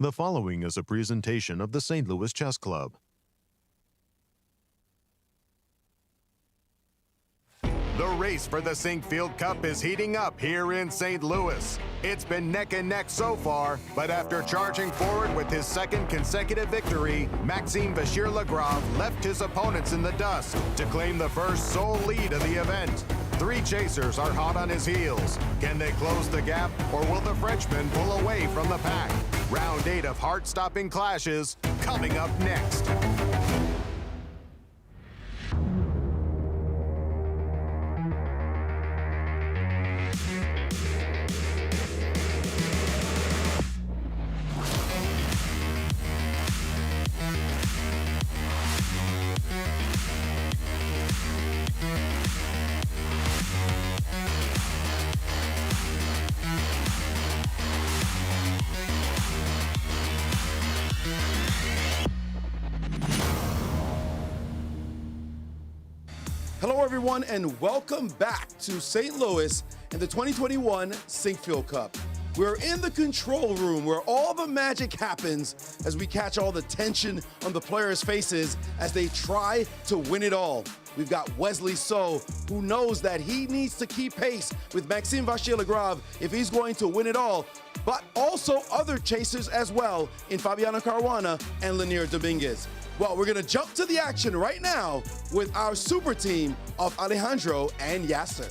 The following is a presentation of the St. Louis Chess Club. The race for the Sinquefield Cup is heating up here in St. Louis. It's been neck and neck so far, but after charging forward with his second consecutive victory, Vachier-Lagrave left his opponents in the dust to claim the first sole lead of the event. Three chasers are hot on his heels. Can they close the gap, or will the Frenchman pull away from the pack? Round 8 of heart-stopping clashes coming up next. Hello, everyone, and welcome back to St. Louis in the 2021 Sinquefield Cup. We're in the control room where all the magic happens as we catch all the tension on the players' faces as they try to win it all. We've got Wesley So, who knows that he needs to keep pace with Vachier-Lagrave if he's going to win it all, but also other chasers as well in Fabiano Caruana and Lenier Dominguez. Well, we're going to jump to the action right now with our super team of Alejandro and Yasser.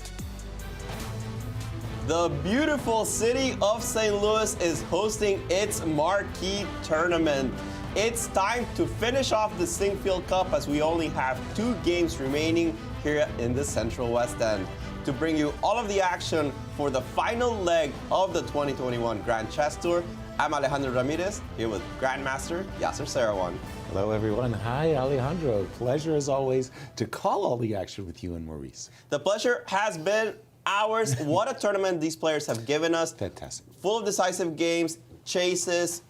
The beautiful city of St. Louis is hosting its marquee tournament. It's time to finish off the Sinquefield Cup as we only have 2 games remaining here in the Central West End. To bring you all of the action for the final leg of the 2021 Grand Chess Tour, I'm Alejandro Ramirez, here with Grandmaster Yasser Seirawan. Hello, everyone. Hi, Alejandro. Pleasure, as always, to call all the action with you and Maurice. The pleasure has been ours. What a tournament these players have given us. Fantastic. Full of decisive games, chases,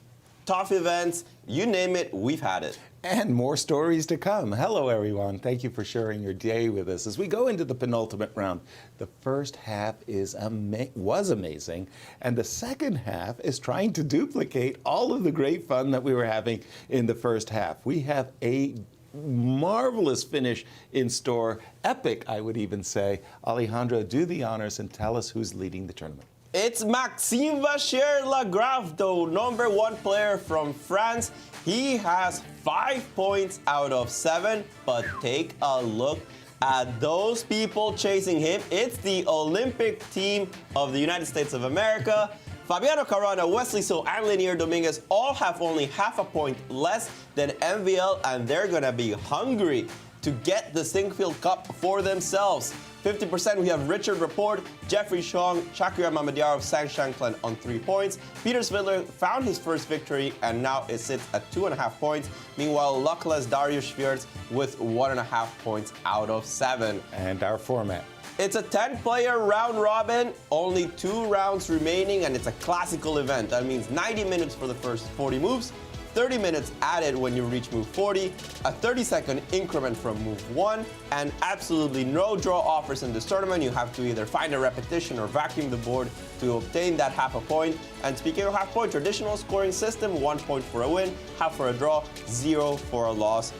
tough events, you name it, we've had it. And more stories to come. Hello, everyone. Thank you for sharing your day with us. As we go into the penultimate round, the first half was amazing, and the second half is trying to duplicate all of the great fun that we were having in the first half. We have a marvelous finish in store, epic, I would even say. Alejandro, do the honors and tell us who's leading the tournament. It's Vachier-Lagrave, the #1 player from France. He has 5 points out of 7, but take a look at those people chasing him. It's the Olympic team of the United States of America. Fabiano Caruana, Wesley So, and Lenier Dominguez all have only half a point less than MVL, and they're gonna be hungry to get the Sinquefield Cup for themselves. 50% we have Richard Rapport, Jeffrey Chong, Shakira Mamadiyarov, Shankland on 3 points. Peter Svidler found his first victory and now it sits at 2.5 points. Meanwhile, luckless Darius Schwiertz with 1.5 points out of 7. And our format. It's a 10-player round robin, only 2 rounds remaining, and it's a classical event. That means 90 minutes for the first 40 moves, 30 minutes added when you reach move 40, a 30-second increment from move 1, and absolutely no draw offers in this tournament. You have to either find a repetition or vacuum the board to obtain that half a point. And speaking of half point, traditional scoring system, 1 point for a win, half for a draw, 0 for a loss.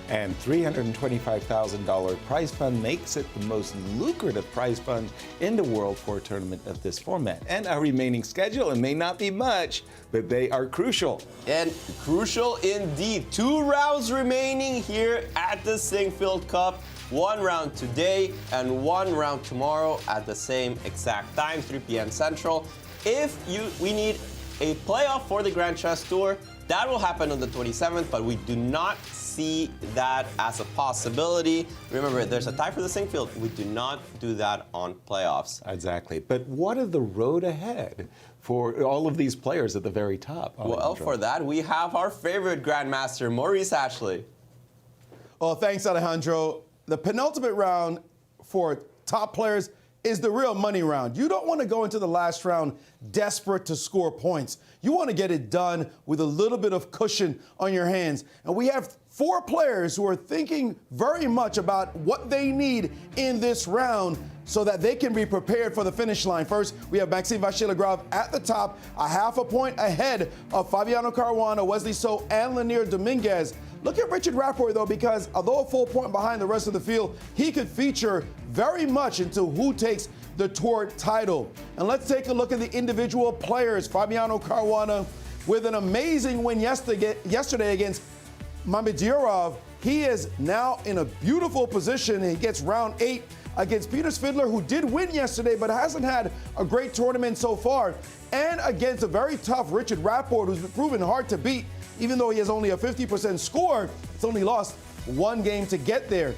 And $325,000 prize fund makes it the most lucrative prize fund in the world for a tournament of this format. And our remaining schedule, it may not be much, but they are crucial. And crucial indeed. 2 rounds remaining here at the Sinquefield Cup. 1 round today and 1 round tomorrow at the same exact time, 3 p.m. Central. We need a playoff for the Grand Chess Tour. That will happen on the 27th, but we do not see that as a possibility. Remember, there's a tie for the Sinquefield. We do not do that on playoffs. Exactly. But what is the road ahead for all of these players at the very top? Well, for that, we have our favorite Grandmaster, Maurice Ashley. Oh, thanks, Alejandro. The penultimate round for top players is the real money round. You don't want to go into the last round desperate to score points. You want to get it done with a little bit of cushion on your hands. And we have 4 players who are thinking very much about what they need in this round so that they can be prepared for the finish line. First, we have Maxime Vachier-Lagrave at the top, a half a point ahead of Fabiano Caruana, Wesley So, and Lenier Dominguez. Look at Richard Rapport, though, because although a full point behind the rest of the field, he could feature very much into who takes the tour title. And let's take a look at the individual players. Fabiano Caruana with an amazing win yesterday against Vachier-Lagrave. He is now in a beautiful position. He gets round 8 against Peter Svidler, who did win yesterday but hasn't had a great tournament so far, and against a very tough Richard Rapport, who's proven hard to beat. Even though he has only a 50% score, it's only lost one game to get there.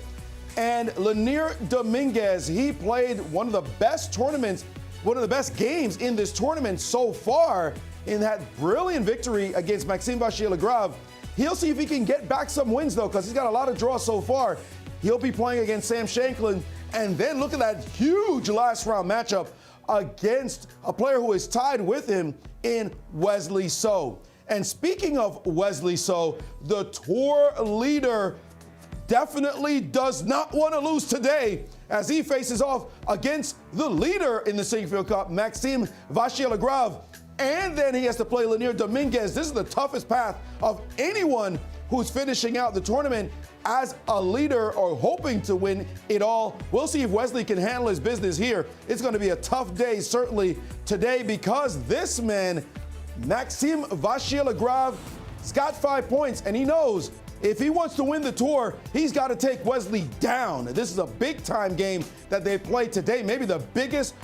And Lenier Dominguez, he played one of the best tournaments, one of the best games in this tournament so far in that brilliant victory against Maxime Vachier-Lagrave. He'll see if he can get back some wins, though, because he's got a lot of draws so far. He'll be playing against Sam Shankland. And then look at that huge last round matchup against a player who is tied with him in Wesley So. And speaking of Wesley So, the tour leader definitely does not want to lose today as he faces off against the leader in the Sinquefield Cup, Maxime Vachier-Lagrave. And then he has to play Lenier Dominguez. This is the toughest path of anyone who's finishing out the tournament as a leader or hoping to win it all. We'll see if Wesley can handle his business here. It's going to be a tough day, certainly today, because this man, Maxime Vachier-Lagrave, has got 5 points, and he knows if he wants to win the tour, he's got to take Wesley down. This is a big-time game that they played today, maybe the biggest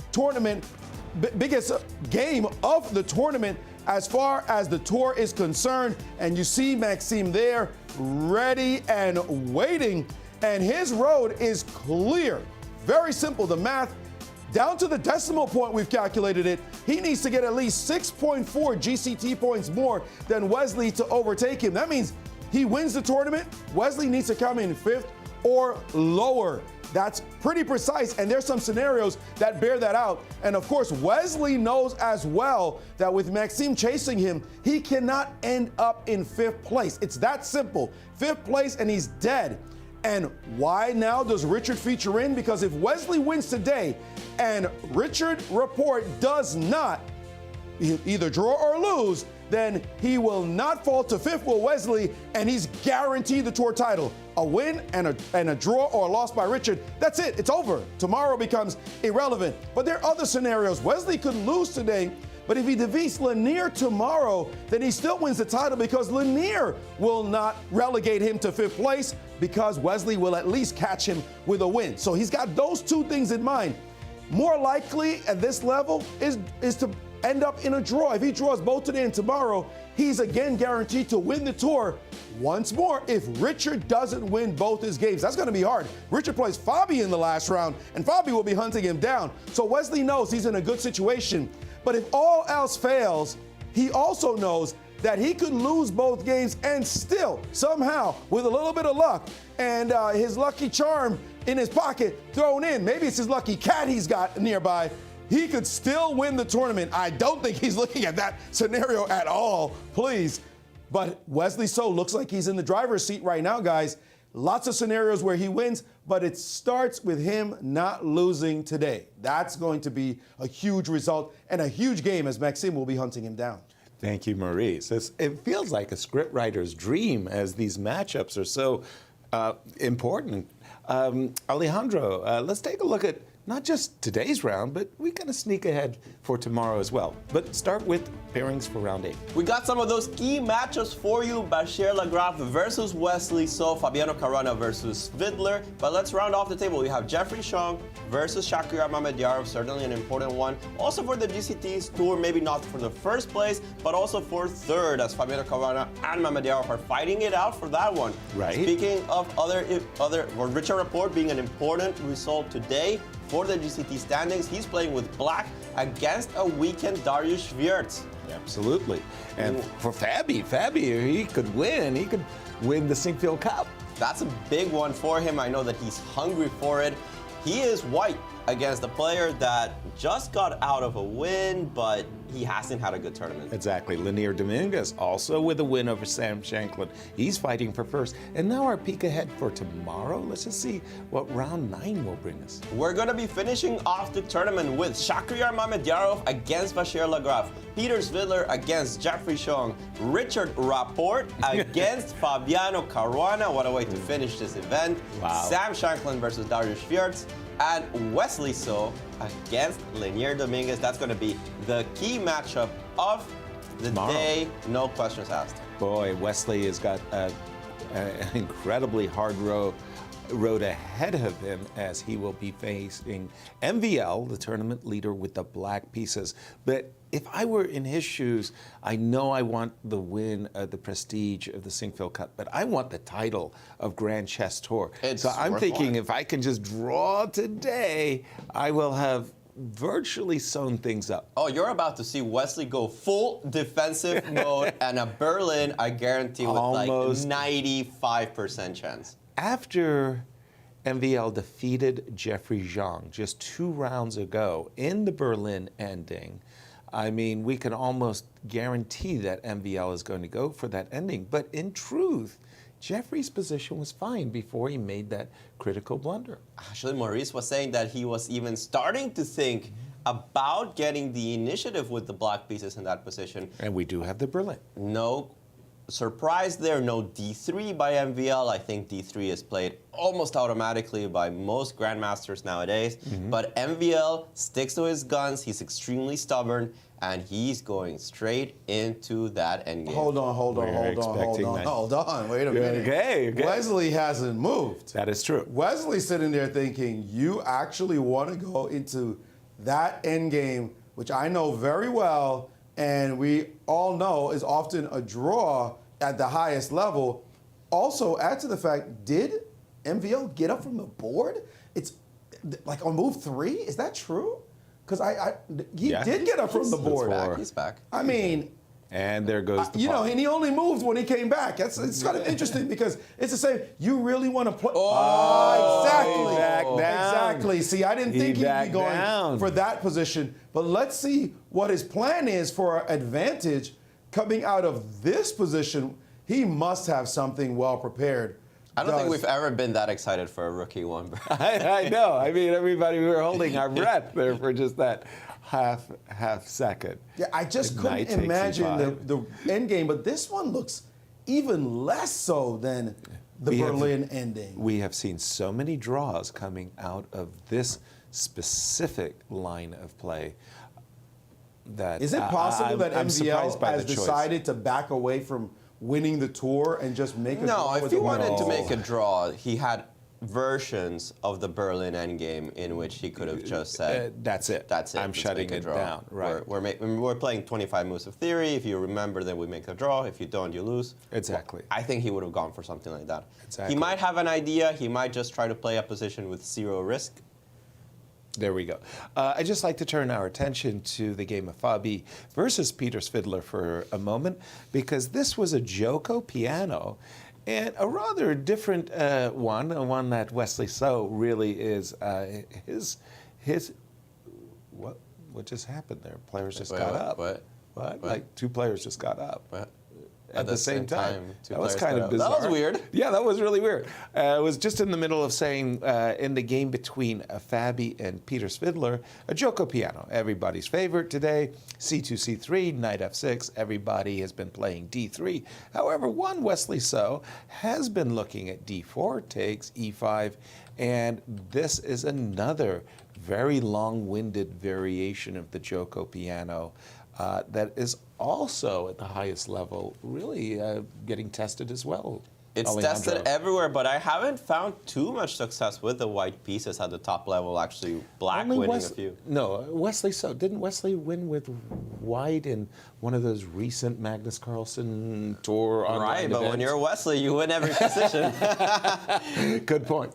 biggest game of the tournament as far as the tour is concerned. And you see Maxime there, ready and waiting, and his road is clear. Very simple, the math. Down to the decimal point, we've calculated it. He needs to get at least 6.4 GCT points more than Wesley to overtake him. That means he wins the tournament. Wesley needs to come in 5th or lower. That's pretty precise, and there's some scenarios that bear that out. And of course, Wesley knows as well that with Maxime chasing him, he cannot end up in 5th place. It's that simple. 5th place, and he's dead. And why now does Richard feature in? Because if Wesley wins today and Richard Rapport does not either draw or lose, then he will not fall to 5th with Wesley, and he's guaranteed the tour title. A win and a draw or a loss by Richard, that's it, it's over. Tomorrow becomes irrelevant. But there are other scenarios. Wesley could lose today, but if he defeats Lenier tomorrow, then he still wins the title because Lenier will not relegate him to 5th place because Wesley will at least catch him with a win. So he's got those two things in mind. More likely at this level is to end up in a draw. If he draws both today and tomorrow, he's again guaranteed to win the tour once more if Richard doesn't win both his games. That's going to be hard. Richard plays Fabi in the last round, and Fabi will be hunting him down. So Wesley knows he's in a good situation. But if all else fails, he also knows that he could lose both games and still, somehow, with a little bit of luck and his lucky charm in his pocket thrown in, maybe it's his lucky cat he's got nearby, he could still win the tournament. I don't think he's looking at that scenario at all, please. But Wesley So looks like he's in the driver's seat right now, guys. Lots of scenarios where he wins, but it starts with him not losing today. That's going to be a huge result and a huge game as Maxime will be hunting him down. Thank you, Maurice. It feels like a scriptwriter's dream as these matchups are so important. Alejandro, let's take a look at not just today's round, but we kind of sneak ahead for tomorrow as well. But start with pairings for round 8. We got some of those key matchups for you. Vachier-Lagrave versus Wesley So, Fabiano Caruana versus Svidler. But let's round off the table. We have Jeffrey Chong versus Shakira Mamedyarov, certainly an important one. Also for the GCT's tour, maybe not for the first place, but also for third, as Fabiano Caruana and Mamedyarov are fighting it out for that one. Right. Speaking of Richard Rapport being an important result today, for the GCT standings, he's playing with black against a weakened Dariusz Wiertz. Absolutely. And for Fabi, he could win. He could win the Sinquefield Cup. That's a big one for him. I know that he's hungry for it. He is white against a player that just got out of a win, but he hasn't had a good tournament. Exactly. Lenier Dominguez also with a win over Sam Shankland. He's fighting for first. And now our peek ahead for tomorrow. Let's just see what round 9 will bring us. We're going to be finishing off the tournament with Shakhryar Mamedyarov against Vachier-Lagrave, Peter Svidler against Jeffrey Chong, Richard Rapport against Fabiano Caruana. What a way to finish this event. Wow. Sam Shankland versus Dariusz Wiertz, and Wesley So against Lenier Dominguez. That's going to be the key matchup of the day. No questions asked. Boy, Wesley has got an incredibly hard road ahead of him as he will be facing MVL, the tournament leader with the black pieces. But if I were in his shoes, I know I want the win, the prestige of the Sinquefield Cup, but I want the title of Grand Chess Tour. So I'm thinking if I can just draw today, I will have virtually sewn things up. Oh, you're about to see Wesley go full defensive mode, and a Berlin, I guarantee, with Almost. like 95% chance. After MVL defeated Jeffrey Zhang just 2 rounds ago in the Berlin ending, I mean, we can almost guarantee that MVL is going to go for that ending. But in truth, Jeffrey's position was fine before he made that critical blunder. Actually, Maurice was saying that he was even starting to think about getting the initiative with the black pieces in that position. And we do have the Berlin. No surprise there, no D3 by MVL. I think D3 is played almost automatically by most grandmasters nowadays. But MVL sticks to his guns. He's extremely stubborn, and he's going straight into that endgame. Hold on. Wait a minute. Okay. Wesley hasn't moved. That is true. Wesley's sitting there thinking, you actually want to go into that endgame, which I know very well, and we all know is often a draw at the highest level. Also, add to the fact, did MVL get up from the board? It's like on move 3? Is that true? Because he did get up from the board. He's back. I mean, and there goes the and he only moved when he came back. It's kind of interesting because it's the same. You really want to play? Exactly. Back down. Exactly. See, I didn't think he'd be going down for that position. But let's see what his plan is for advantage coming out of this position. He must have something well prepared. I don't think we've ever been that excited for a rookie one. I know. I mean, everybody, we were holding our breath there for just that half second. Yeah, I just couldn't imagine the end game, but this one looks even less so than the Berlin ending. We have seen so many draws coming out of this specific line of play that is it possible that MVL has choice. Decided to back away from winning the tour and just make a draw? No, if he wanted to make a draw, he had versions of the Berlin endgame in which he could have just said, that's it. That's it. I'm shutting it down. Right. We're playing 25 moves of theory. If you remember, then we make a draw. If you don't, you lose. Exactly. Well, I think he would have gone for something like that. Exactly. He might have an idea. He might just try to play a position with 0 risk. There we go. I'd just like to turn our attention to the game of Fabi versus Peter Svidler for a moment, because this was a Joko piano, and a rather different one that Wesley So really is his. What just happened there? Players just got up. What? Like 2 players just got up. What? At the same time. That was players kind of bizarre. That was weird. Yeah, that was really weird. It was just in the middle of saying, in the game between Fabi and Peter Svidler, a Joko piano, everybody's favorite today, C2, C3, knight F6, everybody has been playing D3. However, one Wesley So has been looking at D4, takes E5, and this is another very long-winded variation of the Joko piano that is also at the highest level, really getting tested as well. It's Alejandro. tested everywhere, but I haven't found too much success with the white pieces at the top level, actually black Only winning a few. No, Wesley So. Didn't Wesley win with white in one of those recent Magnus Carlsen Tour online Right, but events? when you're Wesley, you win every position. Good point.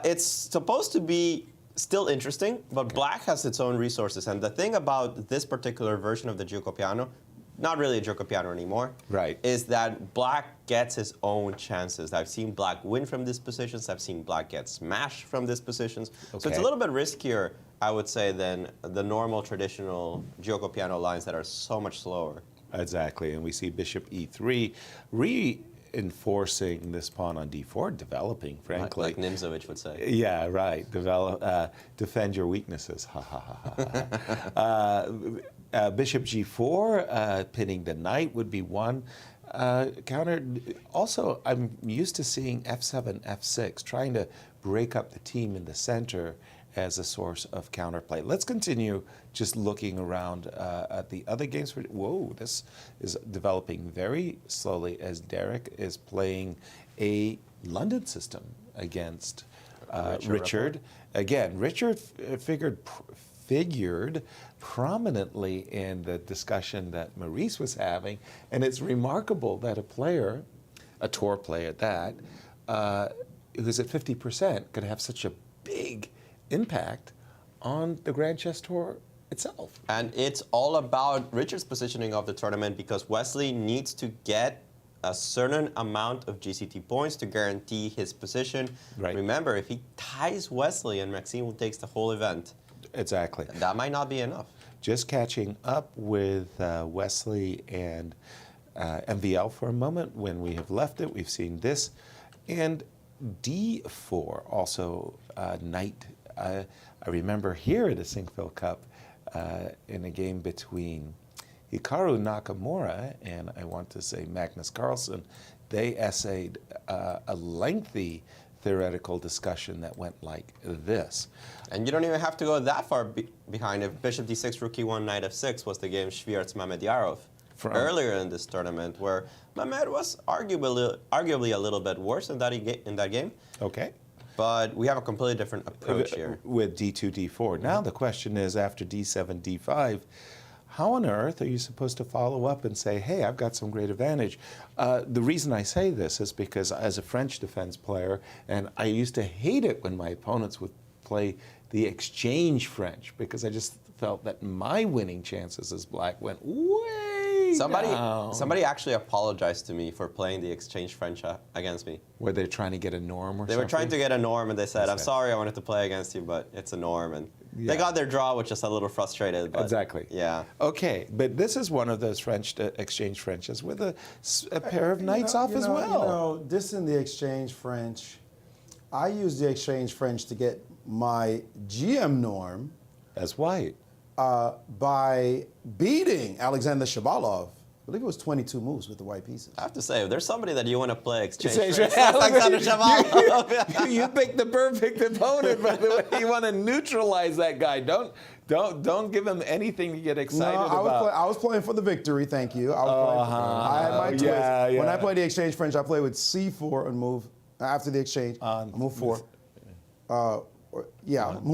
It's supposed to be still interesting, but black has its own resources. And the thing about this particular version of the Joko piano, not really a Joko piano anymore, right, is that black gets his own chances. I've seen black win from these positions. I've seen black get smashed from these positions. So it's a little bit riskier I would say, than the normal traditional Gioco Piano lines that are so much slower. Exactly, and we see bishop e3 reinforcing this pawn on d4, developing, frankly. Like Nimzovich would say. Yeah, right. Defend your weaknesses. Ha ha ha ha. Bishop g4, pinning the knight would be one. Counter. Also, I'm used to seeing f7, f6, trying to break up the team in the center as a source of counterplay. Let's continue just looking around at the other games. Whoa, this is developing very slowly as Derek is playing a London system against Richard. Again, Richard figured prominently in the discussion that Maurice was having, and it's remarkable that a player, a tour player at that, who's at 50% could have such a big impact on the Grand Chess Tour itself. And it's all about Richard's positioning of the tournament, because Wesley needs to get a certain amount of GCT points to guarantee his position. Right. Remember, if he ties Wesley and Maxime takes the whole event, Exactly. that might not be enough. Just catching up with Wesley and MVL for a moment. When we have left it, we've seen this. And D4, also knight. I remember here at the Sinquefield Cup, in a game between Hikaru Nakamura and I want to say Magnus Carlsen, they essayed a lengthy theoretical discussion that went like this. And you don't even have to go that far behind. If Bishop d6, Rook e1, Knight f6 was the game Shvierz-Mamedyarov earlier in this tournament, where Mamed was arguably a little bit worse in that game. Okay. But we have a completely different approach here. With d2, d4. Now the question is, after d7, d5, how on earth are you supposed to follow up and say, hey, I've got some great advantage? The reason I say this is because as a French defense player, and I used to hate it when my opponents would play the exchange French, because I just felt that my winning chances as black went way down. Somebody actually apologized to me for playing the exchange French against me. Were they trying to get a norm or something? They were trying to get a norm, and they said, I'm sorry I wanted to play against you, but it's a norm. And they got their draw, which is a little frustrated. But exactly. Yeah. Okay, but this is one of those French exchange Frenches with a pair of knights off as well. You know, this in the exchange French, I use the exchange French to get my GM norm. As white. By beating Alexander Shabalov. I believe it was 22 moves with the white pieces. I have to say, if there's somebody that you want to play exchange Exchange French, French. Alexander Shabalov. You picked the perfect opponent, by the way. You want to neutralize that guy. Don't give him anything to get excited about. I was playing for the victory, thank you. I had my twist. Yeah. When I played the exchange French, I played with C4 and move. After the exchange, move 4. Move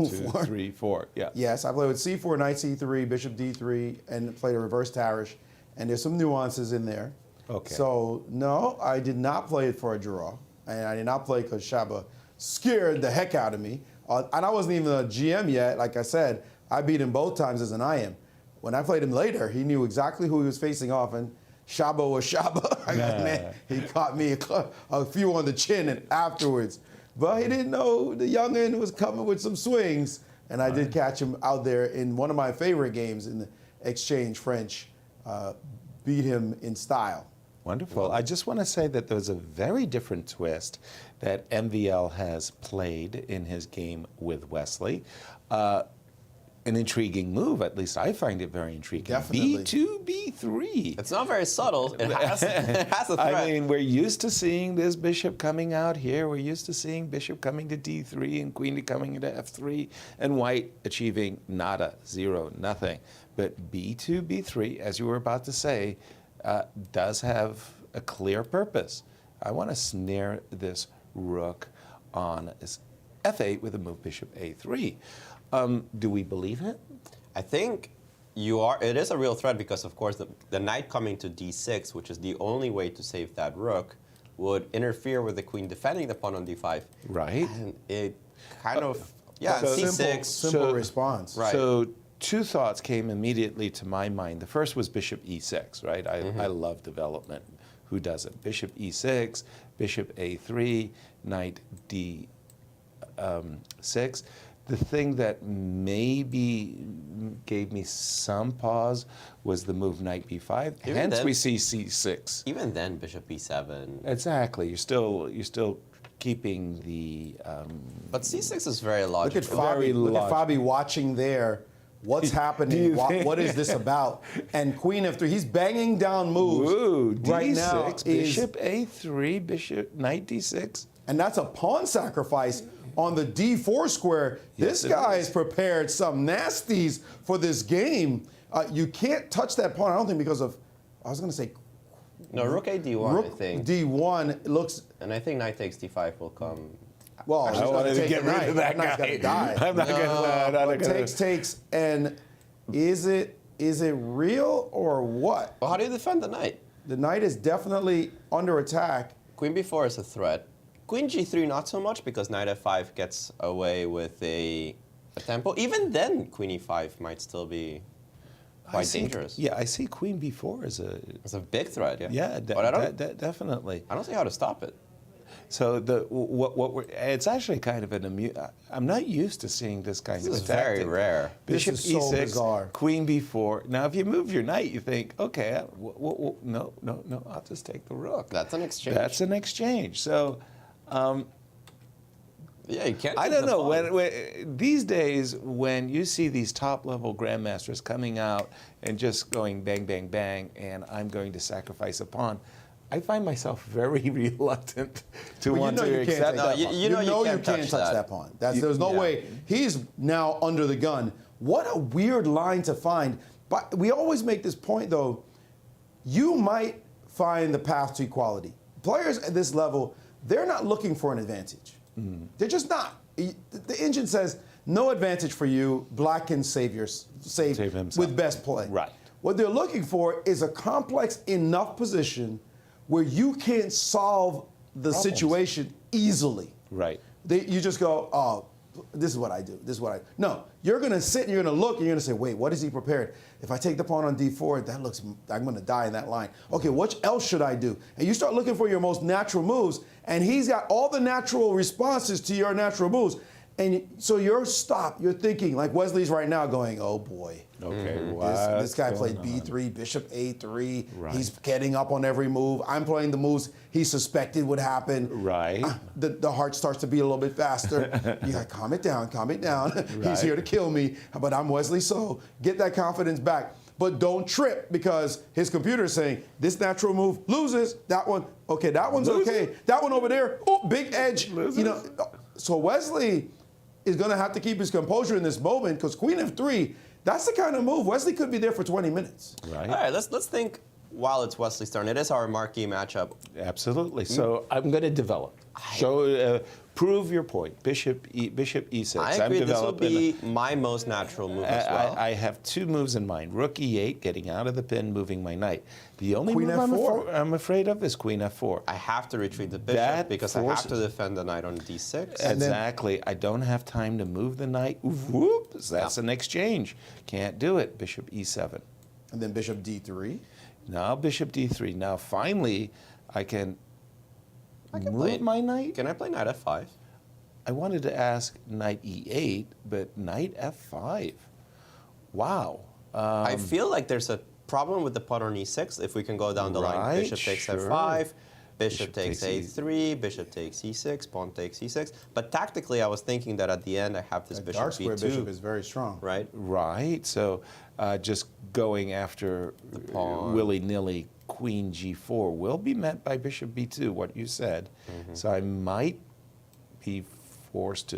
2, 4. 3, 4. Yeah. Yes, I played with C4, Knight C3, Bishop D3, and played a reverse Tarish. And there's some nuances in there. Okay. So, no, I did not play it for a draw. And I did not play because Shaba scared the heck out of me. And I wasn't even a GM yet. Like I said, I beat him both times as an IM. When I played him later, he knew exactly who he was facing off. And Shaba was Shaba. Man, he caught me a few on the chin and afterwards. But he didn't know the youngin was coming with some swings. And I did catch him out there in one of my favorite games in the exchange French. Beat him in style. Wonderful. I just want to say that there's a very different twist that MVL has played in his game with Wesley. An intriguing move, at least I find it very intriguing. Definitely. B2, B3. It's not very subtle. It has a threat. I mean, we're used to seeing this bishop coming out here. We're used to seeing bishop coming to D3 and queen coming into F3, and white achieving nada, 0, nothing. But B2, B3, as you were about to say, does have a clear purpose. I want to snare this rook on F8 with a move bishop A3. Do we believe it? I think it is a real threat, because, of course, the knight coming to D6, which is the only way to save that rook, would interfere with the queen defending the pawn on D5. Right. And it kind of, so C6. Simple response. Right. So two thoughts came immediately to my mind. The first was bishop E6, right? I love development. Who doesn't? Bishop E6, bishop A3, knight D6. The thing that maybe gave me some pause was the move knight b5. Even Hence, then- we see c6. Even then, bishop b7. Exactly. You're still keeping the. But c6 is very Look logical. at Fabi. Look at Fabi watching there. What's happening? What is this about? And queen f3. He's banging down moves Ooh, d6, right now. bishop a3, bishop knight d6. And that's a pawn sacrifice on the d4 square. Yes, This it guy is. has prepared some nasties for this game. You can't touch that pawn, I don't think, because of, I was going to say, No, rook a d1, rook I think. d1 looks, And I think knight takes d5 will come. well, I he's wanted gonna to take get the rid knight. of that knight's guy. gotta die. I'm not going to. Takes, and is it real or what? Well, how do you defend the knight? The knight is definitely under attack. Queen b4 is a threat. Queen g3 not so much because knight f5 gets away with a tempo. Even then, queen e5 might still be quite dangerous. Yeah, I see queen b4 as a. It's a big threat, yeah. Yeah, But I don't, definitely. I don't see how to stop it. So it's actually kind of I'm not used to seeing this kind This of is a tactic. very rare. Bishop This is so e6, bizarre. queen b4. Now, if you move your knight, you think, okay, no, I'll just take the rook. That's an exchange. That's an exchange. So Yeah, you can't. I take don't the know. pawn. When these days, when you see these top-level grandmasters coming out and just going bang, bang, bang, and I'm going to sacrifice a pawn, I find myself very reluctant to Well, want you know to you can't accept take that you pawn. know you can't touch touch that. that pawn. There's no Yeah. way. He's now under the gun. What a weird line to find. But we always make this point, though. You might find the path to equality. Players at this level, they're not looking for an advantage. They're just not. The engine says, no advantage for you. Black can save himself. with best play. Right. What they're looking for is a complex enough position where you can't solve the situation easily. Right. You just go, oh, this is what I do. This is what I do. No, you're going to sit and you're going to look and you're going to say, wait, what is he prepared? If I take the pawn on d4, I'm going to die in that line. Okay, what else should I do? And you start looking for your most natural moves, and he's got all the natural responses to your natural moves. And so you're stopped. You're thinking, like Wesley's right now going, oh boy. Okay, This guy played b3, bishop a3. Right. He's getting up on every move. I'm playing the moves he suspected would happen. Right. The heart starts to beat a little bit faster. You got to calm it down, calm it down. He's Right. here to kill me, but I'm Wesley So. Get that confidence back. But don't trip because his computer is saying, this natural move loses. That one, okay, that one's okay. That one over there, oh, big edge. Loses. You know, so Wesley is going to have to keep his composure in this moment because queen f3, that's the kind of move. Wesley could be there for 20 minutes. Right. All right, let's think while it's Wesley's turn. It is our marquee matchup. Absolutely. So I'm going to develop. Prove your point. Bishop e6. I I'm agree. This will developing. be my most natural move as well. I have two moves in mind. Rook e8, getting out of the pin, moving my knight. The only Queen move f4. I'm afraid of is queen f4. I have to retreat the bishop That because I have to forces- defend the knight on d6. Exactly. I don't have time to move the knight. Whoops, that's an exchange. Can't do it. Bishop e7. And then bishop d3. Now bishop d3. Now finally, I can can move play- my knight. Can I play knight f5? I wanted to ask knight e8, but knight f5. Wow. I feel like there's a problem with the pawn on e6 if we can go down the line. Right, Bishop takes sure. f5, bishop takes takes a3, bishop takes e6, pawn takes e6. But tactically, I was thinking that at the end, I have this That bishop dark square b2. bishop is very strong. Right? Right. So just going after pawn. willy-nilly queen g4 will be met by bishop b2, what you said. So I might be forced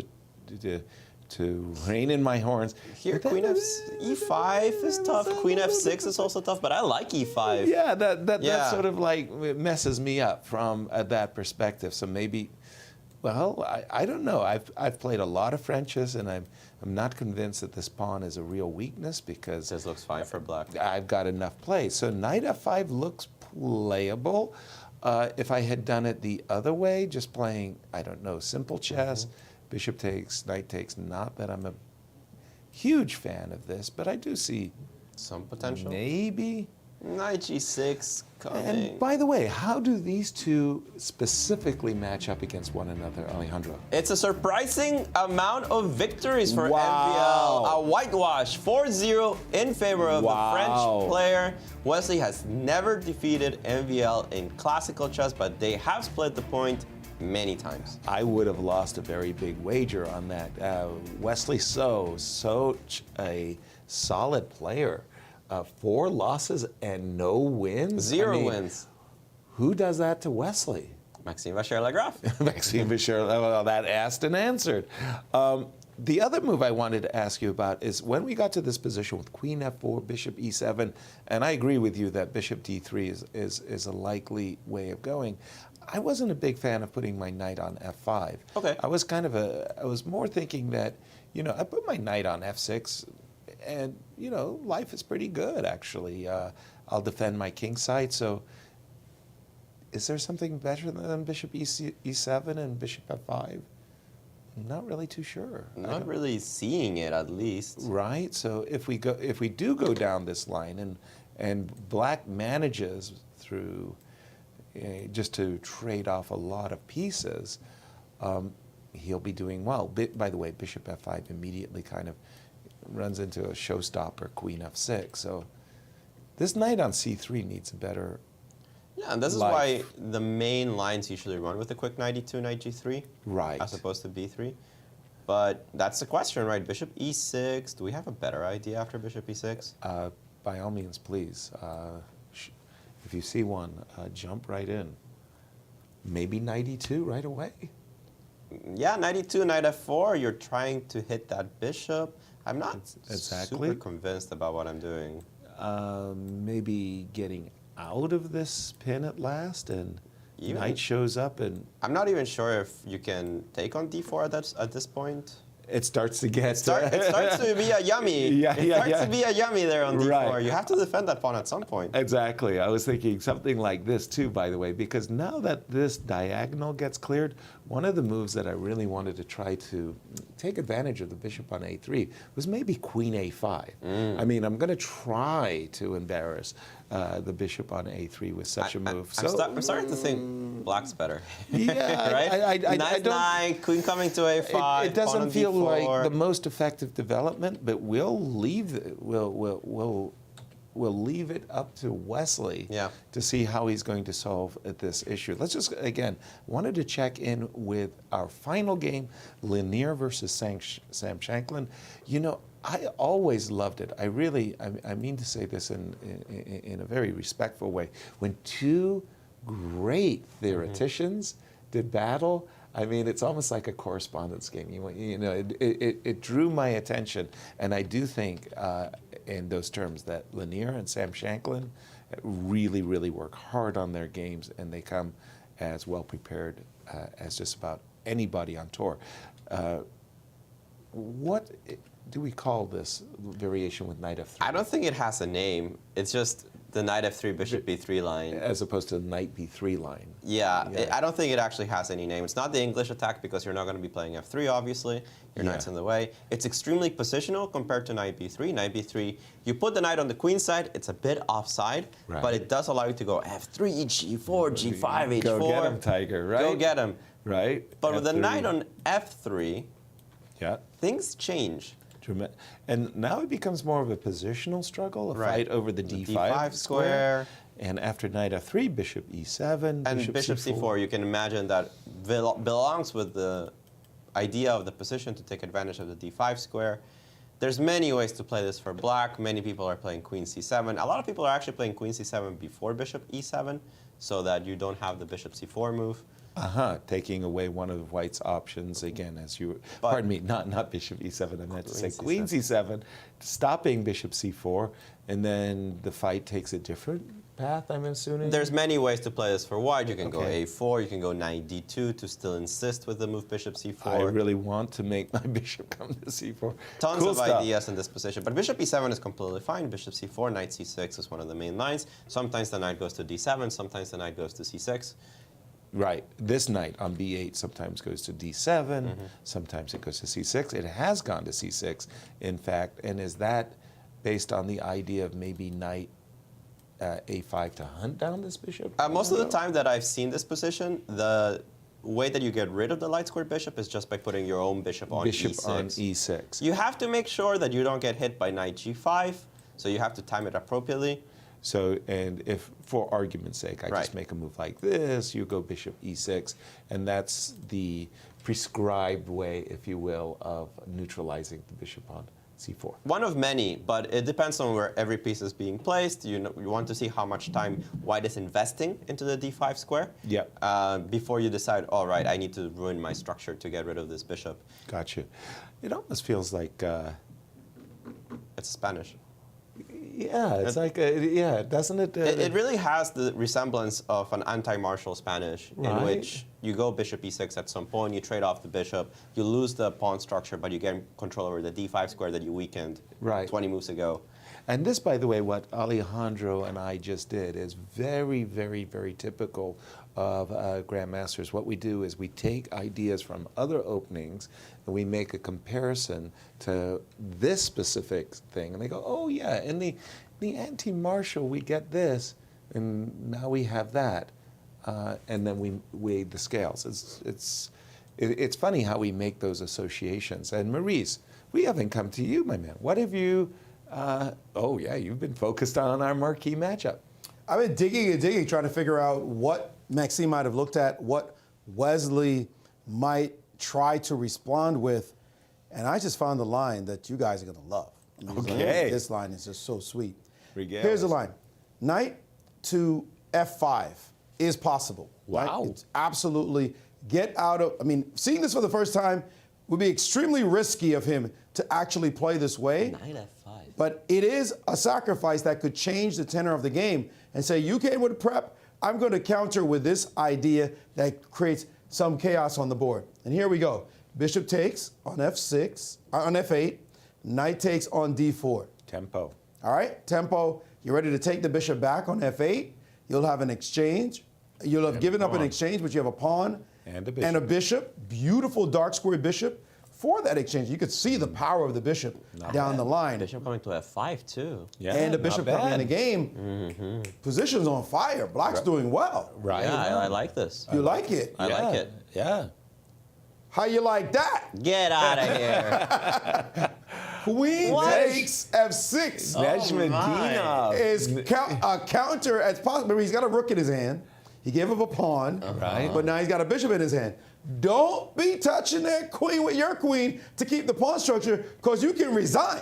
to rein in my horns. Here, But queen that- e5 is tough. Queen f6 is also tough, but I like e5. Yeah, that Yeah. sort of like messes me up from that perspective. So maybe, well, I don't know. I've played a lot of Frenches, and I'm not convinced that this pawn is a real weakness because This looks fine for black. I've got enough play. So knight f5 looks playable. If I had done it the other way, just playing, I don't know, simple chess, bishop takes, knight takes, not that I'm a huge fan of this, but I do see Some potential. maybe. Knight G6 coming. And by the way, how do these two specifically match up against one another, Alejandro? It's a surprising amount of victories for Wow. MVL. A whitewash, 4-0 in favor of the French player. Wesley has never defeated MVL in classical chess, but they have split the point many times. I would have lost a very big wager on that. Wesley such a solid player. 4 losses and no wins? 0 wins. Who does that to Wesley? Maxime Vachier-Lagrave. Maxime Vachier-Lagrave. Well, that asked and answered. The other move I wanted to ask you about is when we got to this position with Queen F4, Bishop E7, and I agree with you that Bishop D3 is a likely way of going. I wasn't a big fan of putting my knight on F5. Okay. I was more thinking that, I put my knight on F6, and, life is pretty good, actually. I'll defend my king side, so is there something better than Bishop E7 and Bishop F5? I'm not really too sure. Not really seeing it, at least. Right, so if we do go down this line, and Black manages through just to trade off a lot of pieces, he'll be doing well. By the way, Bishop F5 immediately kind of runs into a showstopper, Queen F6. So this knight on C3 needs a better Yeah, and this is why the main lines usually run with a quick knight E2, knight G3. Right. As opposed to B3. But that's the question, right? Bishop E6. Do we have a better idea after Bishop E6? By all means, please. If you see one, jump right in. Maybe knight E2 right away. Yeah, knight E2, knight F4. You're trying to hit that bishop. I'm not super convinced about what I'm doing. Maybe getting out of this pin at last, and knight shows up, and I'm not even sure if you can take on D4 at this point. It starts to get... It starts to be a yummy. It starts to be a yummy there on D4. Right. You have to defend that pawn at some point. Exactly. I was thinking something like this too, by the way, because now that this diagonal gets cleared, one of the moves that I really wanted to try to take advantage of the bishop on A3 was maybe Queen A5. I mean, I'm going to try to embarrass the bishop on A3 with such a move. I'm starting to think Black's better. Yeah, right? I nice don't, knight, queen coming to A5. It doesn't feel D4. like the most effective development, but we'll leave it up to Wesley to see how he's going to solve this issue. Let's just, again, wanted to check in with our final game, Lenier versus Sam Shankland. I always loved it. I mean to say this in a very respectful way. When two great theoreticians did battle, I mean, it's almost like a correspondence game. It drew my attention, and I do think, in those terms, that Lenier and Sam Shankland really, really work hard on their games, and they come as well prepared as just about anybody on tour. What do we call this variation with knight F3? I don't think it has a name. It's just the knight F3, bishop B3 line. As opposed to the knight B3 line. Yeah, I don't think it actually has any name. It's not the English attack because you're not going to be playing F3, obviously. Your knight's in the way. It's extremely positional compared to knight B3. Knight B3, you put the knight on the queen side, it's a bit offside, but it does allow you to go F3, G4, G5, H4. Go get him, Tiger, right? Go get him. Right. But F3. With the knight on F3, things change. And now it becomes more of a positional struggle, a fight over the D5 square. And after knight F3, bishop E7, and bishop C4. You can imagine that belongs with the idea of the position to take advantage of the D5 square. There's many ways to play this for Black. Many people are playing Queen C7. A lot of people are actually playing Queen C7 before bishop E7 so that you don't have the bishop C4 move. Taking away one of the White's options again, as you, pardon me, not bishop E7, I meant to say Queen C7, stopping bishop C4, and then the fight takes a different path, I'm assuming? There's many ways to play this for White. You can go A4, you can go knight D2 to still insist with the move bishop C4. I really want to make my bishop come to C4. Tons of ideas in this position, but bishop E7 is completely fine. Bishop C4, knight C6 is one of the main lines. Sometimes the knight goes to D7, sometimes the knight goes to C6. Right. This knight on B8 sometimes goes to D7, sometimes it goes to C6. It has gone to C6, in fact, and is that based on the idea of maybe knight a5 to hunt down this bishop? Most of the time that I've seen this position, the way that you get rid of the light squared bishop is just by putting your own bishop on e6. On e6. You have to make sure that you don't get hit by knight g5, so you have to time it appropriately. So, and if, for argument's sake, I Right. just make a move like this, you go bishop e6, and that's the prescribed way, if you will, of neutralizing the bishop on c4. One of many, but it depends on where every piece is being placed. You want to see how much time white is investing into the d5 square. Yep. Before you decide, all right, I need to ruin my structure to get rid of this bishop. Gotcha. It almost feels like, It's Spanish. yeah, it's like, yeah, doesn't it? It really has the resemblance of an anti-martial Spanish, in Right. which you go bishop e6 at some point, you trade off the bishop, you lose the pawn structure, but you get control over the d5 square that you weakened Right. 20 moves ago. And this, by the way, what Alejandro and I just did is very, very, very typical of grandmasters. What we do is we take ideas from other openings and we make a comparison to this specific thing. And they go, oh, yeah, in the anti-martial, we get this, and now we have that. And then we weigh the scales. It's funny how we make those associations. And Maurice, we haven't come to you, my man. What have you... oh, yeah, you've been focused on our marquee matchup. I've been digging and digging, trying to figure out what Maxime might have looked at, what Wesley might try to respond with, and I just found the line that you guys are going to love. I mean, Okay. This line is just so sweet. Regale Here's the us. line. Knight to f5 is possible. right? Wow. It's absolutely get out of, I mean, seeing this for the first time would be extremely risky of him to actually play this way. Knight f5. But it is a sacrifice that could change the tenor of the game and say, you came with prep, I'm going to counter with this idea that creates some chaos on the board. And here we go. Bishop takes on f6, on f8. Knight takes on d4. Tempo. All right, tempo. You're ready to take the bishop back on f8. You'll have an exchange. You'll have given up an exchange, but you have a pawn And a bishop. and a bishop. Beautiful dark square bishop for that exchange. You could see the power of the bishop down the line. Bishop coming to f5 too. Yeah, And the not bishop coming in the bad. game. Position's on fire. Black's doing well. Right. Yeah, I like this. You like it? I like it. Yeah. How you like that? Get out of here. Queen What? takes f6. Nejmedinov. Is a counter as possible. Remember, he's got a rook in his hand. He gave up a pawn, Right. but now he's got a bishop in his hand. Don't be touching that queen with your queen to keep the pawn structure, because you can resign.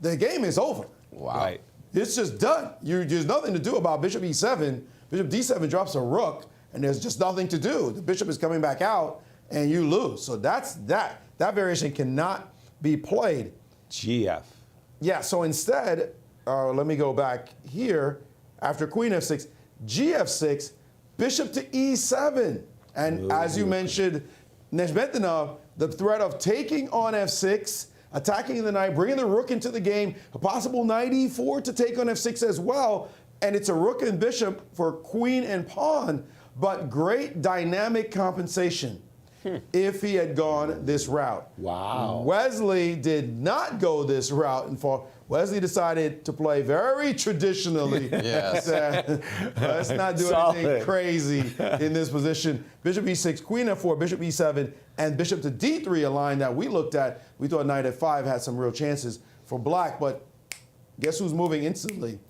The game is over. Wow. Right. It's just done. There's nothing to do about bishop e7. Bishop d7 drops a rook, and there's just nothing to do. The bishop is coming back out, and you lose. So that's that. That variation cannot be played. GF. Yeah, so instead, let me go back here. After queen f6, gf6, bishop to e7. And as you mentioned, Nejmedinov, the threat of taking on f6, attacking the knight, bringing the rook into the game, a possible knight e4 to take on f6 as well. And it's a rook and bishop for queen and pawn, but great dynamic compensation if he had gone this route. Wow. Wesley did not go this route, and Wesley decided to play very traditionally. Yes. Let's not do anything Solid. crazy in this position. Bishop e6, queen f4, bishop e7, and bishop to d3, a line that we looked at. We thought knight f5 had some real chances for black, but guess who's moving instantly?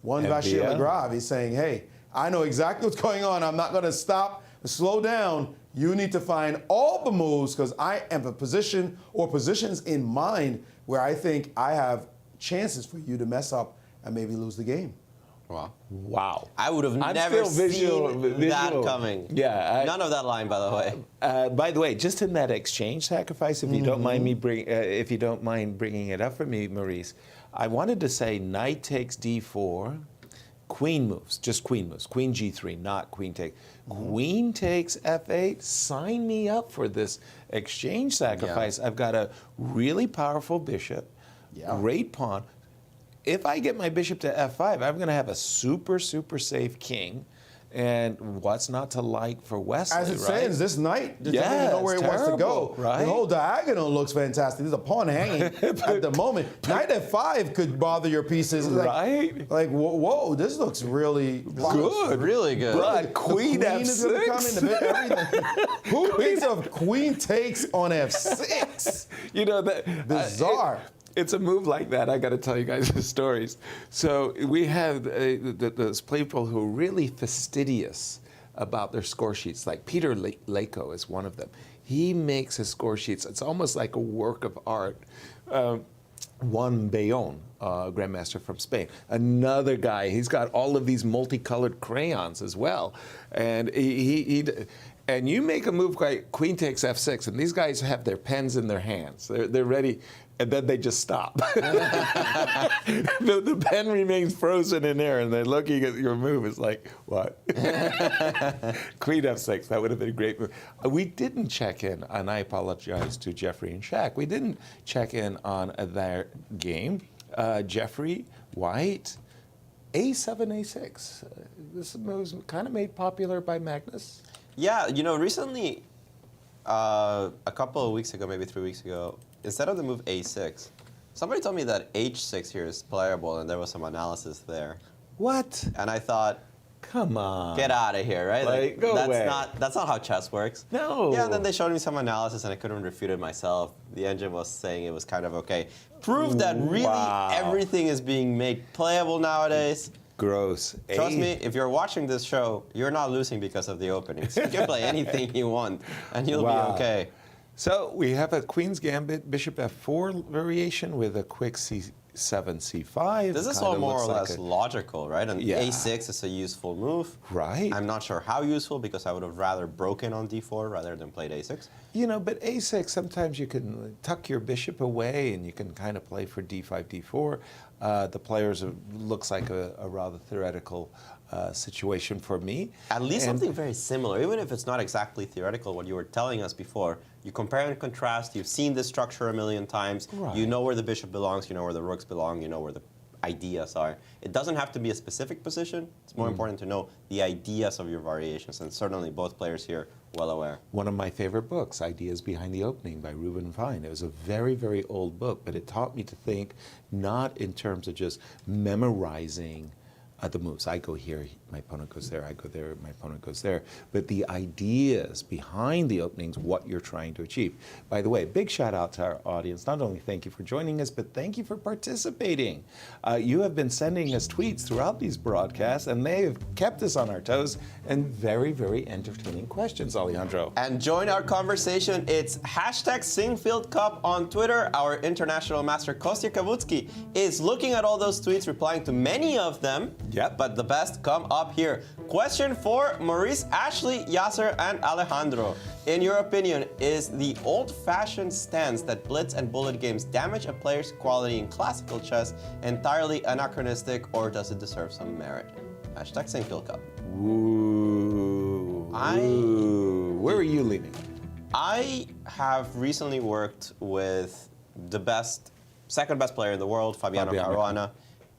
One Vachier-Lagrave. He's saying, hey, I know exactly what's going on. I'm not going to stop, slow down. You need to find all the moves, because I am a position or positions in mind where I think I have chances for you to mess up and maybe lose the game. Wow. Wow. I would have I'm never still seen that visual. coming. Yeah. None of that line, by the way. By the way, just in that exchange sacrifice, if you don't mind me if you don't mind bringing it up for me, Maurice, I wanted to say knight takes d4, queen moves, just queen moves, queen g3, not queen take. Queen takes f8. Sign me up for this exchange sacrifice. I've got a really powerful bishop, great pawn. If I get my bishop to f5, I'm going to have a super, super safe king. And what's not to like for Wesley, As it stands this night, doesn't Yeah, even know where it's he wants to terrible, go. right? The whole diagonal looks fantastic. There's a pawn hanging at the moment. Knight F5 could bother your pieces. Right? Like whoa, this looks really Good. Really good. But Queen is going to come F6. into everything. Who thinks of Queen takes on F6? You know that Bizarre. It's a move like that. I got to tell you guys the stories. So we have those people who are really fastidious about their score sheets. Like Peter Lako is one of them. He makes his score sheets. It's almost like a work of art. Juan Bayón, Grandmaster from Spain. Another guy, he's got all of these multicolored crayons as well. And and you make a move like Queen takes F6, and these guys have their pens in their hands. They're ready, and then they just stop. the pen remains frozen in there, and they're looking at your move. It's like, what? Queen F6, that would have been a great move. We didn't check in, and I apologize to Jeffrey and Shaq. We didn't check in on their game. Jeffrey, white, A7, A6. This was kind of made popular by Magnus. Yeah, you know, recently, a couple of weeks ago, maybe 3 weeks ago, instead of the move A6, somebody told me that H6 here is playable, and there was some analysis there. What? And I thought, Come on. get out of here, right? Like, go that's away. That's not how chess works. No. Yeah, and then they showed me some analysis, and I couldn't refute it myself. The engine was saying it was kind of okay. Proof that really Wow. everything is being made playable nowadays. Gross. Trust me, if you're watching this show, you're not losing because of the openings. You can play anything you want, and you'll Wow. be okay. So we have a Queen's Gambit, Bishop F4 variation with a quick C7, C5. This is Kinda all more or looks like less a- logical, right? And Yeah. A6 is a useful move. Right. I'm not sure how useful because I would have rather broken on D4 rather than played A6. You know, but A6, sometimes you can tuck your bishop away and you can kind of play for D5, D4. The players looks like a rather theoretical situation for me. At least And- something very similar, even if it's not exactly theoretical, what you were telling us before. You compare and contrast, you've seen this structure a million times, Right. you know where the bishop belongs, you know where the rooks belong, you know where the ideas are. It doesn't have to be a specific position, it's more important to know the ideas of your variations, and certainly both players here well aware. One of my favorite books, Ideas Behind the Opening by Reuben Fine. It was a very, very old book, but it taught me to think not in terms of just memorizing the moves. I go here, my opponent goes there, I go there, my opponent goes there. But the ideas behind the openings, what you're trying to achieve. By the way, big shout out to our audience. Not only thank you for joining us, but thank you for participating. You have been sending us tweets throughout these broadcasts, and they have kept us on our toes, and very, very entertaining questions, Alejandro. And join our conversation. It's hashtag Sinquefield Cup on Twitter. Our international master Kostya Kavutsky is looking at all those tweets, replying to many of them. Yep. But the best come up here. Question for Maurice Ashley, Yasser, and Alejandro. In your opinion, is the old-fashioned stance that blitz and bullet games damage a player's quality in classical chess entirely anachronistic, or does it deserve some merit? Hashtag Sinquefield Cup. Ooh. Ooh. Where are you leaning? I have recently worked with the second best player in the world, Fabiano Caruana,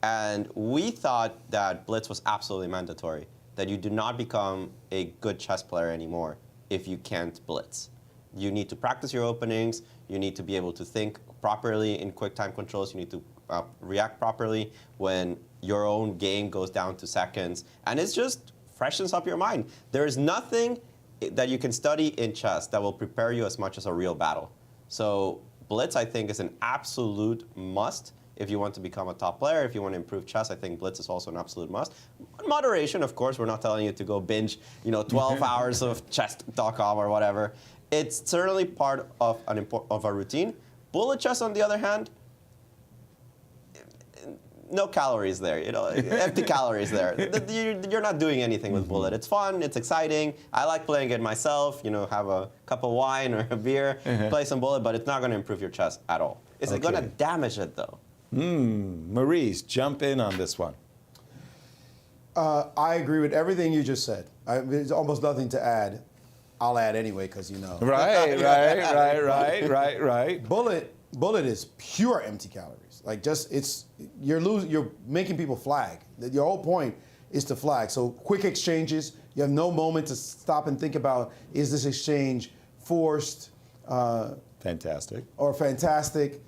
and we thought that blitz was absolutely mandatory, that you do not become a good chess player anymore if you can't blitz. You need to practice your openings, you need to be able to think properly in quick time controls, you need to react properly when your own game goes down to seconds, and it just freshens up your mind. There is nothing that you can study in chess that will prepare you as much as a real battle. So blitz, I think, is an absolute must if you want to become a top player. If you want to improve chess, I think blitz is also an absolute must. Moderation, of course, we're not telling you to go binge 12 hours of chess.com or whatever. It's certainly part of a routine. Bullet chess, on the other hand, no calories there, empty calories there. You're not doing anything with bullet. It's fun, it's exciting. I like playing it myself, have a cup of wine or a beer, play some bullet, but it's not going to improve your chess at all. Is it going to damage it, though? Maurice, jump in on this one. I agree with everything you just said. There's almost nothing to add. I'll add anyway, because you know. Right. Bullet is pure empty calories. Like you're making people flag. Your whole point is to flag. So quick exchanges. You have no moment to stop and think about, is this exchange forced, fantastic, or fantastic,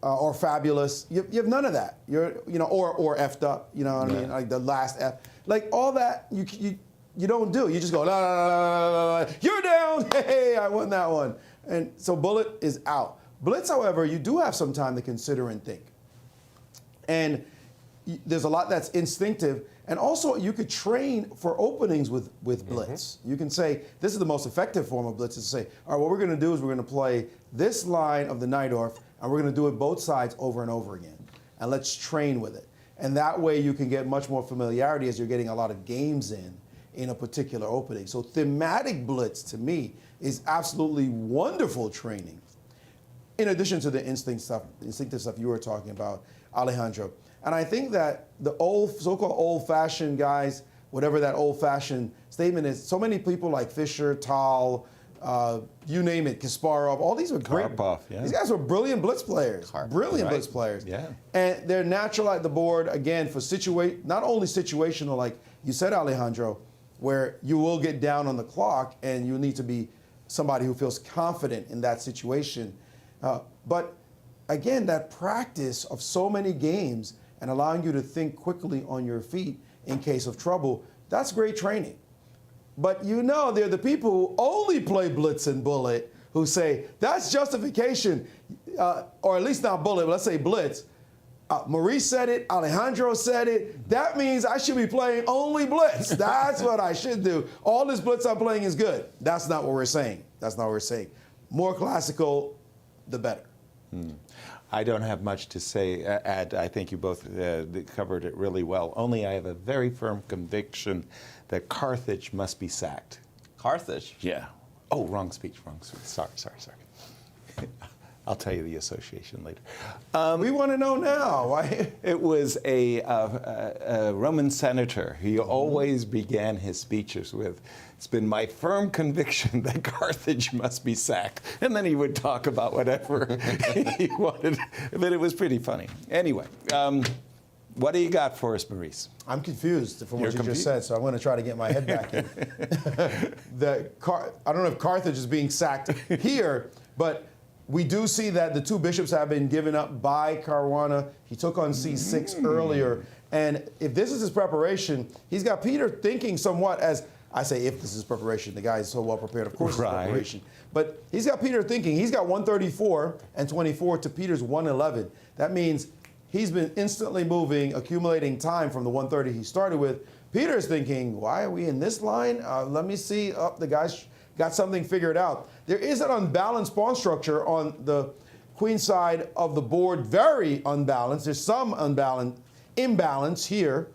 or fabulous? You have none of that. Or effed up. You know what I mean? Like the last F. Like all that you don't do. You just go, la, la, la, la, la, la. You're down. Hey, I won that one. And so bullet is out. Blitz, however, you do have some time to consider and think. And there's a lot that's instinctive. And also, you could train for openings with Blitz. You can say, this is the most effective form of Blitz, is to say, all right, what we're going to do is we're going to play this line of the Najdorf, and we're going to do it both sides over and over again. And let's train with it. And that way, you can get much more familiarity as you're getting a lot of games in a particular opening. So thematic Blitz, to me, is absolutely wonderful training. In addition to the instinctive stuff you were talking about, Alejandro. And I think that the so-called old-fashioned guys, whatever that old-fashioned statement is, so many people like Fischer, Tal, you name it, Kasparov, all these were great. Karpov, yeah. These guys were brilliant Blitz players. Blitz players. Yeah. And they're natural at the board, again, for not only situational, like you said, Alejandro, where you will get down on the clock and you need to be somebody who feels confident in that situation. But again, that practice of so many games and allowing you to think quickly on your feet in case of trouble, that's great training. But they're the people who only play Blitz and Bullet who say, that's justification, or at least not Bullet, but let's say Blitz. Maurice said it, Alejandro said it. That means I should be playing only Blitz. That's what I should do. All this Blitz I'm playing is good. That's not what we're saying. That's not what we're saying. More classical, the better. I don't have much to say, I think you both covered it really well. Only I have a very firm conviction that Carthage must be sacked. Carthage? Yeah. Oh, wrong speech. Sorry. I'll tell you the association later. We want to know now. Why? It was a Roman senator. He always began his speeches with, "It's been my firm conviction that Carthage must be sacked." And then he would talk about whatever he wanted. But it was pretty funny. Anyway, what do you got for us, Maurice? I'm confused from what you just said, so I'm going to try to get my head back in. I don't know if Carthage is being sacked here, but we do see that the two bishops have been given up by Caruana. He took on c6 earlier. And if this is his preparation, he's got Peter thinking somewhat as, I say if this is preparation, the guy is so well prepared, of course it's preparation. But he's got Peter thinking, he's got 134 and 24 to Peter's 111. That means he's been instantly moving, accumulating time from the 130 he started with. Peter's thinking, why are we in this line? Let me see, the guy's got something figured out. There is an unbalanced pawn structure on the queen side of the board, very unbalanced. There's some imbalance here,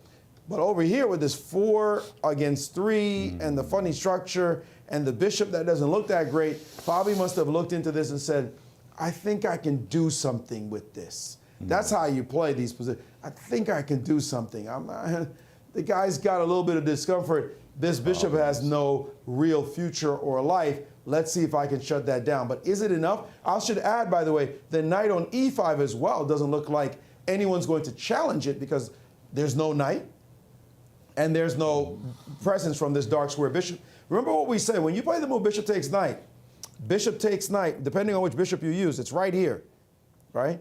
but over here with this 4 against 3 and the funny structure and the bishop that doesn't look that great, Fabi must have looked into this and said, I think I can do something with this. That's how you play these positions. I think I can do something. The guy's got a little bit of discomfort. This bishop has no real future or life. Let's see if I can shut that down. But is it enough? I should add, by the way, the knight on e5 as well doesn't look like anyone's going to challenge it because there's no knight and there's no presence from this dark square bishop. Remember what we said, when you play the move bishop takes knight, depending on which bishop you use, it's right here, right?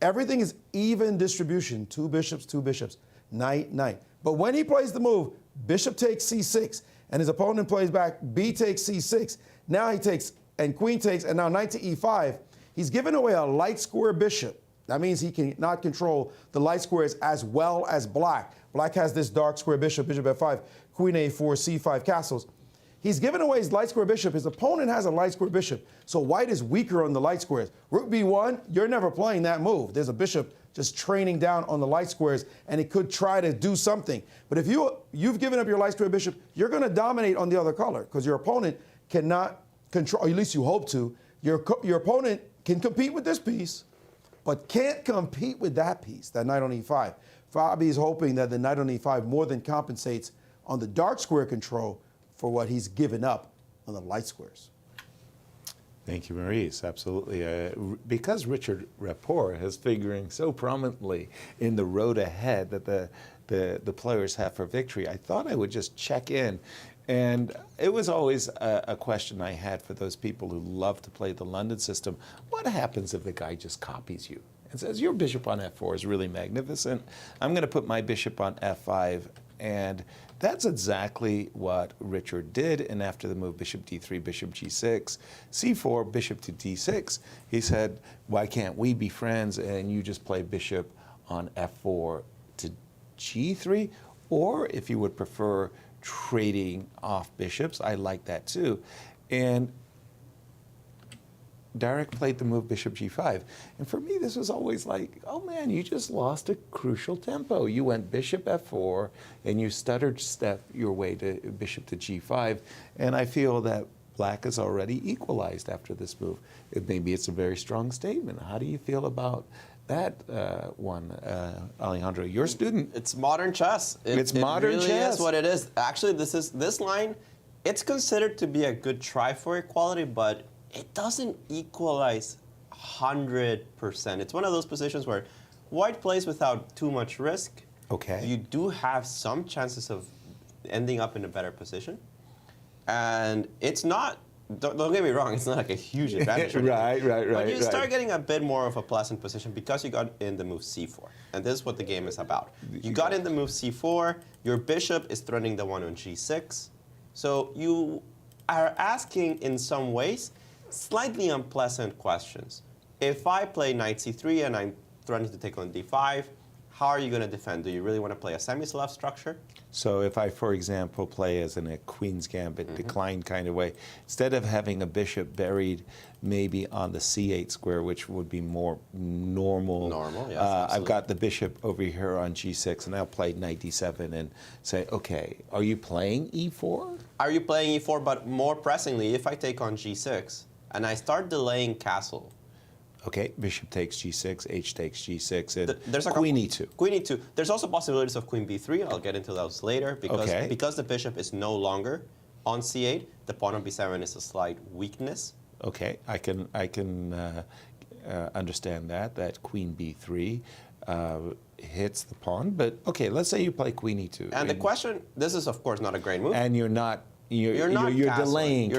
Everything is even distribution, 2 bishops, knight, knight. But when he plays the move, bishop takes c6, and his opponent plays back, b takes c6. Now he takes, and queen takes, and now knight to e5. He's given away a light square bishop. That means he cannot control the light squares as well as black. Black has this dark square bishop, bishop f5, queen a4, c5 castles. He's given away his light square bishop. His opponent has a light square bishop. So white is weaker on the light squares. Rook b1, you're never playing that move. There's a bishop just training down on the light squares, and it could try to do something. But if you've given up your light square bishop, you're going to dominate on the other color because your opponent cannot control, or at least you hope to. Your opponent can compete with this piece, but can't compete with that piece, that knight on e5. Fabi is hoping that the knight on e5 more than compensates on the dark square control for what he's given up on the light squares. Thank you, Maurice. Absolutely. Because Richard Rapport is figuring so prominently in the road ahead that the players have for victory, I thought I would just check in. And it was always a question I had for those people who love to play the London system. What happens if the guy just copies you and says, your bishop on f4 is really magnificent. I'm going to put my bishop on f5. And that's exactly what Richard did. And after the move bishop d3, bishop g6, c4, bishop to d6, he said, why can't we be friends and you just play bishop on f4 to g3? Or if you would prefer trading off bishops, I like that too. And Darek played the move bishop g5. And for me, this was always like, oh man, you just lost a crucial tempo. You went bishop f4, and you stuttered step your way to bishop to g5. And I feel that black is already equalized after this move. Maybe it's a very strong statement. How do you feel about that one, Alejandro? Your student. It's modern chess. It's modern really chess. Is what it is. Actually, this line, it's considered to be a good try for equality, but it doesn't equalize 100%. It's one of those positions where white plays without too much risk. Okay. You do have some chances of ending up in a better position. And it's not, don't get me wrong, it's not like a huge advantage. Right. But you start getting a bit more of a pleasant position because you got in the move c4. And this is what the game is about. You got in the move c4, your bishop is threatening the one on g6. So you are asking, in some ways, slightly unpleasant questions. If I play knight c3 and I'm threatening to take on d5, how are you going to defend? Do you really want to play a semi-Slav structure? So if I, for example, play as in a Queen's Gambit decline kind of way, instead of having a bishop buried maybe on the c8 square, which would be more normal. Yes, I've got the bishop over here on g6, and I'll play knight d7 and say, okay, are you playing e4? Are you playing e4? But more pressingly, if I take on g6 and I start delaying castle. Okay, bishop takes g6, h takes g6, and there's a queen e2. Queen e2. There's also possibilities of queen b3. I'll get into those later because the bishop is no longer on c8. The pawn on b7 is a slight weakness. Okay, I can understand that queen b3 hits the pawn. But okay, let's say you play queen e2. And the question, this is of course not a great move. And you're not. You're delaying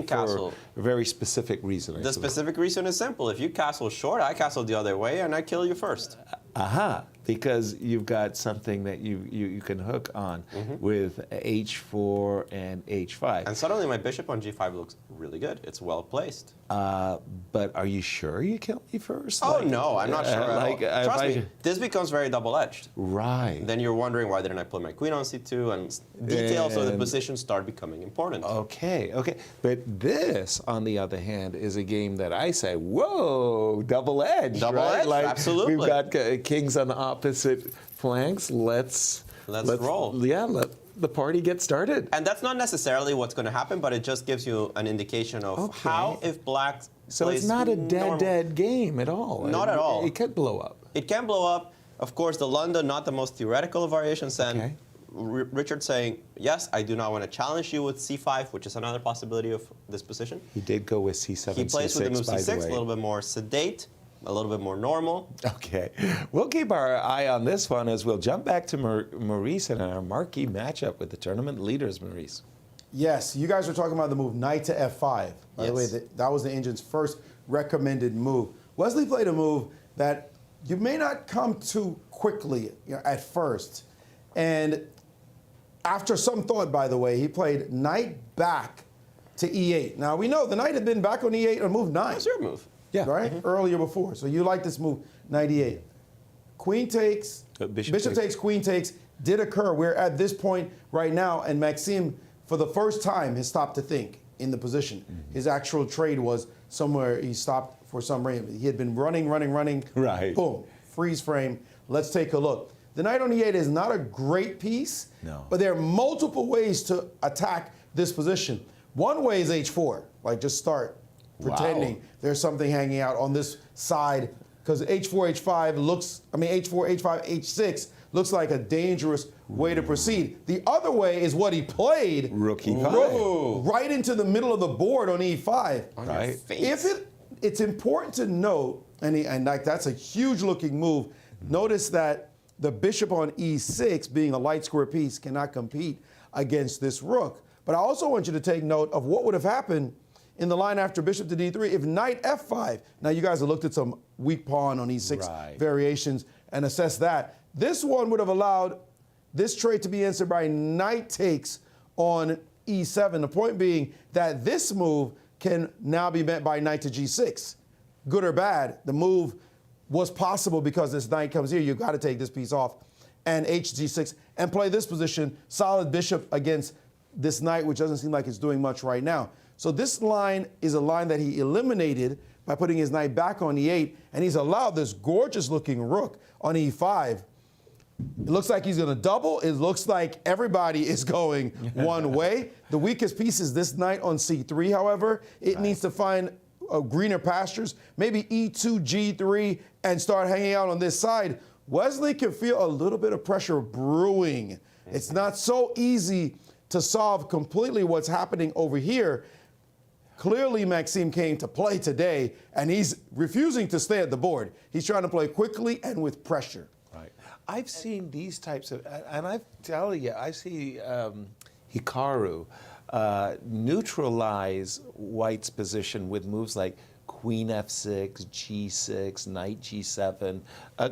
castle for a very specific reason. The specific reason is simple. If you castle short, I castle the other way, and I kill you first. Aha, because you've got something that you can hook on with h4 and h5. And suddenly my bishop on g5 looks really good. It's well placed. But are you sure you kill me first? Oh, no, I'm not sure at all. Trust me, this becomes very double-edged. Right. Then you're wondering, why didn't I play my queen on c2? And details of the position start becoming important. Okay. But this, on the other hand, is a game that I say, whoa, double-edged. Double-edged, right? absolutely. We've got kings on opposite flanks. Let's roll. Yeah, let the party get started. And that's not necessarily what's going to happen, but it just gives you an indication of how, if black So it's not a dead game at all. Not at all. It could blow up. It can blow up. Of course, the London, not the most theoretical of variations. And Richard saying, yes, I do not want to challenge you with c5, which is another possibility of this position. He did go with c7, He plays c6, with the move by c6, the way. a little bit more sedate, a little bit more normal. Okay. We'll keep our eye on this one as we'll jump back to Maurice and our marquee matchup with the tournament leaders, Maurice. Yes, you guys were talking about the move knight to f5. By the way, that was the engine's first recommended move. Wesley played a move that you may not come to quickly at first. And after some thought, by the way, he played knight back to e8. Now, we know the knight had been back on e8 on move 9. That's your move. Yeah. Right? Earlier before. So you like this move, knight e8. Queen takes, bishop takes, queen takes, did occur. We're at this point right now, and Maxime, for the first time, has stopped to think in the position. His actual trade was somewhere he stopped for some reason. He had been running. Right. Boom. Freeze frame. Let's take a look. The knight on e8 is not a great piece, but there are multiple ways to attack this position. One way is h4, like just start pretending there's something hanging out on this side, because h4, h5 looks, h4, h5, h6 looks like a dangerous way to proceed. The other way is what he played. Rook e5. Right into the middle of the board on e5. On your face. It's important to note, and like that's a huge looking move. Notice that the bishop on e6, being a light square piece, cannot compete against this rook. But I also want you to take note of what would have happened in the line after bishop to d3 if knight f5. Now, you guys have looked at some weak pawn on e6 variations and assessed that. This one would have allowed this trade to be answered by knight takes on e7. The point being that this move can now be met by knight to g6. Good or bad, the move was possible because this knight comes here. You've got to take this piece off and hg6 and play this position, solid bishop against this knight, which doesn't seem like it's doing much right now. So this line is a line that he eliminated by putting his knight back on e8, and he's allowed this gorgeous-looking rook on e5. It looks like he's going to double. It looks like everybody is going one way. The weakest piece is this knight on c3, however. It needs to find greener pastures, maybe e2, g3, and start hanging out on this side. Wesley can feel a little bit of pressure brewing. It's not so easy to solve completely what's happening over here. Clearly, Maxime came to play today, and he's refusing to stay at the board. He's trying to play quickly and with pressure. Right. I've seen these types of, and I tell you, I see Hikaru neutralize White's position with moves like queen f6, g6, knight g7.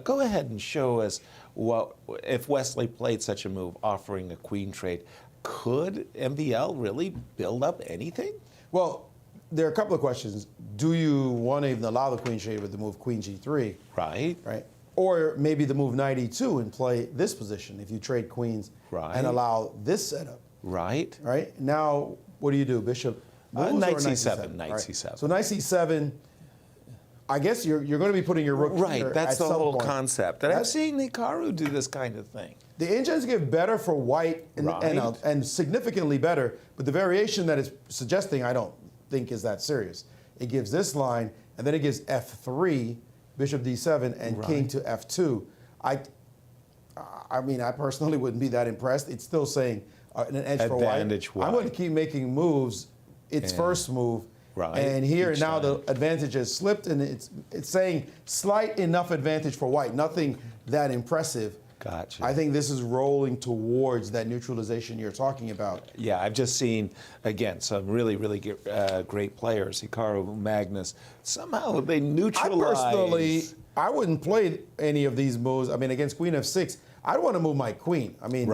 Go ahead and show us what, if Wesley played such a move, offering a queen trade, could MVL really build up anything? Well, there are a couple of questions. Do you want to even allow the queen trade with the move queen g3? Right. Right. Or maybe the move knight e2 and play this position if you trade queens and allow this setup. Right. Right. Now, what do? Bishop moves knight or c7. Knight right. c7. So knight c7. I guess you're going to be putting your rook right. here That's at the some whole point. concept. And I've seen Hikaru do this kind of thing. The engines get better for White and significantly better, but the variation that it's suggesting I don't think is that serious. It gives this line, and then it gives f3, bishop d7, and king to f2. I mean, I personally wouldn't be that impressed. It's still saying an edge for White. I'm going to keep making moves. Its first move. Right. And here now the advantage has slipped, and it's saying slight enough advantage for White, nothing that impressive. Gotcha. I think this is rolling towards that neutralization you're talking about. Yeah, I've just seen, again, some really, really great players, Hikaru, Magnus. Somehow they neutralize. I wouldn't play any of these moves. I mean, against queen f6, I'd want to move my queen. I mean,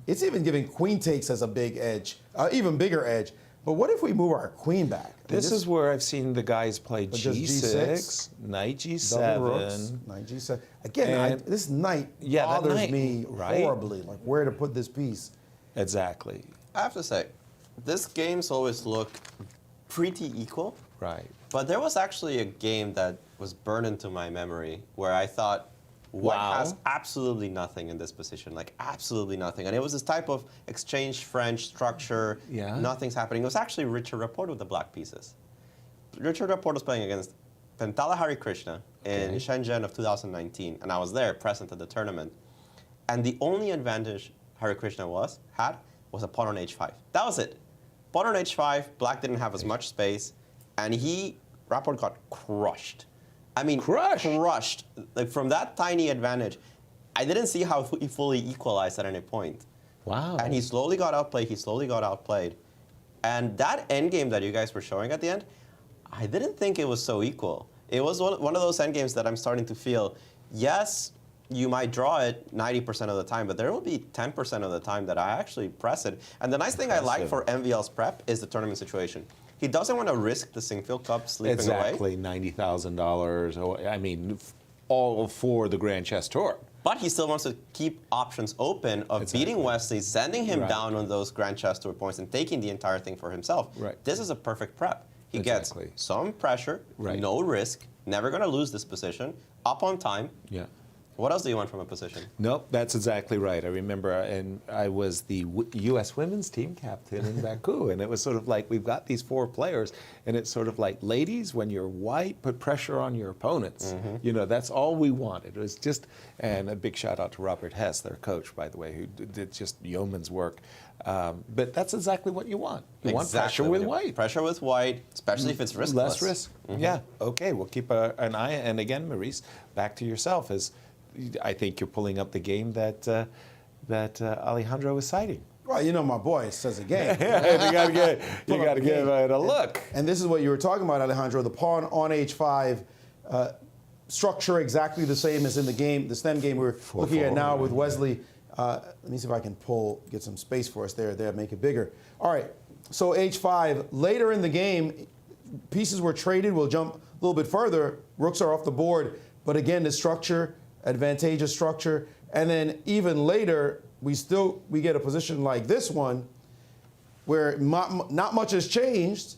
it's even giving queen takes as a big edge, even bigger edge. But what if we move our queen back? This is where I've seen the guys play g6, knight g7. Rooks, knight g7. Again, this knight bothers me horribly, like where to put this piece. Exactly. I have to say, this game's always looked pretty equal. Right. But there was actually a game that was burned into my memory where I thought, White has absolutely nothing in this position, like absolutely nothing. And it was this type of exchange French structure, nothing's happening. It was actually Richard Rapport with the black pieces. Richard Rapport was playing against Pentala Hari Krishna in Shenzhen of 2019, and I was there, present at the tournament. And the only advantage Hari Krishna had was a pawn on h5. That was it. Pawn on h5, black didn't have as much space, and Rapport got crushed. I mean, crushed. Like from that tiny advantage, I didn't see how he fully equalized at any point. Wow. And he slowly got outplayed, And that endgame that you guys were showing at the end, I didn't think it was so equal. It was one of those endgames that I'm starting to feel, yes, you might draw it 90% of the time, but there will be 10% of the time that I actually press it. And the nice thing I like for MVL's prep is the tournament situation. He doesn't want to risk the Sinquefield Cup sleeping away. Exactly, $90,000. I mean, all for the Grand Chess Tour. But he still wants to keep options open of beating Wesley, sending him down on those Grand Chess Tour points, and taking the entire thing for himself. This is a perfect prep. He gets some pressure, no risk, never going to lose this position, up on time. Yeah. What else do you want from a position? Nope, that's exactly right. I remember, and I was the U.S. women's team captain in Baku, and it was sort of like, we've got these 4 players, and it's sort of like, ladies, when you're White, put pressure on your opponents. You know, that's all we wanted. It was just, and a big shout out to Robert Hess, their coach, by the way, who did just yeoman's work. But that's exactly what you want. You want pressure with White. Pressure with White, especially if it's riskless. Less risk. Yeah, okay, we'll keep an eye, and again, Maurice, back to yourself, is I think you're pulling up the game that Alejandro was citing. Well, you know my boy says a game. You got to give it a look. And this is what you were talking about, Alejandro. The pawn on h5, structure exactly the same as in the game, the stem game we're looking at now with Wesley. Let me see if I can get some space for us there, make it bigger. All right, so h5. Later in the game, pieces were traded. We'll jump a little bit further. Rooks are off the board. But again, the structure, advantageous structure. And then even later, we get a position like this one where not much has changed.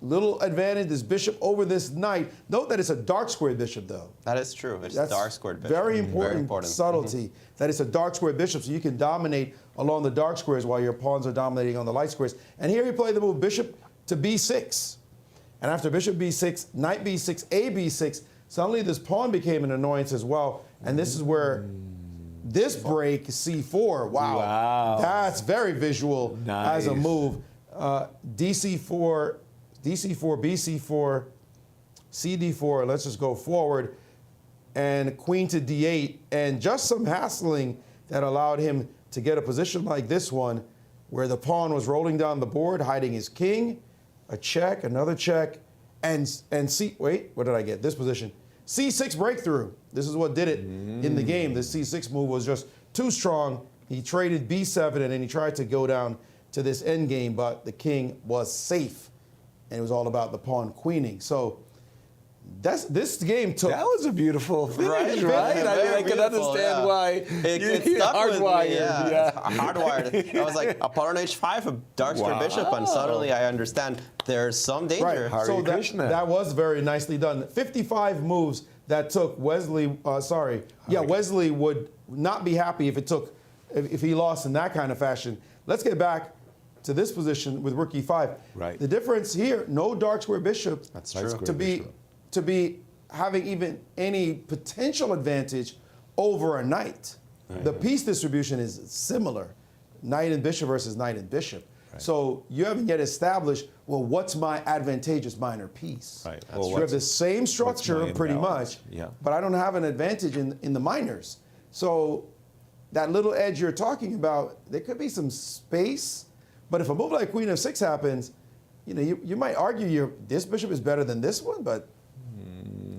Little advantage, this bishop over this knight. Note that it's a dark squared bishop, though. That is true. It's a dark squared bishop. Very important subtlety. That it's a dark squared bishop, so you can dominate along the dark squares while your pawns are dominating on the light squares. And here he played the move bishop to b6. And after bishop b6, knight b6, a b6, suddenly this pawn became an annoyance as well. And this is where this break, c4, wow. That's very visual as a move. d4, bc4, cd4, let's just go forward, and queen to d8, and just some hassling that allowed him to get a position like this one, where the pawn was rolling down the board, hiding his king, a check, another check, and what did I get? This position. c6 breakthrough. This is what did it in the game. The c6 move was just too strong. He traded b7, and then he tried to go down to this endgame, but the king was safe. And it was all about the pawn queening. So this game took. That was a beautiful finish, right? I can understand why it's hardwired. It's hardwired. I was like, a pawn on h5, a dark square bishop, and suddenly I understand there's some danger. Right. So that was very nicely done. 55 moves that took Wesley. Wesley would not be happy if he lost in that kind of fashion. Let's get back to this position with rook e5. Right. The difference here, no dark square bishop. That's true. To be having even any potential advantage over a knight. Right. The piece distribution is similar. Knight and bishop versus knight and bishop. Right. So you haven't yet established, well, what's my advantageous minor piece? Right. You have the same structure pretty much, but I don't have an advantage in the minors. So that little edge you're talking about, there could be some space. But if a move like queen f6 happens, you might argue this bishop is better than this one, but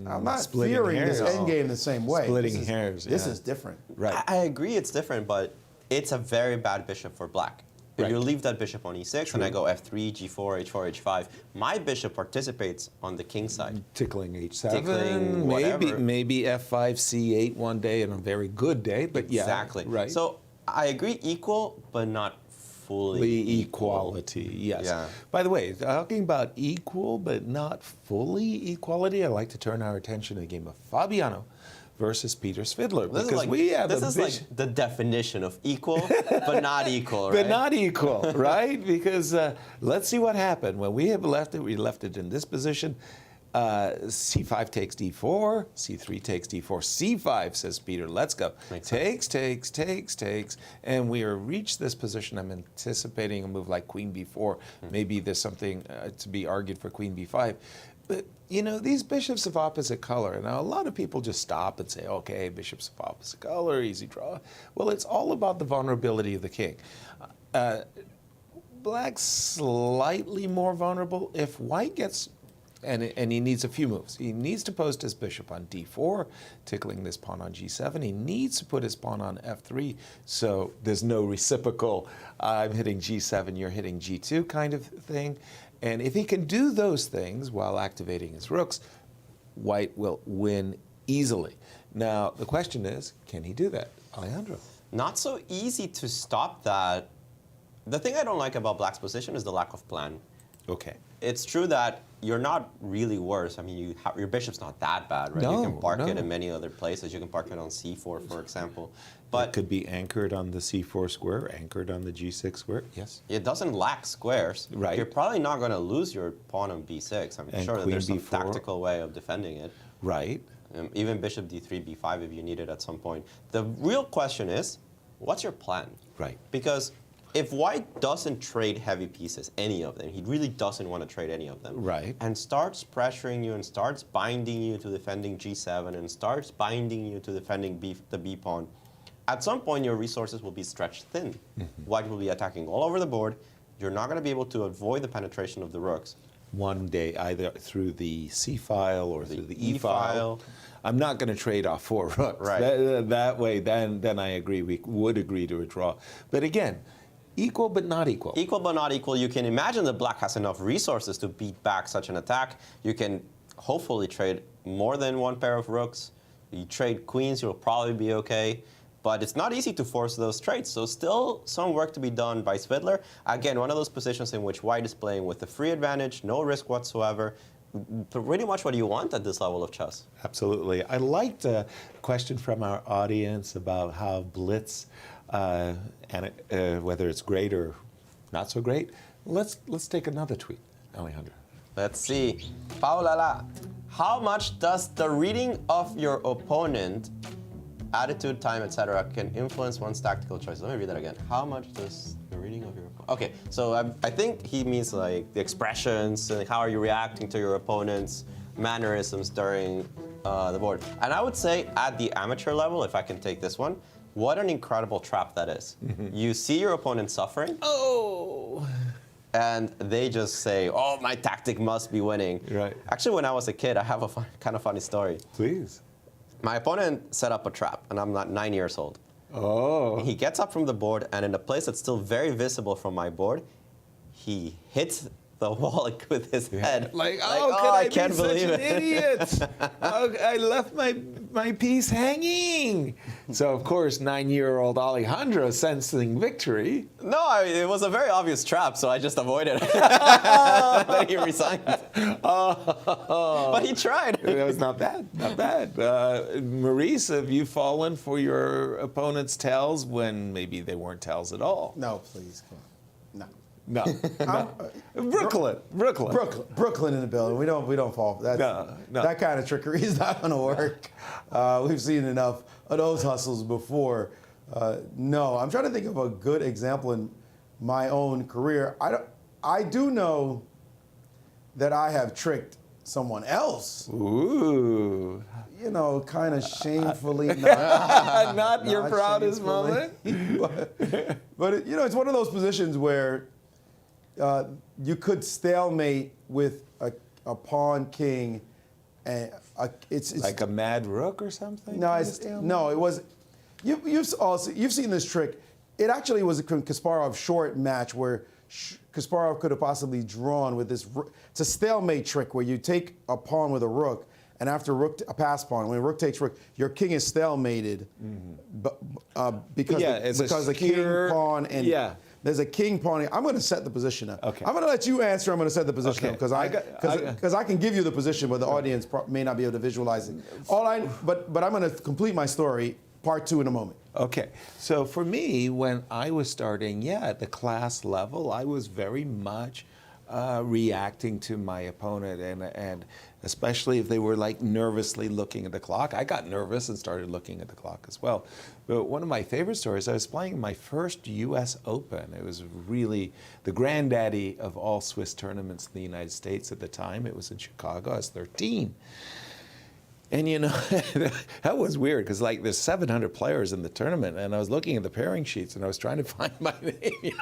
I'm not fearing this endgame the same way. Splitting hairs. This is different. Right. I agree it's different, but it's a very bad bishop for black. If you leave that bishop on e6 and I go f3, g4, h4, h5, my bishop participates on the king side. Tickling h7, tickling whatever. maybe f5, c8 one day and a very good day, but exactly. Right. So I agree, equal, but not fully equality, yes. Yeah. By the way, talking about equal but not fully equality, I'd like to turn our attention to the game of Fabiano versus Peter Svidler. This is like the definition of equal, but not equal, right? But not equal, right? Because let's see what happened. When we have left it, we left it in this position. C5 takes d4, c3 takes d4, c5, says Peter, let's go. Takes, and we reached this position. I'm anticipating a move like queen b4. Maybe there's something to be argued for queen b5. But, these bishops of opposite color, now a lot of people just stop and say, okay, bishops of opposite color, easy draw. Well, it's all about the vulnerability of the king. Black's slightly more vulnerable. If white gets... And he needs a few moves. He needs to post his bishop on d4, tickling this pawn on g7. He needs to put his pawn on f3, so there's no reciprocal, I'm hitting g7, you're hitting g2 kind of thing. And if he can do those things while activating his rooks, white will win easily. Now, the question is, can he do that? Alejandro. Not so easy to stop that. The thing I don't like about black's position is the lack of plan. Okay. It's true that you're not really worse. I mean, your bishop's not that bad, right? You can park it in many other places. You can park it on c4, for example. But it could be anchored on the c4 square, anchored on the g6 square. Yes. It doesn't lack squares. Right. You're probably not going to lose your pawn on b6. I'm sure that there's some tactical way of defending it. Right. Even bishop d3, b5 if you need it at some point. The real question is, what's your plan? Right. Because if white doesn't trade heavy pieces, any of them, he really doesn't want to trade any of them. Right. And starts pressuring you and starts binding you to defending G7 and starts binding you to defending the B pawn, at some point your resources will be stretched thin. White will be attacking all over the board. You're not going to be able to avoid the penetration of the rooks. One day, either through the C file or through the E file. I'm not going to trade off 4 rooks. Right. That way, then I agree. We would agree to a draw. But again, equal but not equal. Equal but not equal. You can imagine that black has enough resources to beat back such an attack. You can hopefully trade more than 1 pair of rooks. You trade queens, you'll probably be okay. But it's not easy to force those trades, so still some work to be done by Svidler. Again, one of those positions in which white is playing with a free advantage, no risk whatsoever. Pretty much what you want at this level of chess. Absolutely. I liked a question from our audience about how Blitz, whether it's great or not so great. Let's take another tweet, Alejandro. Let's see. Paula, how much does the reading of your opponent, attitude, time, etc., can influence one's tactical choices? Let me read that again. How much does the reading of your opponent... Okay, so I think he means like the expressions, and how are you reacting to your opponent's mannerisms during the board. And I would say at the amateur level, if I can take this one, what an incredible trap that is. You see your opponent suffering. Oh! And they just say, oh, my tactic must be winning. Right. Actually, when I was a kid, I have a kind of funny story. Please. My opponent set up a trap, and I'm not 9 years old. Oh. He gets up from the board, and in a place that's still very visible from my board, he hits the wall with his head. Like, I can't be believe such an it. idiot? I left my piece hanging. So, of course, 9-year-old Alejandro sensing victory. No, it was a very obvious trap, so I just avoided it. Then he resigned. But he tried. That was not bad, not bad. Maurice, have you fallen for your opponent's tells when maybe they weren't tells at all? No, please, come on. No. Brooklyn in the building. We don't fall. No. That kind of trickery is not going to work. We've seen enough of those hustles before. No, I'm trying to think of a good example in my own career. I do know that I have tricked someone else. Ooh. You know, kind of shamefully. Not your proudest moment. But it's one of those positions where you could stalemate with a pawn king, and it's like a mad rook or something. No, it was. You've seen this trick. It actually was a Kasparov short match where Kasparov could have possibly drawn with this. It's a stalemate trick where you take a pawn with a rook, and after a pass pawn, when rook takes rook, your king is stalemated, because the king pawn and there's a king pawn. I'm going to set the position up. Okay. I'm going to let you answer. I'm going to set the position up because I can give you the position, but the audience may not be able to visualize it. But I'm going to complete my story, part 2 in a moment. Okay, so for me, when I was starting, at the class level, I was very much reacting to my opponent, and especially if they were like nervously looking at the clock. I got nervous and started looking at the clock as well. But one of my favorite stories, I was playing my first U.S. Open. It was really the granddaddy of all Swiss tournaments in the United States at the time. It was in Chicago. I was 13. And that was weird because like there's 700 players in the tournament, and I was looking at the pairing sheets and I was trying to find my name,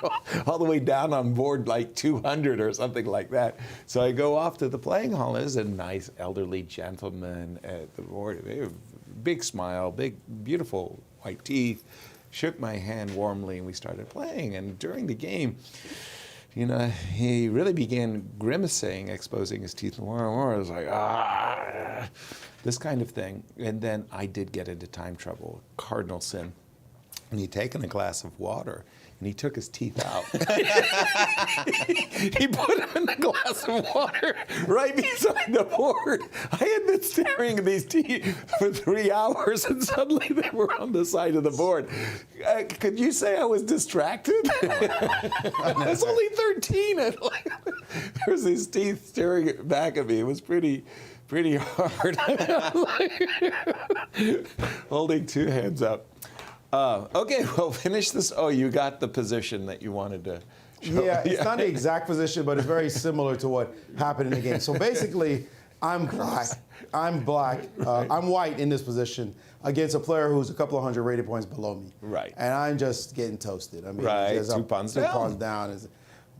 all the way down on board like 200 or something like that. So I go off to the playing hall. There's a nice elderly gentleman at the board. Big smile, big, beautiful white teeth. Shook my hand warmly and we started playing. And during the game, he really began grimacing, exposing his teeth. And I was like, this kind of thing. And then I did get into time trouble, cardinal sin. And he'd taken a glass of water, and he took his teeth out. He put them in the glass of water right beside the board. I had been staring at these teeth for 3 hours, and suddenly they were on the side of the board. Could you say I was distracted? I was only 13. And there was these teeth staring back at me. It was pretty hard. Holding 2 hands up. Okay, well, finish this. Oh, you got the position that you wanted to show. Yeah, it's not the exact position, but it's very similar to what happened in the game. So basically, I'm black. I'm white in this position against a player who's a couple of hundred rated points below me. Right. And I'm just getting toasted. I mean, Right, just two pawns down.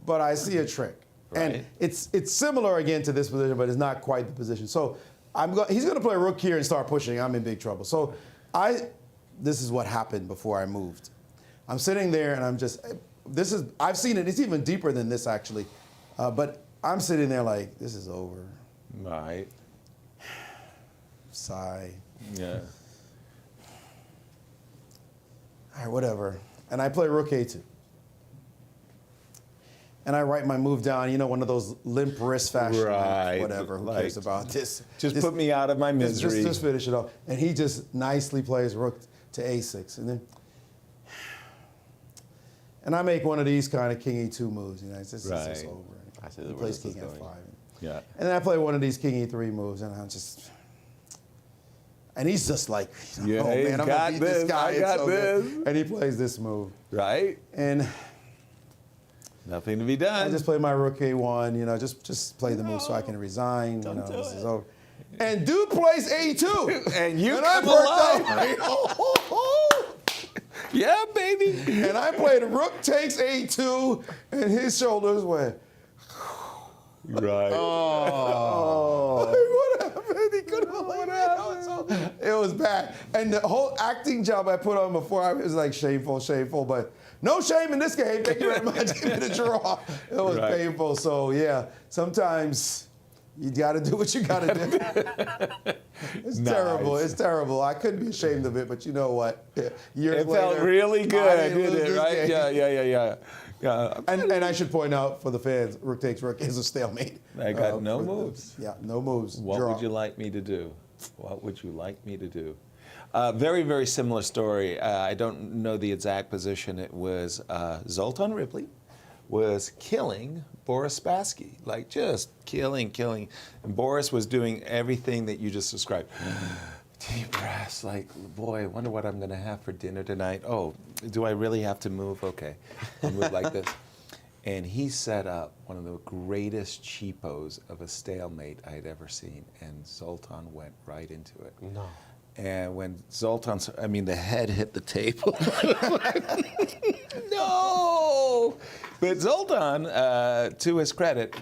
But I see a trick. Right. And it's similar again to this position, but it's not quite the position. So he's going to play rook here and start pushing. I'm in big trouble. So this is what happened before I moved. I'm sitting there and I'm just, I've seen it. It's even deeper than this actually. But I'm sitting there like, this is over. Right. Sigh. Yeah. All right, whatever. And I play rook a2. And I write my move down, one of those limp wrist fashion. Right. Whatever, who cares about this? Just put me out of my misery. Just finish it off. And he just nicely plays rook to a6. And I make one of these kind of king e2 moves. It's just over. I see He plays king f5. Yeah. And then I play one of these king e3 moves, and I'm just... And he's just like, oh man, I'm gonna beat this guy. I got this. And he plays this move. Right. And nothing to be done. I just play my rook a1, just play the move so I can resign. This is over. And dude plays a2. And you and come along. Yeah, baby. And I played rook takes a2, and his shoulders went. Right. Oh. What happened? He couldn't believe it. It was bad. And the whole acting job I put on before, I was like shameful, but no shame in this game. Thank you very much. Give me the draw. It was painful. So yeah, sometimes you got to do what you got to do. It's terrible. It's terrible. I couldn't be ashamed of it, but you know what? Years It later, felt really good, didn't didn't it? Right? game. Yeah. And I should point out for the fans, rook takes rook is a stalemate. I got no moves. Yeah, no moves. What Draw. would you like me to do? What would you like me to do? Very, very similar story. I don't know the exact position. It was Zoltan Ripley was killing Boris Spassky, like just killing. And Boris was doing everything that you just described. Deep breaths, like, boy, I wonder what I'm going to have for dinner tonight. Oh, do I really have to move? Okay, I'll move like this. And he set up one of the greatest cheapos of a stalemate I had ever seen, and Zoltan went right into it. No. And when the head hit the table. No! But Zoltan, to his credit,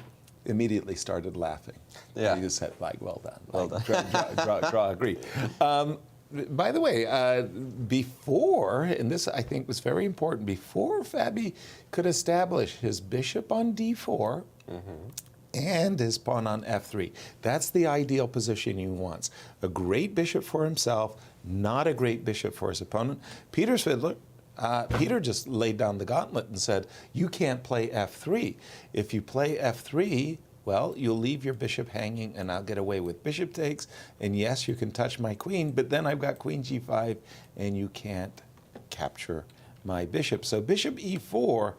immediately started laughing. Yeah. He just said, like, well done. Well done. Draw, agree. By the way, before, and this I think was very important, before Fabi could establish his bishop on d4 and his pawn on f3, that's the ideal position he wants. A great bishop for himself, not a great bishop for his opponent. Peter Svidler, Peter just laid down the gauntlet and said, you can't play f3. If you play f3, well, you'll leave your bishop hanging and I'll get away with bishop takes. And yes, you can touch my queen, but then I've got queen g5 and you can't capture my bishop. So bishop e4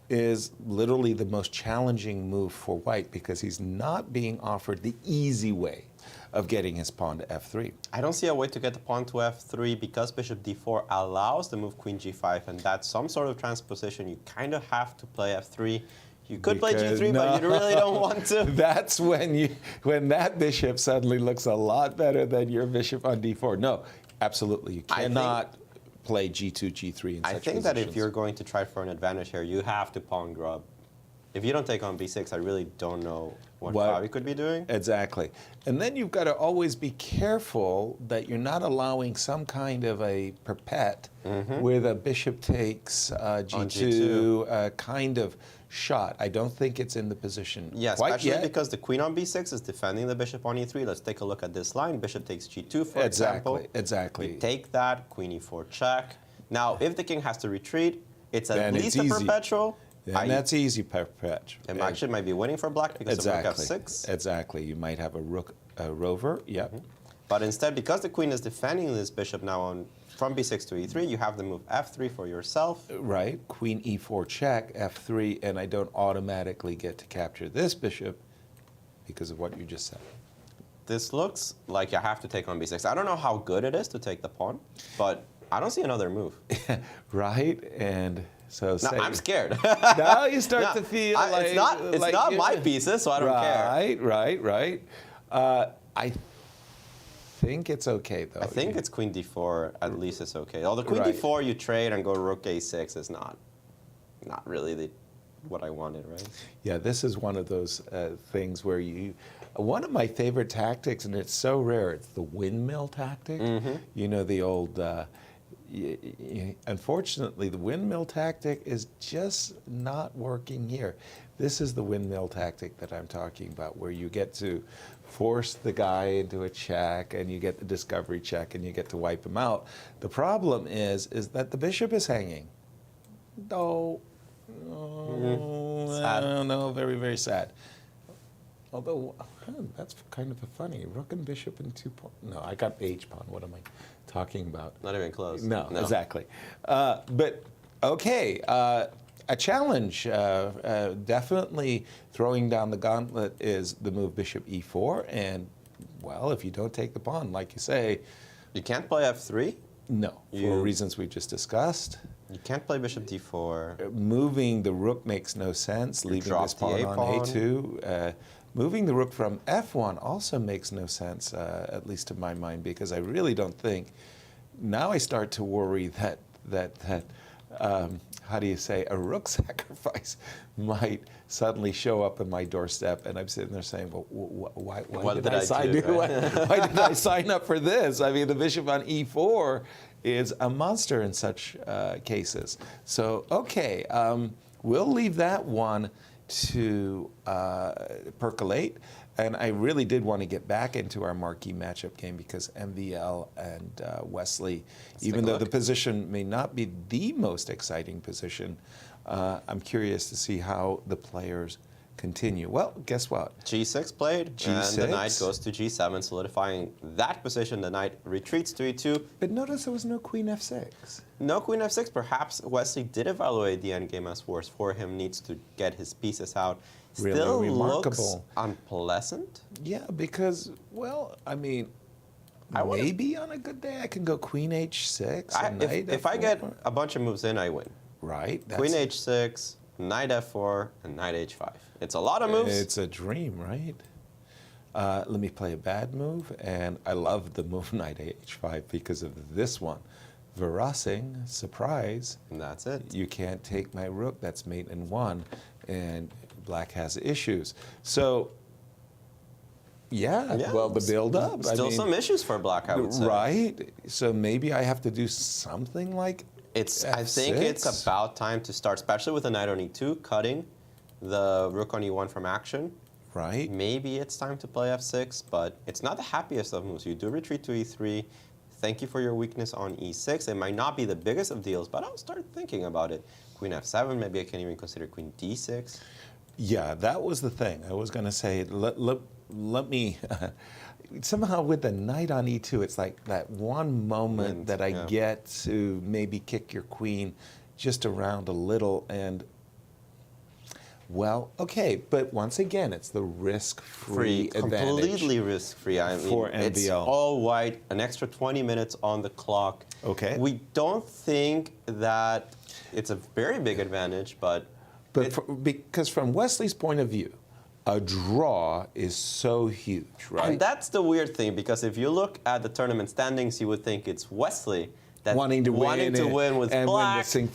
is literally the most challenging move for white because he's not being offered the easy way of getting his pawn to f3. I don't see a way to get the pawn to f3 because bishop d4 allows the move queen g5, and that's some sort of transposition. You kind of have to play f3. You could play g3, but you really don't want to. That's when that bishop suddenly looks a lot better than your bishop on d4. No, absolutely, you cannot play g2, g3 in such positions. I think that if you're going to try for an advantage here, you have to pawn grub. If you don't take on b6, I really don't know what Fabi could be doing. Exactly. And then you've got to always be careful that you're not allowing some kind of a perpet with a bishop takes g2 kind of shot. I don't think it's in the position especially because the queen on b6 is defending the bishop on e3. Let's take a look at this line. Bishop takes g2, for example. Exactly. You take that, queen e4 check. Now, if the king has to retreat, it's at least a perpetual. And that's easy, perpetual. And actually might be winning for black because of rook f6. Exactly. You might have a rook rover. Yep. But instead, because the queen is defending this bishop now from b6 to e3, you have the move f3 for yourself. Right. Queen e4 check, f3, and I don't automatically get to capture this bishop because of what you just said. This looks like you have to take on b6. I don't know how good it is to take the pawn, but I don't see another move. Right? And so No, I'm scared. now you start to feel like it's not my pieces, so I don't care. Right. I think it's okay though. I think it's Queen D4. At least it's okay. Although Queen D4, you trade and go Rook A6 is not really what I wanted, right? Yeah, this is one of those things where one of my favorite tactics, and it's so rare, it's the windmill tactic. You know, the old, unfortunately, the windmill tactic is just not working here. This is the windmill tactic that I'm talking about, where you get to force the guy into a check, and you get the discovery check, and you get to wipe him out. The problem is that the bishop is hanging. I don't know, very, very sad. Although, that's kind of funny. Rook and bishop and 2 pawn. No, I got H pawn. What am I talking about? Not even close. No. Exactly. But, okay, a challenge. Definitely throwing down the gauntlet is the move bishop E4. And, well, if you don't take the pawn, like you say. You can't play F3? No, for reasons we just discussed. You can't play bishop D4. Moving the rook makes no sense. Leaving this pawn on A2. Moving the rook from F1 also makes no sense, at least to my mind, because I really don't think. Now I start to worry that how do you say, a rook sacrifice might suddenly show up in my doorstep, and I'm sitting there saying, well, why did I sign up for this? I mean, the bishop on E4 is a monster in such cases. So, okay, we'll leave that one to percolate. And I really did want to get back into our marquee matchup game because MVL and Wesley, even though the position may not be the most exciting position, I'm curious to see how the players continue. Well, guess what? G6 played, G6. and the knight goes to G7, solidifying that position. The knight retreats to E2. But notice there was no Queen F6. No Queen F6. Perhaps Wesley did evaluate the endgame as worse for him, needs to get his pieces out. Really Still remarkable. Looks unpleasant. Yeah, because, well, I mean, maybe on a good day I can go Queen H6. If I get a bunch of moves in, I win. Right. Queen H6, Knight F4, and Knight H5. It's a lot of moves. It's a dream, right? Let me play a bad move, and I love the move Knight H5 because of this one. Verrassing, surprise. And that's it. You can't take my rook, that's mate in 1, and black has issues. So, yeah, well, the build-up. Still some issues for black, I would say. Right. So maybe I have to do something like F6. I think it's about time to start, especially with the knight on E2, cutting the rook on E1 from action. Right. Maybe it's time to play F6, but it's not the happiest of moves. You do retreat to E3. Thank you for your weakness on E6. It might not be the biggest of deals, but I'll start thinking about it. Queen F7, maybe I can even consider Queen D6. Yeah, that was the thing. I was going to say, let me, somehow with the knight on E2, it's like that one moment that I get to maybe kick your queen just around a little and, well, okay, but once again, it's the risk-free advantage. Completely risk-free. I mean, for NBL. It's all white, an extra 20 minutes on the clock. Okay. We don't think that it's a very big advantage, but because from Wesley's point of view, a draw is so huge, right? And that's the weird thing, because if you look at the tournament standings, you would think it's Wesley that's wanting to win with and black, win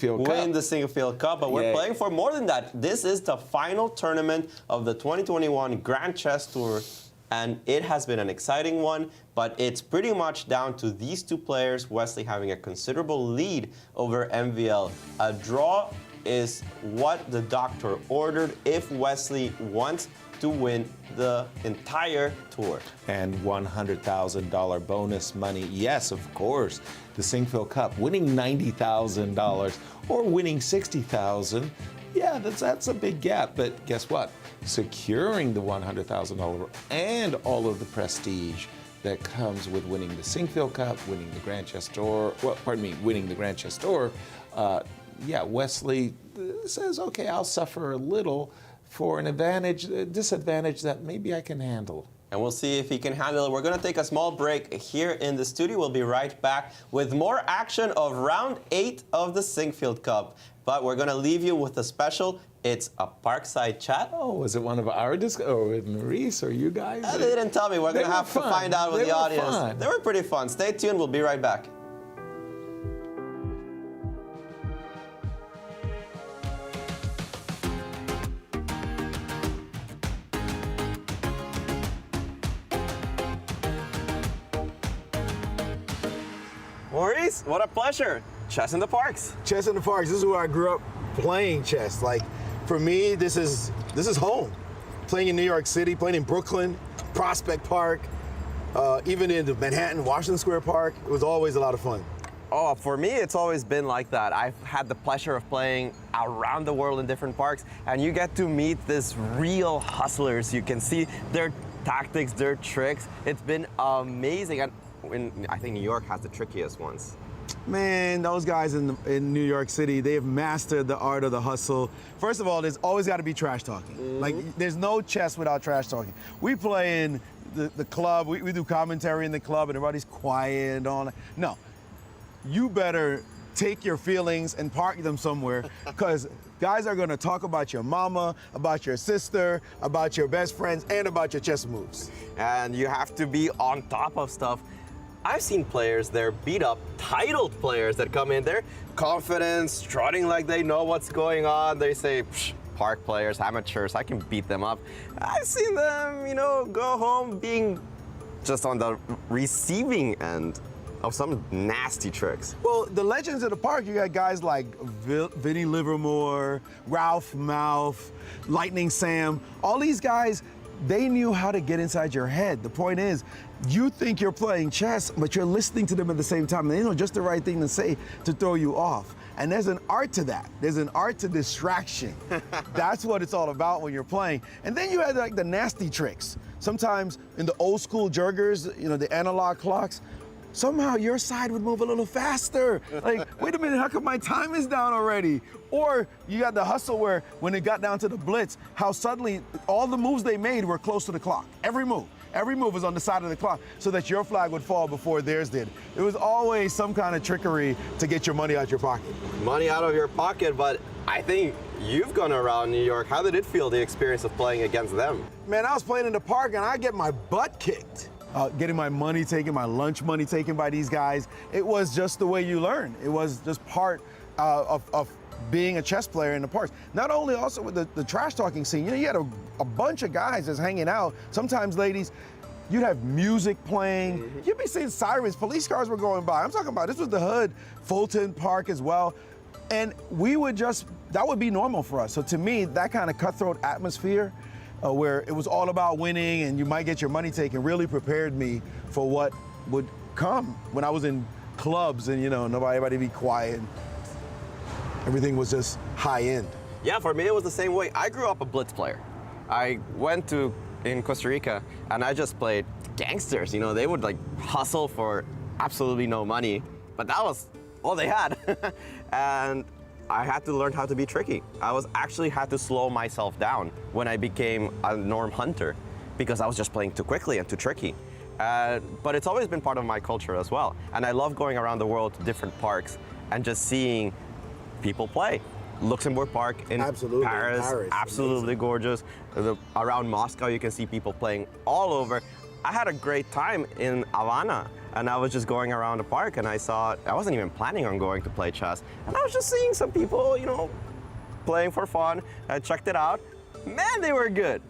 the Sinquefield Cup. But we're playing for more than that. This is the final tournament of the 2021 Grand Chess Tour, and it has been an exciting one, but it's pretty much down to these two players, Wesley having a considerable lead over MVL. A draw is what the doctor ordered if Wesley wants to win the entire tour. And $100,000 bonus money. Yes, of course. The Sinquefield Cup, winning $90,000 or winning $60,000. Yeah, that's a big gap. But guess what? Securing the $100,000 and all of the prestige that comes with winning the Sinquefield Cup, winning the Grand Chess Tour, winning the Grand Chess Tour. Yeah, Wesley says, okay, I'll suffer a little for an disadvantage that maybe I can handle. and we'll see if he can handle it. We're going to take a small break here in the studio. We'll be right back with more action of round 8 of the Sinquefield Cup. But we're going to leave you with a special. It's a parkside chat. Oh, was it one of our or with Maurice or you guys? They didn't tell me. We're going to have to find out with the audience. Fun. They were pretty fun. Stay tuned. We'll be right back. Maurice, what a pleasure. Chess in the Parks. Chess in the Parks. This is where I grew up playing chess. Like, for me, this is home. Playing in New York City, playing in Brooklyn, Prospect Park, even in Manhattan, Washington Square Park. It was always a lot of fun. Oh, for me, it's always been like that. I've had the pleasure of playing around the world in different parks, and you get to meet these real hustlers. You can see their tactics, their tricks. It's been amazing. And I think New York has the trickiest ones. Man, those guys in New York City, they have mastered the art of the hustle. First of all, there's always got to be trash talking. Like, there's no chess without trash talking. We play in the club, we do commentary in the club, and everybody's quiet and all that. No, you better take your feelings and park them somewhere, because guys are going to talk about your mama, about your sister, about your best friends, and about your chess moves. And you have to be on top of stuff. I've seen players there beat up titled players that come in there, confident, strutting like they know what's going on. They say, park players, amateurs, I can beat them up. I've seen them, go home being just on the receiving end of some nasty tricks. Well, the legends of the park, you got guys like Vinnie Livermore, Ralph Mouth, Lightning Sam. All these guys, they knew how to get inside your head. The point is, you think you're playing chess, but you're listening to them at the same time. They know just the right thing to say to throw you off. And there's an art to that. There's an art to distraction. That's what it's all about when you're playing. And then you had like the nasty tricks. Sometimes in the old school jergers, the analog clocks, somehow your side would move a little faster. Like, wait a minute, how come my time is down already? Or you got the hustle where when it got down to the blitz, how suddenly all the moves they made were close to the clock. Every move was on the side of the clock so that your flag would fall before theirs did. It was always some kind of trickery to get your money out your pocket. Money out of your pocket, but I think you've gone around New York. How did it feel, the experience of playing against them? Man, I was playing in the park and I get my butt kicked. Getting my money taken, my lunch money taken by these guys. It was just the way you learn. It was just part of being a chess player in the parks. Not only also with the trash talking scene, you had a bunch of guys just hanging out. Sometimes, ladies, you'd have music playing. You'd be seeing sirens, police cars were going by. I'm talking about, this was the hood, Fulton Park as well. And that would be normal for us. So to me, that kind of cutthroat atmosphere, where it was all about winning and you might get your money taken, really prepared me for what would come when I was in clubs and everybody be quiet. Everything was just high end. Yeah, for me it was the same way. I grew up a Blitz player. I went in Costa Rica and I just played gangsters. They would like hustle for absolutely no money, but that was all they had. And I had to learn how to be tricky. I actually had to slow myself down when I became a norm hunter, because I was just playing too quickly and too tricky. But it's always been part of my culture as well. And I love going around the world to different parks and just seeing people play. Luxembourg Park in Paris, absolutely amazing. Gorgeous. Around Moscow, you can see people playing all over. I had a great time in Havana, and I was just going around the park and I wasn't even planning on going to play chess, and I was just seeing some people, playing for fun. I checked it out. Man, they were good.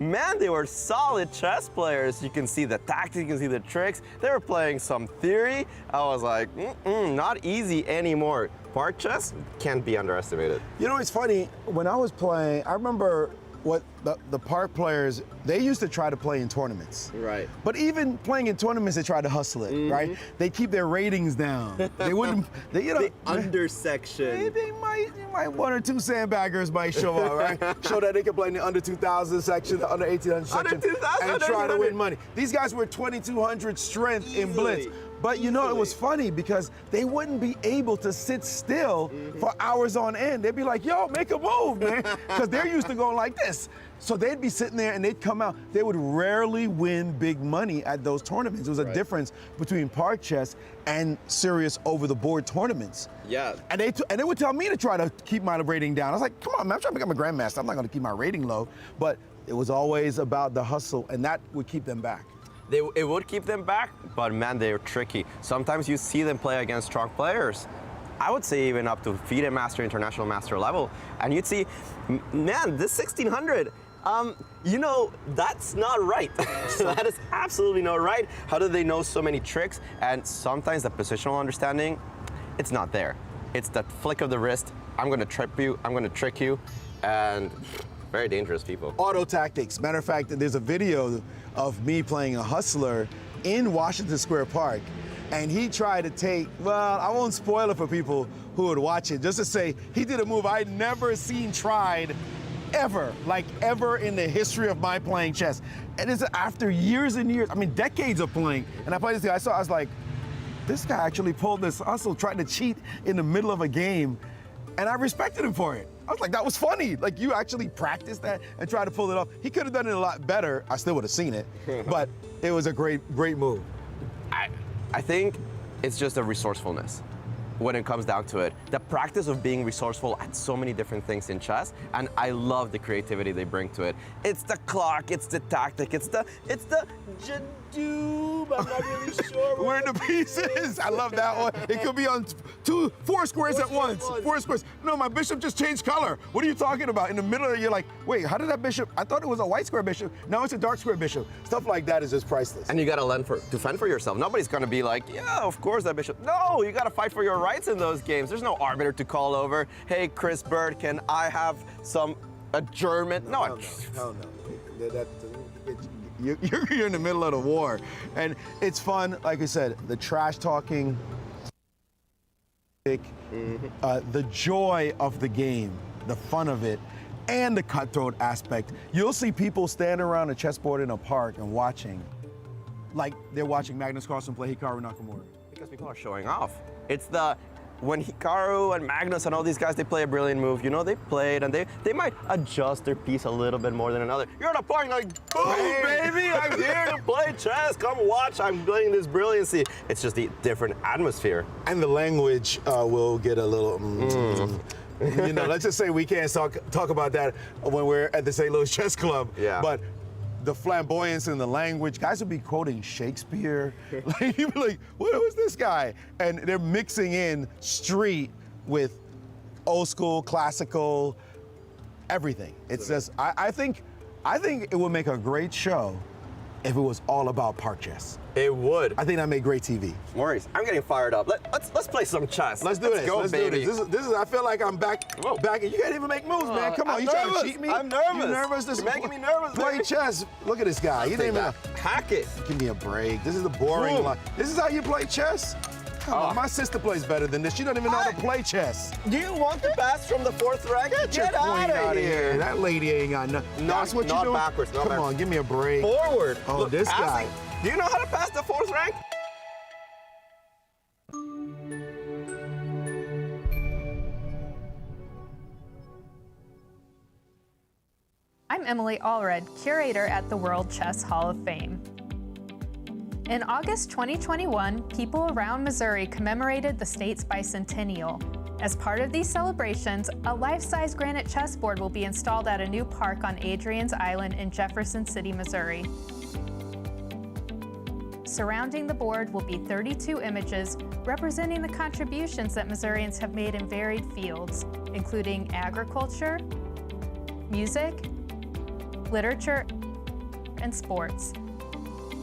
Man, they were solid chess players. You can see the tactics, you can see the tricks. They were playing some theory. I was like, not easy anymore. Park chess can't be underestimated. It's funny, when I was playing, I remember what the park players, they used to try to play in tournaments. Right. But even playing in tournaments, they tried to hustle it, right? They keep their ratings down. They wouldn't, the undersection. They might one or two sandbaggers might show up, right? Show that they can play in the under 2,000 section, the under 1,800 section, and try to win money. These guys were 2,200 strength in Blitz. But you know, it was funny because they wouldn't be able to sit still for hours on end. They'd be like, yo, make a move, man. Because they're used to going like this. So they'd be sitting there and they'd come out. They would rarely win big money at those tournaments. There was a difference between park chess and serious over-the-board tournaments. Yeah. And they would tell me to try to keep my rating down. I was like, come on, man, I'm trying to become a grandmaster. I'm not going to keep my rating low. But it was always about the hustle, and that would keep them back. It would keep them back, but man, they're tricky. Sometimes you see them play against strong players. I would say even up to FIDE master, international master level, and you'd see, man, this 1600, you know, that's not right. That is absolutely not right. How do they know so many tricks? And sometimes the positional understanding, it's not there. It's that flick of the wrist. I'm going to trip you. I'm going to trick you, and very dangerous people. Auto tactics. Matter of fact, there's a video of me playing a hustler in Washington Square Park, and he tried to take, well, I won't spoil it for people who would watch it, just to say he did a move I'd never seen tried ever, like ever in the history of my playing chess. And it's after years and years, I mean decades of playing, and I played this thing, I was like, this guy actually pulled this hustle, tried to cheat in the middle of a game, and I respected him for it. I was like, that was funny. Like, you actually practiced that and tried to pull it off. He could have done it a lot better. I still would have seen it, but it was a great move. I think it's just a resourcefulness when it comes down to it. The practice of being resourceful at so many different things in chess, and I love the creativity they bring to it. It's the clock, it's the tactic, it's the jadoob, I'm not really sure. Where the pieces? I love that one. It could be on four squares at once. Four squares. No, my bishop just changed color. What are you talking about? In the middle of it, you're like, wait, how did that bishop? I thought it was a white square bishop. Now it's a dark square bishop. Stuff like that is just priceless. And you gotta learn to fend for yourself. Nobody's gonna be like, yeah, of course that bishop. No, you gotta fight for your rights in those games. There's no arbiter to call over. Hey, Chris Bird, can I have some adjournment? No. No. You're in the middle of the war. And it's fun, like I said, the trash talking, the joy of the game, the fun of it, and the cutthroat aspect. You'll see people stand around a chessboard in a park and watching, like they're watching Magnus Carlsen play Hikaru Nakamura. Because people are showing off. It's when Hikaru and Magnus and all these guys, they play a brilliant move, you know, they played and they might adjust their piece a little bit more than another. You're at a point like, boom, baby, I'm here to play chess. Come watch, I'm playing this brilliancy. It's just the different atmosphere. And the language will get a little, you know, let's just say we can't talk about that when we're at the St. Louis Chess Club. Yeah. But the flamboyance in the language, guys would be quoting Shakespeare. Like, you'd be like, who's this guy? And they're mixing in street with old school, classical, everything. It's just, I think it would make a great show if it was all about park chess. It would. I think that made great TV. Maurice, I'm getting fired up. Let's play some chess. Let's do this. Go, baby. This is. I feel like I'm back. Whoa. Back. You can't even make moves, man. Come on. I'm You trying nervous. to cheat me? I'm nervous. You nervous? You're making me nervous, Play baby. chess. Look at this guy. He didn't even hack it. give me a break. This is the boring Boom. life. This is how you play chess? Come on. My sister plays better than this. She doesn't even know how to play chess. Do you want to pass from the fourth rank? Get Queen out of here. That lady ain't got nothing. That's what you not do. backwards, not Come backwards. on, give me a break. Forward. Oh, Look, this passing. guy. Do you know how to pass the fourth rank? I'm Emily Allred, curator at the World Chess Hall of Fame. In August 2021, people around Missouri commemorated the state's bicentennial. As part of these celebrations, a life-size granite chessboard will be installed at a new park on Adrian's Island in Jefferson City, Missouri. Surrounding the board will be 32 images representing the contributions that Missourians have made in varied fields, including agriculture, music, literature, and sports.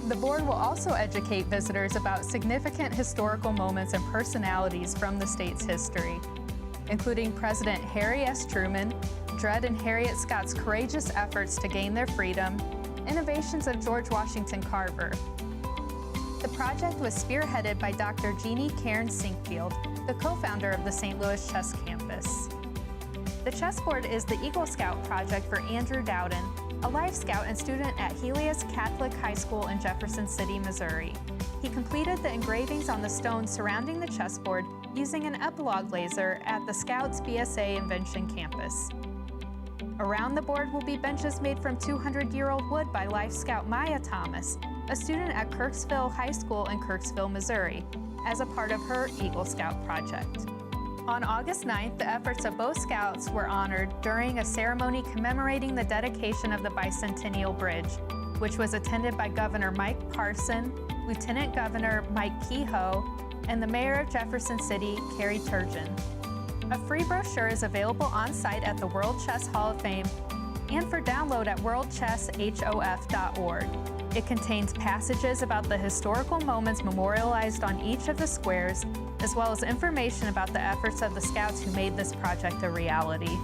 The board will also educate visitors about significant historical moments and personalities from the state's history, including President Harry S. Truman, Dred and Harriet Scott's courageous efforts to gain their freedom, innovations of George Washington Carver. The project was spearheaded by Dr. Jeannie Cairns Sinquefield, the co-founder of the St. Louis Chess Campus. The chessboard is the Eagle Scout project for Andrew Dowden, a Life Scout and student at Helios Catholic High School in Jefferson City, Missouri. He completed the engravings on the stones surrounding the chessboard using an epilogue laser at the Scouts BSA Invention Campus. Around the board will be benches made from 200-year-old wood by Life Scout Maya Thomas, a student at Kirksville High School in Kirksville, Missouri, as a part of her Eagle Scout project. On August 9th, the efforts of both Scouts were honored during a ceremony commemorating the dedication of the Bicentennial Bridge, which was attended by Governor Mike Parson, Lieutenant Governor Mike Kehoe, and the Mayor of Jefferson City, Carrie Turgeon. A free brochure is available on site at the World Chess Hall of Fame and for download at worldchesshof.org. It contains passages about the historical moments memorialized on each of the squares, as well as information about the efforts of the Scouts who made this project a reality.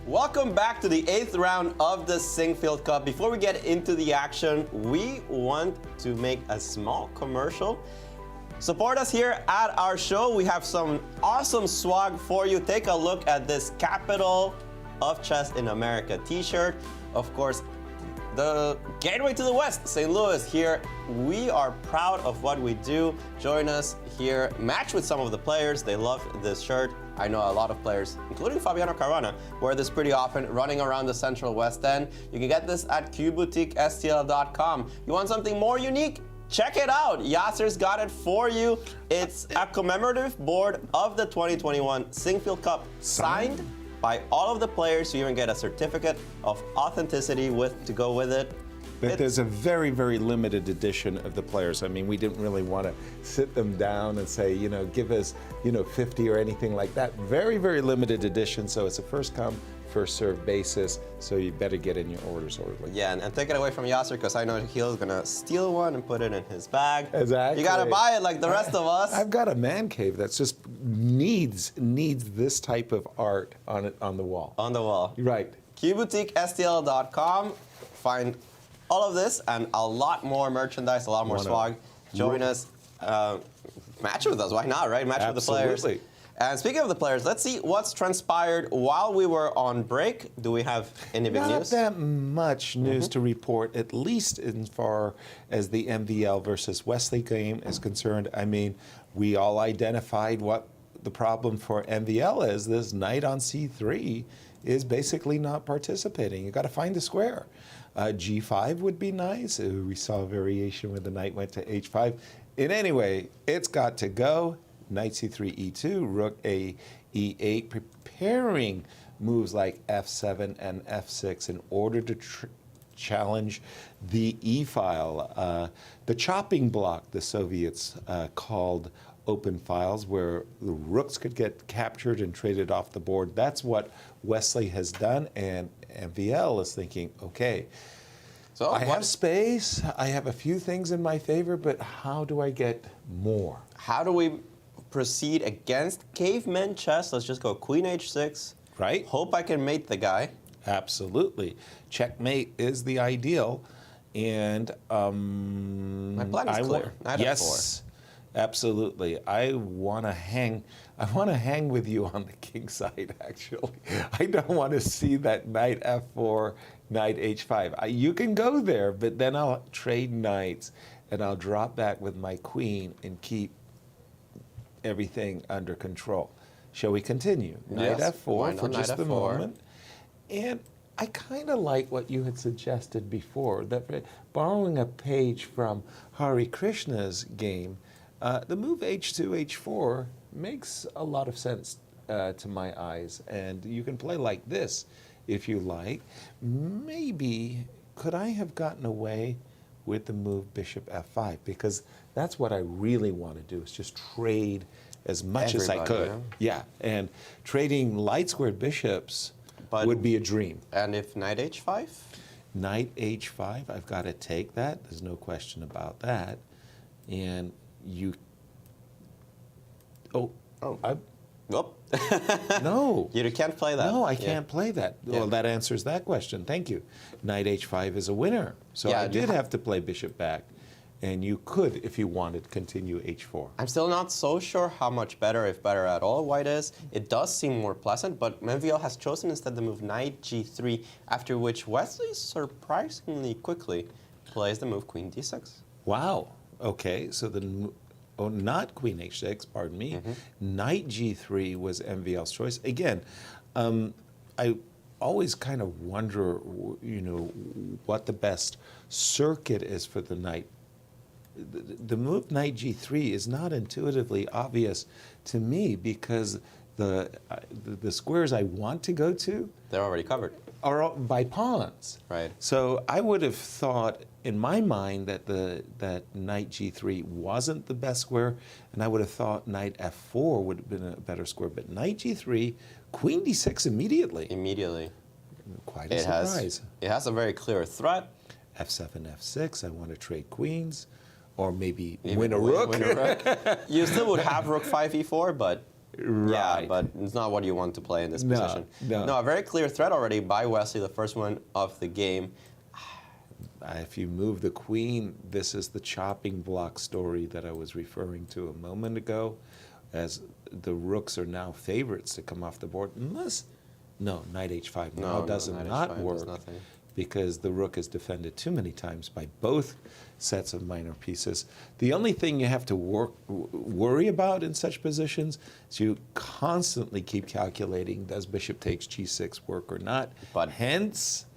Welcome back to the 8th round of the Sinquefield Cup. Before we get into the action, we want to make a small commercial. Support us here at our show. We have some awesome swag for you. Take a look at this Capital of Chess in America t-shirt. Of course, the gateway to the West, St. Louis here. We are proud of what we do. Join us here. Match with some of the players. They love this shirt. I know a lot of players, including Fabiano Caruana, wear this pretty often, running around the Central West End. You can get this at QBoutiqueSTL.com. You want something more unique? Check it out. Yasser's got it for you. It's a commemorative board of the 2021 Sinquefield Cup, signed by all of the players. You even get a certificate of authenticity to go with it. But there's a very, very limited edition of the players. I mean, we didn't really want to sit them down and say, give us, 50 or anything like that. Very, very limited edition. So it's a first come, first served basis. So you better get in your orders orderly. Yeah, and take it away from Yasser, because I know he's gonna steal one and put it in his bag. Exactly. You gotta buy it like the rest of us. I've got a man cave that's just needs this type of art on the wall. On the wall. Right. QBoutiqueSTL.com. Find all of this and a lot more merchandise, a lot more swag. Join us, match with us. Why not, right? Match with the players. Absolutely. And speaking of the players, let's see what's transpired while we were on break. Do we have any big news? Not that much news to report, at least as far as the MVL versus Wesley game is concerned. I mean, we all identified what the problem for MVL is. This knight on C3 is basically not participating. You got to find the square. G5 would be nice. We saw a variation when the knight went to H5. In any way, it's got to go. Knight C3, E2, Rook A, E8, preparing moves like F7 and F6 in order to challenge the E file. The chopping block, the Soviets called open files, where the rooks could get captured and traded off the board. That's what Wesley has done, and MVL is thinking, okay, so I have space, I have a few things in my favor, but how do I get more? How do we proceed against caveman chess? Let's just go Queen H6. Right. Hope I can mate the guy. Absolutely. Checkmate is the ideal, and my plan is clear. Knight yes. F4. Absolutely. I want to hang with you on the king side, actually. I don't want to see that knight F4, knight H5. You can go there, but then I'll trade knights, and I'll drop back with my queen and keep everything under control. Shall we continue? Knight F4 for just the moment. And I kind of like what you had suggested before, that borrowing a page from Hari Krishna's game, the move H2, H4 makes a lot of sense to my eyes. And you can play like this if you like. Maybe, could I have gotten away with the move Bishop F5? Because that's what I really want to do, is just trade as much as I could. Yeah, and trading light squared bishops would be a dream. And if knight h5? Knight h5, I've got to take that. There's no question about that. And you... Oh. Nope. No. You can't play that. No, I can't play that. Yeah. Well, that answers that question. Thank you. Knight h5 is a winner. So Yeah, I did have to play bishop back. And you could, if you wanted, continue h4. I'm still not so sure how much better, if better at all, white is. It does seem more pleasant, but MVL has chosen instead the move knight g3, after which Wesley surprisingly quickly plays the move queen d6. Wow. Okay, so not queen h6, pardon me. Knight g3 was MVL's choice. Again, I always kind of wonder, what the best circuit is for the knight. The move knight g3 is not intuitively obvious to me because the squares I want to go to, they're already covered, are by pawns. Right. So I would have thought in my mind that that knight g3 wasn't the best square, and I would have thought knight f4 would have been a better square. But knight g3, queen d6 immediately. Quite a surprise. It has a very clear threat. f7, f6. I want to trade queens. Or maybe win a rook. You still would have rook 5 e4, but right. yeah, but it's not what you want to play in this position. No, a very clear threat already by Wesley, the first one of the game. If you move the queen, this is the chopping block story that I was referring to a moment ago, as the rooks are now favorites to come off the board. Unless, knight h5 now does not work. Because the rook is defended too many times by both sets of minor pieces. The only thing you have to worry about in such positions is you constantly keep calculating, does bishop takes g6 work or not? But hence,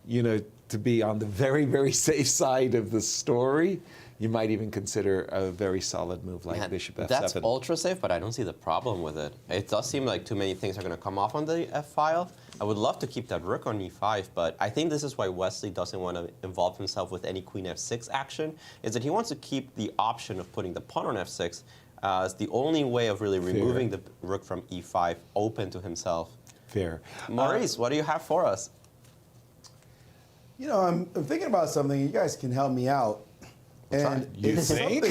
to be on the very, very safe side of the story, you might even consider a very solid move like bishop f7. That's ultra safe, but I don't see the problem with it. It does seem like too many things are going to come off on the f file. I would love to keep that rook on e5, but I think this is why Wesley doesn't want to involve himself with any queen f6 action, is that he wants to keep the option of putting the pawn on f6 as the only way of really removing the rook from e5 open to himself. Fair. Maurice, what do you have for us? I'm thinking about something. You guys can help me out. And you think?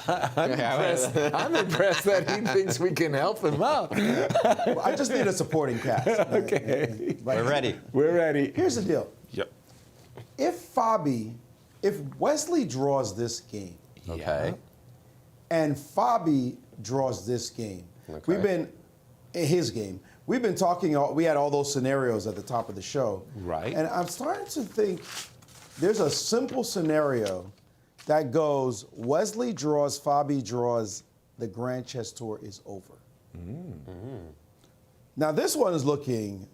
I'm impressed that he thinks we can help him out. I just need a supporting cast. Okay. We're ready. We're ready. Here's the deal. Yep. If Wesley draws this game, Okay. and Fabi draws this game, we've been in his game. We've been talking. We had all those scenarios at the top of the show. Right. And I'm starting to think there's a simple scenario that goes, Wesley draws, Fabi draws, the Grand Chess Tour is over. Now this one is looking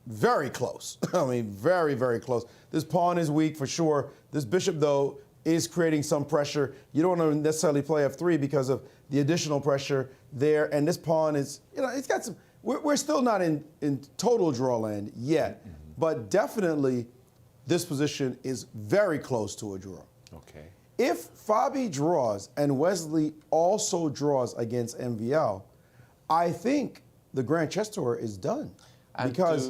very close. I mean, very, very close. This pawn is weak for sure. This bishop, though, is creating some pressure. You don't want to necessarily play f3 because of the additional pressure there. And this pawn is, it's got some, we're still not in total draw land yet, but definitely this position is very close to a draw. Okay. If Fabi draws and Wesley also draws against MVL, I think the Grand Chess Tour is done. And because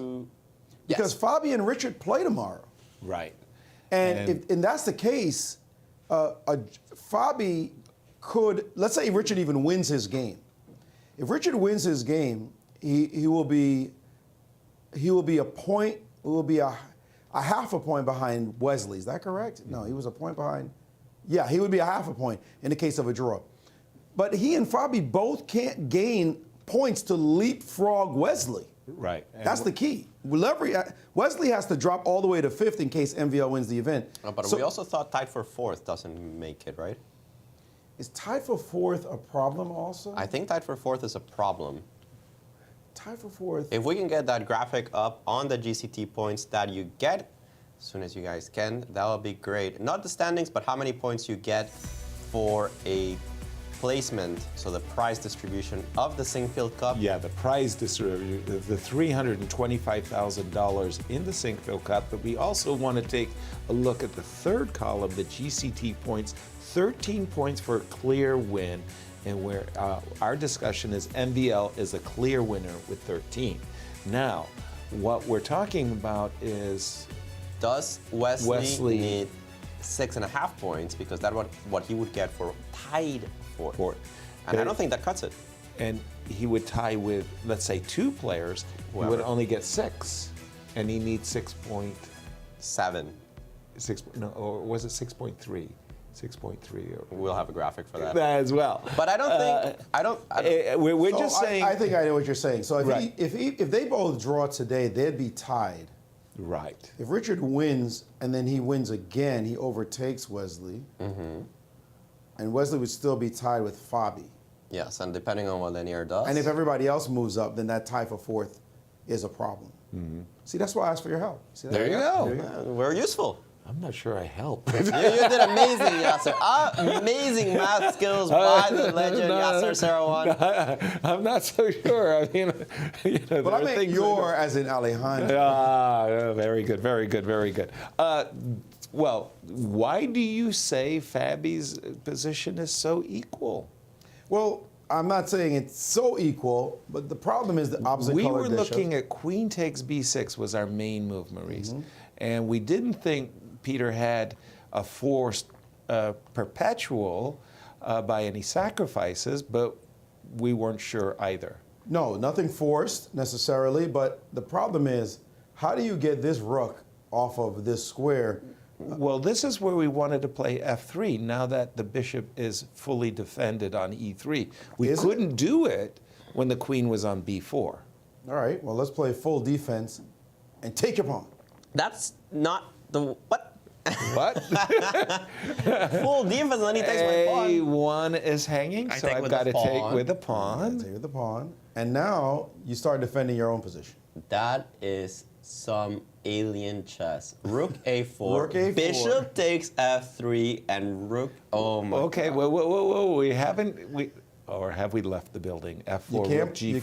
Fabi and Richard play tomorrow. Right. And if that's the case, Fabi could, let's say Richard even wins his game. If Richard wins his game, he will be a point, will be a half a point behind Wesley. Is that correct? No, he was a point behind. Yeah, he would be a half a point in the case of a draw. But he and Fabi both can't gain points to leapfrog Wesley. Right. And that's the key. Wesley has to drop all the way to 5th in case MVL wins the event. But we also thought tied for 4th doesn't make it, right? Is tied for 4th a problem also? I think tied for 4th is a problem. Tied for 4th. If we can get that graphic up on the GCT points that you get, as soon as you guys can, that would be great. Not the standings, but how many points you get for a placement, so the prize distribution of the Sinquefield Cup. Yeah, the prize distribution, the $325,000 in the Sinquefield Cup, but we also want to take a look at the third column, the GCT points, 13 points for a clear win, and where our discussion is MVL is a clear winner with 13. Now, what we're talking about is does Wesley need 6.5 points, because that's what he would get for tied fourth. And I don't think that cuts it. And he would tie with, let's say, 2 players. He would only get 6, and he needs 7. Or was it 6.3? 6.3. We'll have a graphic for that. That as well. But I don't think we're just saying. I think I know what you're saying. So if they both draw today, they'd be tied. Right. If Richard wins and then he wins again, he overtakes Wesley, and Wesley would still be tied with Fabi. Yes, and depending on what Lenier does. And if everybody else moves up, then that tie for fourth is a problem. See, that's why I asked for your help. See, There you go. We're useful. I'm not sure I help. You did amazing, Yasser. Amazing math skills by the legend, Yasser Seirawan. I'm not so sure. I mean, But I meant your as in Alejandro. Very good, very good, very good. Well, why do you say Fabi's position is so equal? Well, I'm not saying it's so equal, but the problem is the opposite We color were bishop. looking at queen takes b6 was our main move, Maurice. And we didn't think Peter had a forced perpetual by any sacrifices, but we weren't sure either. No, nothing forced necessarily, but the problem is, how do you get this rook off of this square? Well, this is where we wanted to play f3, now that the bishop is fully defended on e3. We couldn't do it when the queen was on b4. All right, well, let's play full defense and take your pawn. That's not the what? What? Full defense, and then he takes my pawn. A1 is hanging, so take I've with got the to take pawn. with the pawn. Take with the pawn. And now you start defending your own position. That is some alien chess. Rook a4. Rook a4. Bishop takes f3, and rook. Oh my. Okay, God. whoa. We haven't. Or have we left the building? F4, rook g4,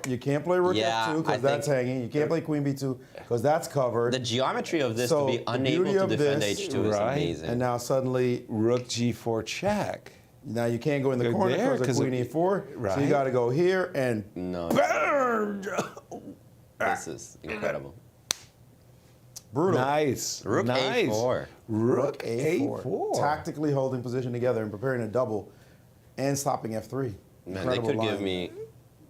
You can't play rook Yeah, f2 I because that's think- hanging. You can't play queen b2 because that's covered. The geometry of this So, to be the unable beauty to of defend this- h2 is Right. amazing. And now suddenly, Rook g4 check. now you can't go in the Go corner there, because of 'cause queen of- e4. So you right. got to go here and No, burn. this is incredible. Brutal. Nice. Rook nice. a4. Rook A4. a4. Tactically holding position together and preparing a double and stopping f3. Man, they Incredible could line. give me.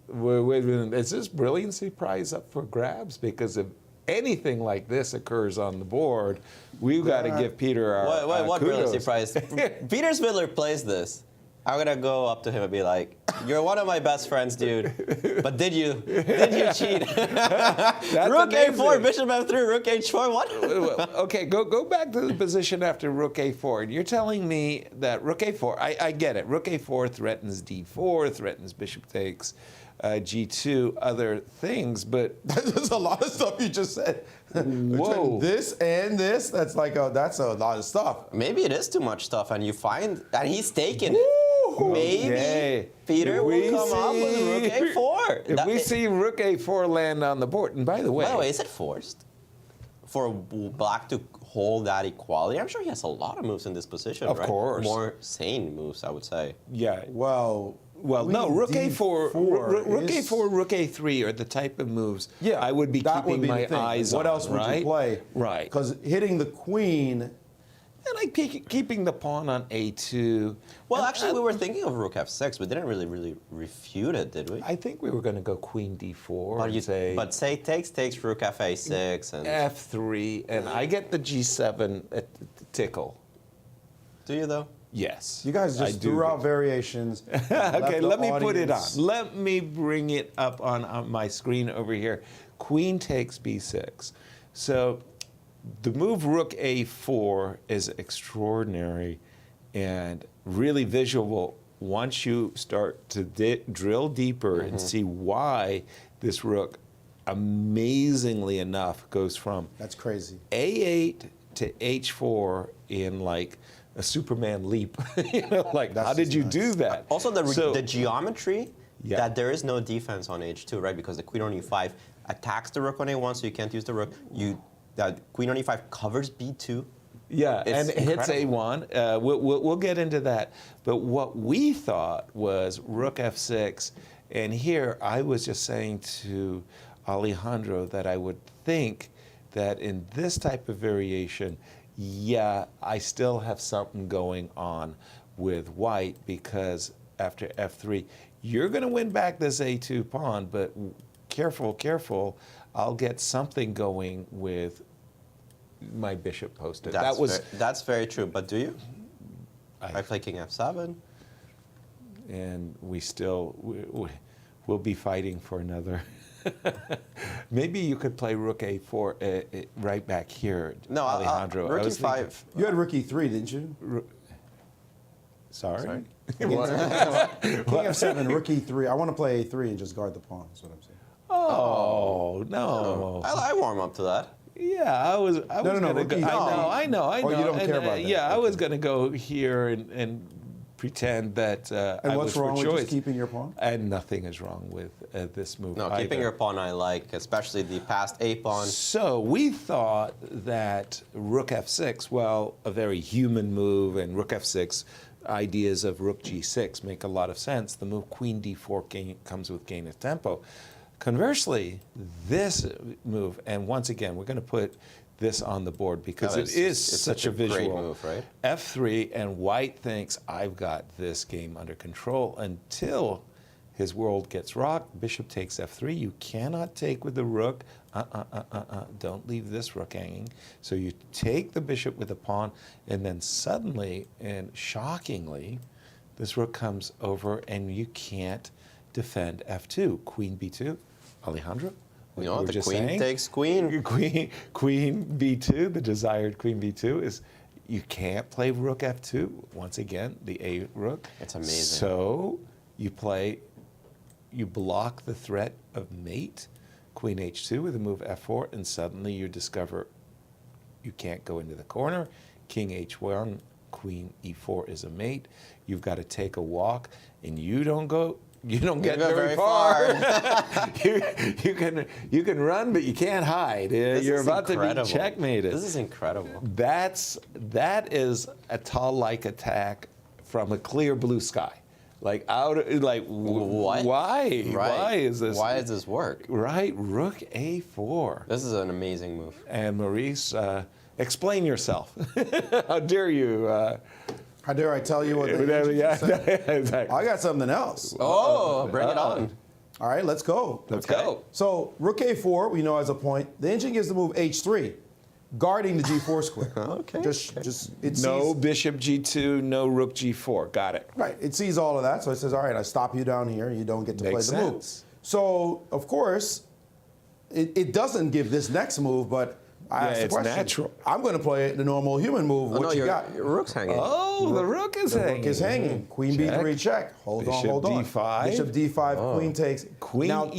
Wait a minute. Is this brilliancy prize up for grabs? Because if anything like this occurs on the board, we've got to give Peter our What kudos. brilliancy prize? Peter Svidler plays this. I'm gonna go up to him and be like, "You're one of my best friends, dude. But did you cheat? Rook a4, amazing. bishop f3, rook h4. What? Okay, go back to the position after rook a4. And you're telling me that rook a4, I get it. Rook a4 threatens d4, threatens bishop takes g2, other things, but There's a lot of stuff you just said. Whoa. This and this, that's a lot of stuff. Maybe it is too much stuff, and you find, and he's taking it. Maybe Okay. Peter If will we come up with rook see- a4. if we see rook a4 land on the board, and by the way, Is it forced for black to hold that equality? I'm sure he has a lot of moves in this position, Of right? course. More sane moves, I would say. yeah. Well, No, rook a4, rook is- a4, rook a3 are the type of moves Yeah, I would be that keeping be the my thing. eyes on. What else would right? you play? Right. Because hitting the queen. And like keeping the pawn on a2. Well, And actually, we were thinking of rook f6. We didn't really refute it, did we? I think we were going to go queen d4 But and you say but say takes rook fa6 and f3, and I get the g7 tickle. do you though? Yes. You guys I just do. threw out variations. Okay, let me put it on. audience- Let me bring it up on my screen over here. Queen takes b6. So the move rook a4 is extraordinary and really visual once you start to drill deeper and see why this rook, amazingly enough, goes from That's crazy. a8 to h4 in like a Superman leap. Like, That's how did just you nuts. do that? Also, So- the geometry Yeah. that there is no defense on h2, right? Because the queen on e5 attacks the rook on a1, so you can't use the rook. That queen on e5 covers b2, Yeah, It's and hits incredible. A1. We'll get into that. But what we thought was rook f6. And here I was just saying to Alejandro that I would think that in this type of variation, yeah, I still have something going on with white because after f3, you're going to win back this a2 pawn, but careful, careful, I'll get something going with my bishop posted. That's very true, but do you? I play king f7. And we still, we'll be fighting for another. Maybe you could play rook a4 right back here, No, Alejandro. rook I was e5. thinking- You had rook e3, didn't you? Sorry? King f7, rook e3. I want to play a3 and just guard the pawn. That's what I'm saying. Oh, no. I warm up to that. Yeah, I was no, gonna rook go. e3. I know. Oh, you don't care about that. Yeah, I Okay. was going to go here and pretend that And I what's was for wrong with choice. just keeping your pawn? And nothing is wrong with this move No, either. keeping your pawn I like, especially the passed a pawn. So we thought that rook f6, well, a very human move, and rook f6, ideas of rook g6 make a lot of sense. The move queen d4 comes with gain of tempo. Conversely, this move, and once again, we're going to put this on the board because it's such a visual great move, right? f3, and white thinks I've got this game under control until his world gets rocked. Bishop takes f3. You cannot take with the rook. Don't leave this rook hanging. So you take the bishop with the pawn, and then suddenly and shockingly, this rook comes over, and you can't defend f2. Queen b2. Alejandro? You know, the queen takes queen. Queen b2, the desired queen b2 is you can't play rook f2. Once again, the a rook. It's amazing. So you block the threat of mate, queen h2 with a move f4, and suddenly you discover you can't go into the corner. King h1, queen e4 is a mate. You've got to take a walk, and you don't get very far. you can run, but you can't hide. You're about to be checkmated. This is incredible. That is a tall-like attack from a clear blue sky. What? Why? Right. Why is this? Why does this work? Right, rook a4. This is an amazing move. And Maurice, explain yourself. How dare you? How dare I tell you what the Exactly. I got something else. Oh, bring it on. All right, let's go. Let's go. So rook a4, we know as a point. The engine gives the move h3, guarding the g4 square. Okay. It No sees, bishop g2, no rook g4. Got it. right. It sees all of that, so it says, all right, I stop you down here. You don't get to Makes play the move. sense. So of course, it doesn't give this next move, but I asked the it's question. natural. I'm going to play the normal human move. Oh, What no, you your got? rook's hanging. Oh, the rook is hanging. Rook is hanging. Queen Check. b3 check. Hold Bishop on. d5. Bishop d5. Queen takes. Queen now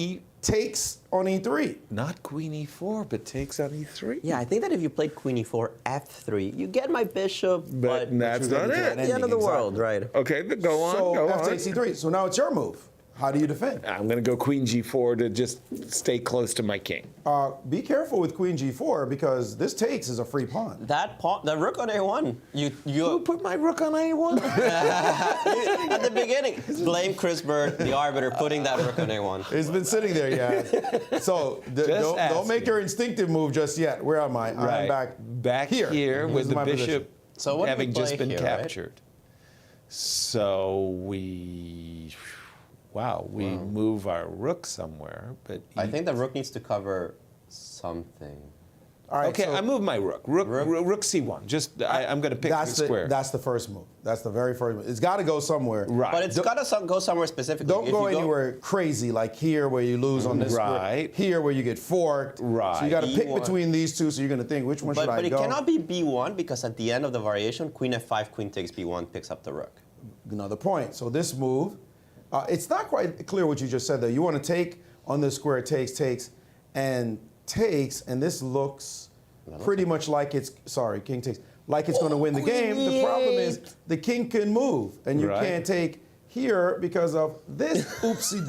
takes on e3. Not queen e4, but takes on e3. Yeah, I think that if you played queen e4, f3, you get my bishop, But that's not you're it. gonna at the end of the world, right? Okay, but go on. So Go f on. takes e3. So now it's your move. How do you defend? I'm going to go queen g4 to just stay close to my king. Be careful with queen g4 because this takes is a free pawn. That pawn, the rook on a1, Who you put my rook on a1? at the beginning, blame Chris Bird, the arbiter, putting that rook on a1. It's been sitting there, yeah. So don't make your instinctive move just yet. Where am I? Right. I'm back here This with is the my bishop position. So what do we having just play been here, right? captured. So we move our rook somewhere, but I think the rook needs to cover something. All right, okay, so I move my rook. Rook c1. Just I'm going to pick the square. That's the first move. That's the very first move. It's got to go somewhere. Right. But it's got to go somewhere specifically. Don't If go you anywhere crazy like here where you lose on this square. Right. Here where you get forked. Right. So you got to pick B1. between these two. So you're going to think which one should I But it go. cannot be b1 because at the end of the variation, queen f5, queen takes b1, picks up the rook. Another point. So this move, it's not quite clear what you just said there. You want to take on this square, takes, and this looks pretty much like it's, king takes, like it's going to win the game. The problem is the king can move, and you Right. can't take here because of this oopsie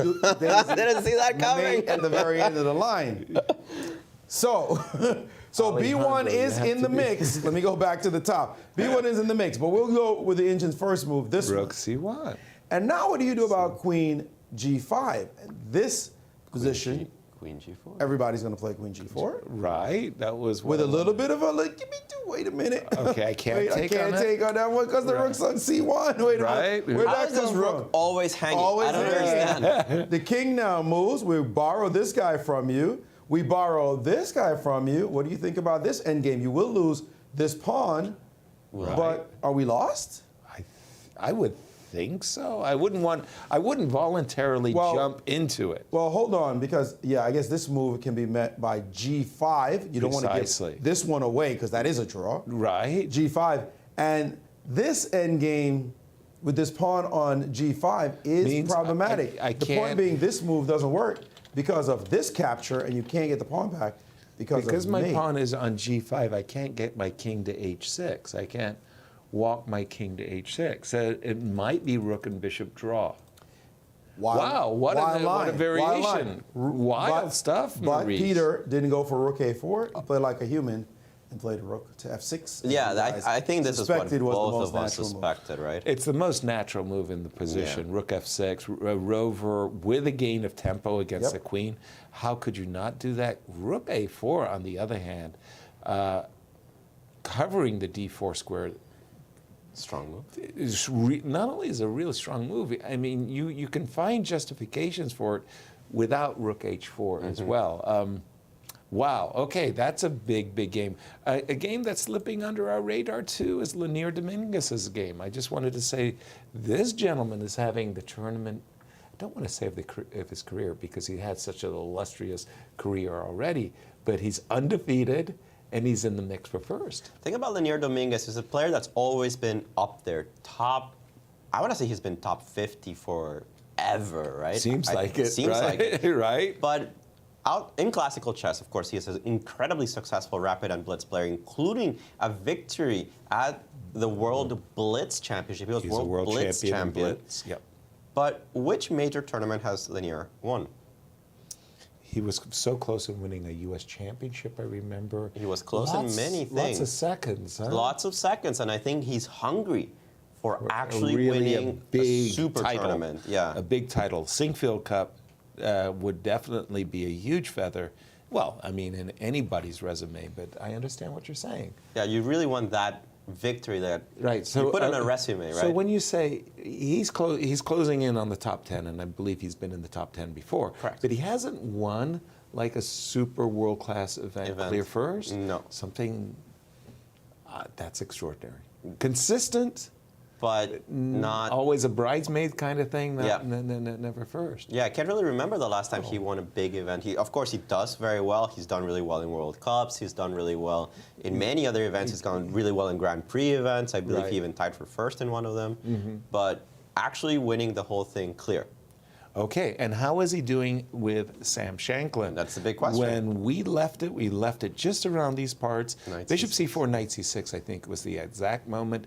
Didn't see that coming. at the very end of the line. So So Alejandro, B1 is you have in the to be- mix. Let me go back to the top. B1 is in the mix, but we'll go with the engine's first move, this Rook one. C1. And now what do you do about Queen G5? This position, Queen G4. everybody's going to play Queen G4. Right, that was With a one. little bit of a, like, give me two, wait a minute. Okay, I can't Wait, take I can't on it. take on that one because the Right. rook's on C1. Wait a Right. minute. Where'd How that is this come rook from? always hanging? Always I don't hanging. understand. The king now moves. We borrow this guy from you. We borrow this guy from you. What do you think about this endgame? You will lose this pawn, but are we lost? I would think so. I wouldn't voluntarily jump into it. Well, hold on, because, yeah, I guess this move can be met by G5. You don't want to Precisely. give this one away because that is a draw. Right. G5. And this endgame with this pawn on G5 is Means problematic. I The point can't- being this move doesn't work because of this capture, and you can't get the pawn back because of my mate. pawn is on G5, I can't get my king to H6. I can't walk my king to H6. So it might be rook and bishop draw. Wow, what a variation. Wild stuff, But Maurice. Peter didn't go for rook A4. He played like a human and played rook to F6. And Yeah, you guys I think this is what suspected was the both most of us natural move. suspected, right? It's the most natural move in the position. Rook F6, rover with a gain of tempo against the queen. How could you not do that? Rook A4, on the other hand, covering the D4 square Strong move. is not only is a really strong move, I mean, you can find justifications for it without rook H4 as well. Wow, okay, that's a big, big game. A game that's slipping under our radar, too, is Lenier Dominguez's game. I just wanted to say this gentleman is having the tournament, I don't want to say of his career because he had such an illustrious career already, but he's undefeated and he's in the mix for first. The thing about Lenier Dominguez is a player that's always been up there, top, I want to say he's been top 50 forever, right? Seems like it, Seems right? like it. Right. But out in classical chess, of course, he is an incredibly successful rapid and blitz player, including a victory at the World Blitz Championship. He was He's a world Blitz champion in champion. Blitz. Yep. But which major tournament has Lenier won? He was so close in winning a U.S. championship, I remember. He was close in many things. Lots of seconds, huh? Lots of seconds, and I think he's hungry for actually really winning a big super title. tournament. Yeah. A big title. Sinquefield Cup would definitely be a huge feather. Well, I mean, in anybody's resume, but I understand what you're saying. Yeah, you really want that victory that Right. So you put on a resume, right? So when you say he's closing in on the top 10, and I believe he's been in the top 10 before. Correct. But he hasn't won like a super world-class event clear first. No. Something that's extraordinary. Consistent, but not always a bridesmaid kind of thing. Yeah. Never first. Yeah, I can't really remember the last time he won a big event. Of course, he does very well. He's done really well in World Cups. He's done really well in many other events. He's gone really well in Grand Prix events. I believe Right. he even tied for first in one of them. But actually winning the whole thing clear. Okay, and how is he doing with Sam Shankland? That's the big question. When we left it just around these parts. Knight Bishop C6. C4, Knight C6, I think, was the exact moment.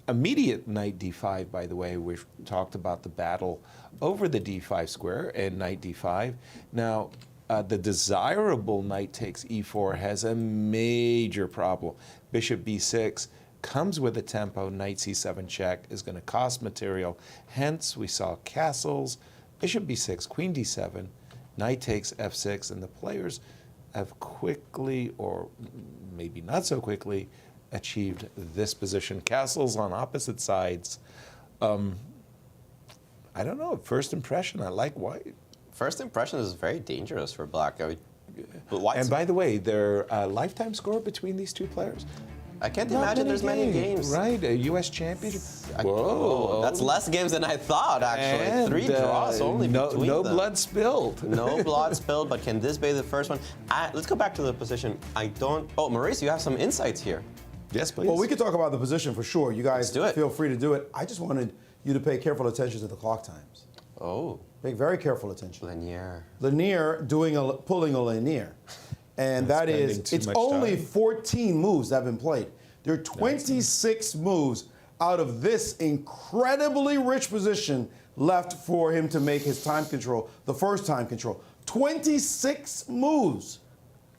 Immediate Knight D5, by the way, we talked about the battle over the D5 square and Knight D5. Now, the desirable Knight takes E4 has a major problem. Bishop B6 comes with a tempo. Knight C7 check is going to cost material. Hence, we saw castles. Bishop B6, Queen D7, Knight takes F6, and the players have quickly, or maybe not so quickly, achieved this position. Castles on opposite sides. I don't know, first impression, I like white. First impression is very dangerous for black. I mean, but White's, And by the way, their lifetime score between these two players? I can't Not imagine there's many games. Right, a U.S. championship. Whoa, that's less games than I thought, actually. And, 3 draws only between no them. blood spilled. No blood spilled, but can this be the first one? Let's go back to the position. Oh, Maurice, you have some insights here. Yes, please. Well, we could talk about the position for sure. You guys do it. feel free to do it. I just wanted you to pay careful attention to the clock times. Oh, Pay very careful attention. Lenier. Lenier pulling a Lenier. And that is, Spending too it's much only time. 14 moves that have been played. There are 26 moves out of this incredibly rich position left for him to make his time control, the first time control. 26 moves.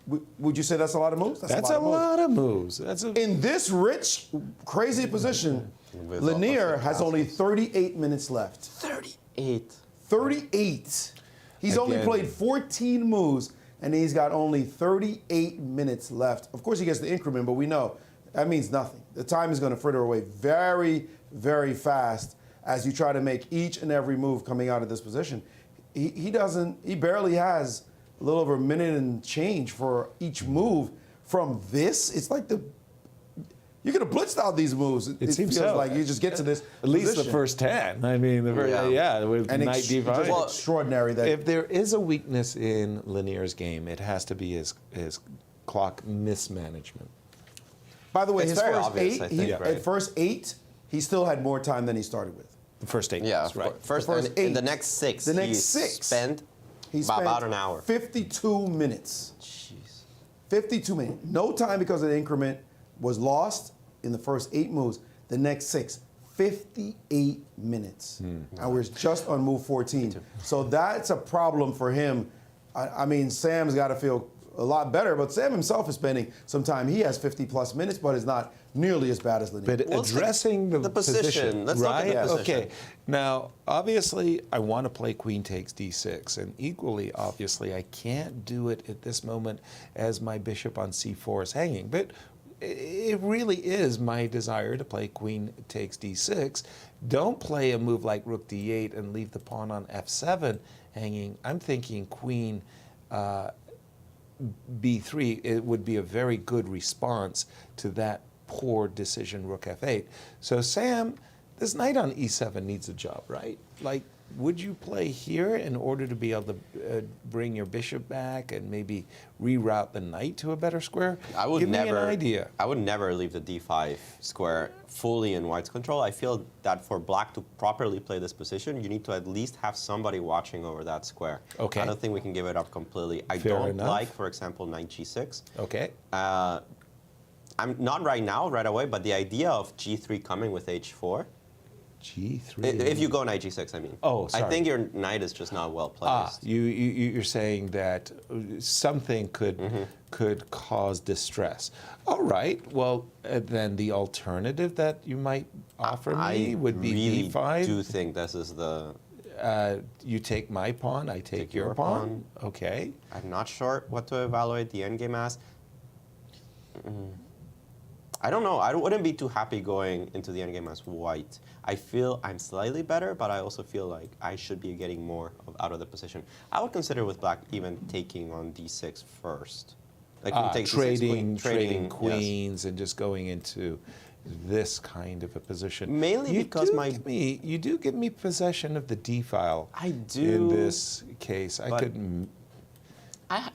Would you say that's a lot of moves? That's a lot of moves. In this rich, crazy position, Lenier has only 38 minutes left. 38. 38. He's only Again. played 14 moves, and he's got only 38 minutes left. Of course, he gets the increment, but we know that means nothing. The time is going to fritter away very, very fast as you try to make each and every move coming out of this position. He barely has a little over a minute and change for each move. From this, it's like you could have blitzed out these moves. It seems feels so. like you just get to this At least the position. first 10. I mean, with And Knight just D5. extraordinary that If there is a weakness in Lenier's game, it has to be his clock mismanagement. By the way, It's his very first obvious, 8, I think, right? at first 8, he still had more time than he started with. The first 8 Yeah, moves, right. first The first and 8. the next 6. The next he 6. spent He spent about an hour. 52 minutes. Jeez. 52 minutes. No time because of the increment was lost in the first 8 moves. The next 6, 58 minutes. And we're just on move 14. So that's a problem for him. I mean, Sam's got to feel a lot better, but Sam himself is spending some time. He has 50-plus minutes, but is not nearly as bad as Lenier. But Well, let's addressing take the position. Let's look at right? the position. Okay. Now, obviously, I want to play queen takes d6, and equally, obviously, I can't do it at this moment as my bishop on c4 is hanging. But it really is my desire to play queen takes d6. Don't play a move like rook d8 and leave the pawn on f7 hanging. I'm thinking queen b3, it would be a very good response to that poor decision, rook f8. So Sam, this knight on e7 needs a job, right? Like, would you play here in order to be able to bring your bishop back and maybe reroute the knight to a better square? I would Give never. me an idea. I would never leave the d5 square fully in white's control. I feel that for black to properly play this position, you need to at least have somebody watching over that square. Okay. I don't think we can give it up completely. I Fair don't enough. like, for example, knight g6. Okay. I'm not right now, right away, but the idea of g3 coming with h4. g3. If you go knight g6, I mean. Oh, I sorry. think your knight is just not well placed. You're saying that something could cause distress. All right. Well, then the alternative that you might offer me would be really d5. I do think this is the. You take my pawn, I take your pawn. Okay. I'm not sure what to evaluate the endgame as. I don't know. I wouldn't be too happy going into the endgame as white. I feel I'm slightly better, but I also feel like I should be getting more out of the position. I would consider with black even taking on d6 first. Like take trading yes. queens and just going into this kind of a position. Mainly because you do give me possession of the d file. I do. In this case, I could.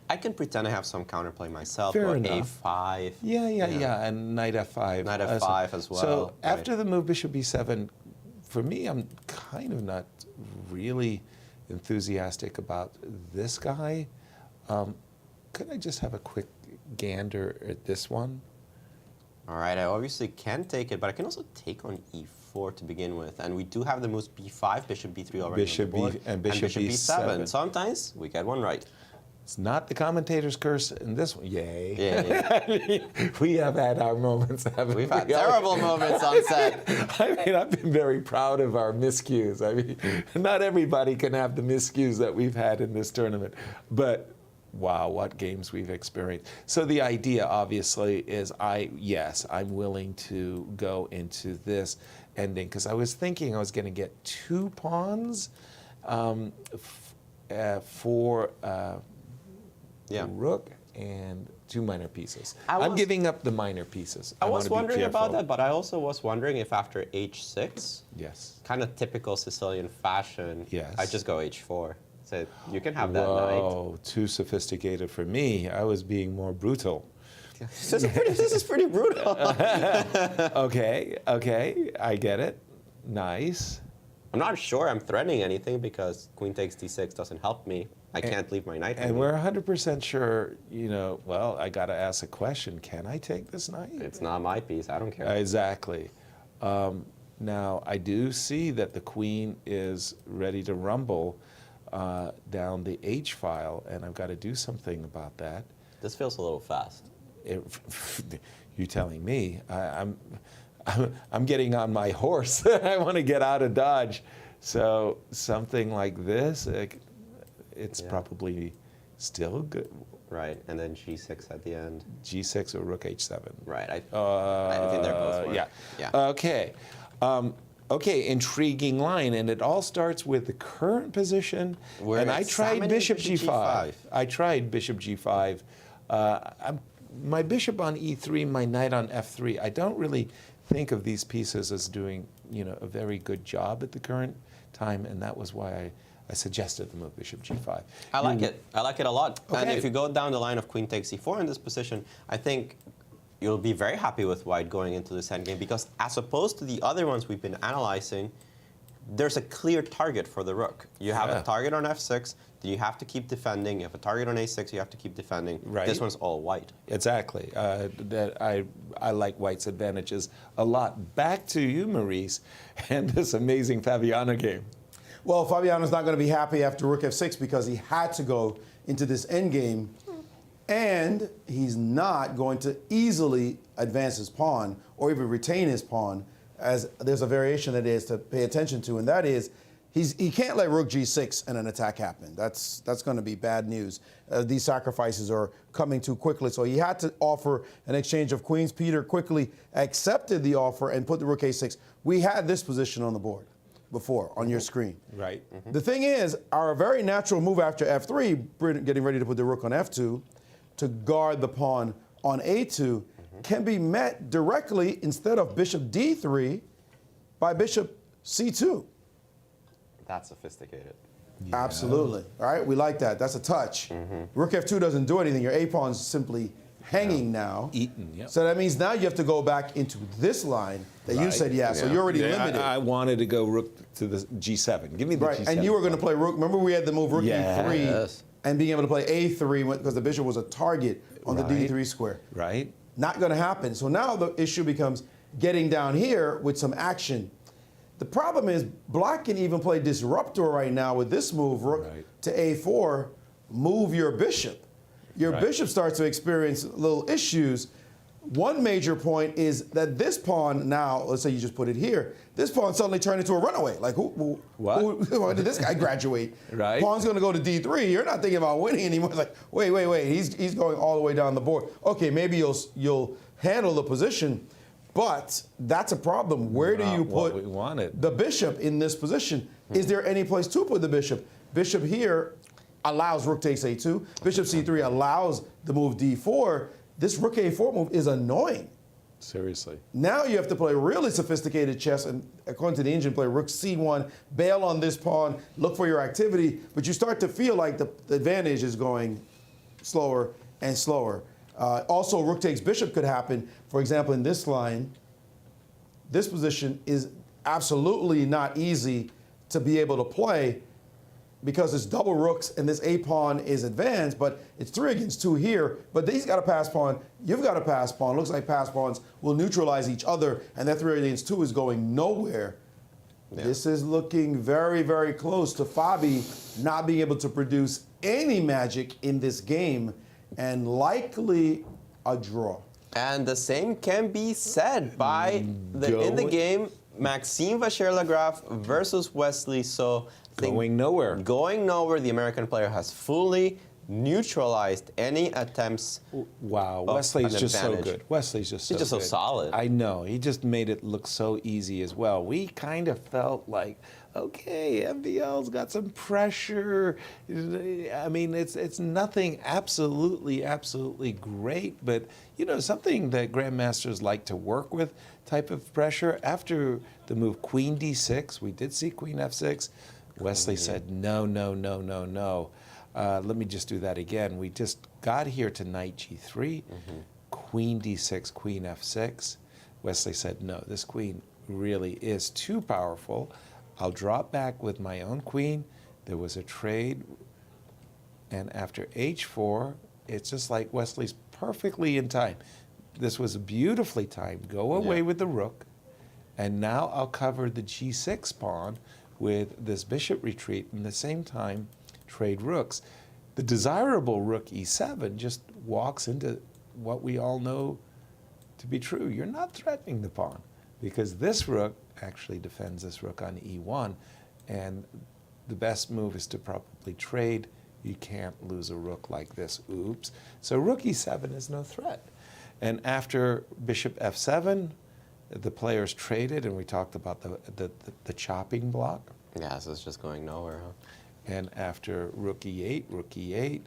I can pretend I have some counterplay myself. Fair or enough. a5. Yeah, and knight f5. Knight f5 as well. So right. after the move bishop b7, for me, I'm kind of not really enthusiastic about this guy. Could I just have a quick gander at this one? All right, I obviously can take it, but I can also take on e4 to begin with. And we do have the moves b5, bishop b3 already Bishop on the board, and bishop b7. b7. Sometimes we get one right. It's not the commentator's curse in this one. Yay. Yeah. We have had our moments, haven't we? We've had terrible moments on set. I mean, I've been very proud of our miscues. I mean, not everybody can have the miscues that we've had in this tournament. But wow, what games we've experienced. So the idea, obviously, is I'm willing to go into this ending. Because I was thinking I was going to get 2 pawns for rook and 2 minor pieces. I'm giving up the minor pieces. I was wanna be wondering about careful. that, but I also was wondering if after h6, Yes. kind of typical Sicilian fashion, Yes. I just go h4. So you can have that knight. Whoa, too sophisticated for me. I was being more brutal. This is pretty brutal. Okay, I get it. Nice. I'm not sure I'm threatening anything because queen takes d6 doesn't help me. I can't leave my knight. And we're 100% sure, well, I got to ask a question. Can I take this knight? It's not my piece. I don't care. Exactly. Now, I do see that the queen is ready to rumble down the H file, and I've got to do something about that. This feels a little fast. You're telling me. I'm getting on my horse. I want to get out of Dodge. So something like this, it's probably still good. Right, and then G6 at the end. G6 or Rook H7. Right, I think they're both fine. Yeah. Okay. Okay, intriguing line, and it all starts with the current position. And I tried Bishop G5. I tried Bishop G5. My bishop on E3, my knight on F3. I don't really think of these pieces as doing, a very good job at the current time, and that was why I suggested the move Bishop G5. I like it. I like it a lot. Okay. And if you go down the line of Queen takes E4 in this position, I think you'll be very happy with White going into this endgame, because as opposed to the other ones we've been analyzing, there's a clear target for the rook. You have a target on F6 that you have to keep defending. You have a target on A6 you have to keep defending. Right. This one's all white. Exactly. I like White's advantages a lot. Back to you, Maurice, and this amazing Fabiano game. Well, Fabiano's not going to be happy after Rook F6 because he had to go into this endgame, and he's not going to easily advance his pawn or even retain his pawn, as there's a variation that is to pay attention to, and that is he can't let Rook G6 and an attack happen. That's going to be bad news. These sacrifices are coming too quickly, so he had to offer an exchange of queens. Peter quickly accepted the offer and put the Rook A6. We had this position on the board before on your screen. Right. The thing is, our very natural move after F3, getting ready to put the rook on F2 to guard the pawn on A2, can be met directly instead of Bishop D3 by Bishop C2. That's sophisticated. Yeah. Absolutely. All right, we like that. That's a touch. Rook F2 doesn't do anything. Your A pawn's simply hanging now. Eaten, yep. So that means now you have to go back into this line that you said, so you're already limited. I wanted to go rook to the G7. Give me the G7. And you were going to play rook. Remember we had the move rook E3 and being able to play A3 because the bishop was a target on the D3 square. Right. Not going to happen. So now the issue becomes getting down here with some action. The problem is Black can even play disruptor right now with this move, rook to A4, move your bishop. Your bishop starts to experience little issues. One major point is that this pawn now, let's say you just put it here, this pawn suddenly turned into a runaway. Like, why did this guy graduate? Pawn's going to go to D3. You're not thinking about winning anymore. It's like, wait. He's going all the way down the board. Okay, maybe you'll handle the position, but that's a problem. Where do you put the bishop in this position? Is there any place to put the bishop? Bishop here allows rook takes A2. Bishop C3 allows the move D4. This rook A4 move is annoying. Seriously. Now you have to play really sophisticated chess, and according to the engine, play rook C1, bail on this pawn, look for your activity, but you start to feel like the advantage is going slower and slower. Also, rook takes bishop could happen. For example, in this line, this position is absolutely not easy to be able to play because it's double rooks and this A pawn is advanced, but it's 3 against 2 here. But he's got a pass pawn, you've got a pass pawn. Looks like pass pawns will neutralize each other, and that 3 against 2 is going nowhere. Yeah. This is looking very, very close to Fabi not being able to produce any magic in this game, and likely a draw. And the same can be said by in the game, Maxime Vachier-Lagrave versus Wesley. So going nowhere. Going nowhere. The American player has fully neutralized any attempts. Wow, Wesley's just so good. Wesley's just so good. He's just so solid. I know. He just made it look so easy as well. We kind of felt like, okay, MVL's got some pressure. I mean, it's nothing absolutely great, but something that grandmasters like to work with type of pressure. After the move Queen D6, we did see Queen F6. Wesley said, no. Let me just do that again. We just got here to knight G3, Queen D6, Queen F6. Wesley said, no, this queen really is too powerful. I'll drop back with my own queen. There was a trade, and after H4, it's just like Wesley's perfectly in time. This was beautifully timed. Go away with the rook, and now I'll cover the G6 pawn with this bishop retreat, and at the same time trade rooks. The desirable rook E7 just walks into what we all know to be true. You're not threatening the pawn because this rook actually defends this rook on e1, and the best move is to probably trade. You can't lose a rook like this. Oops. So rook e7 is no threat. And after bishop f7, the players traded, and we talked about the chopping block. Yeah, so it's just going nowhere, huh? And after rook e8,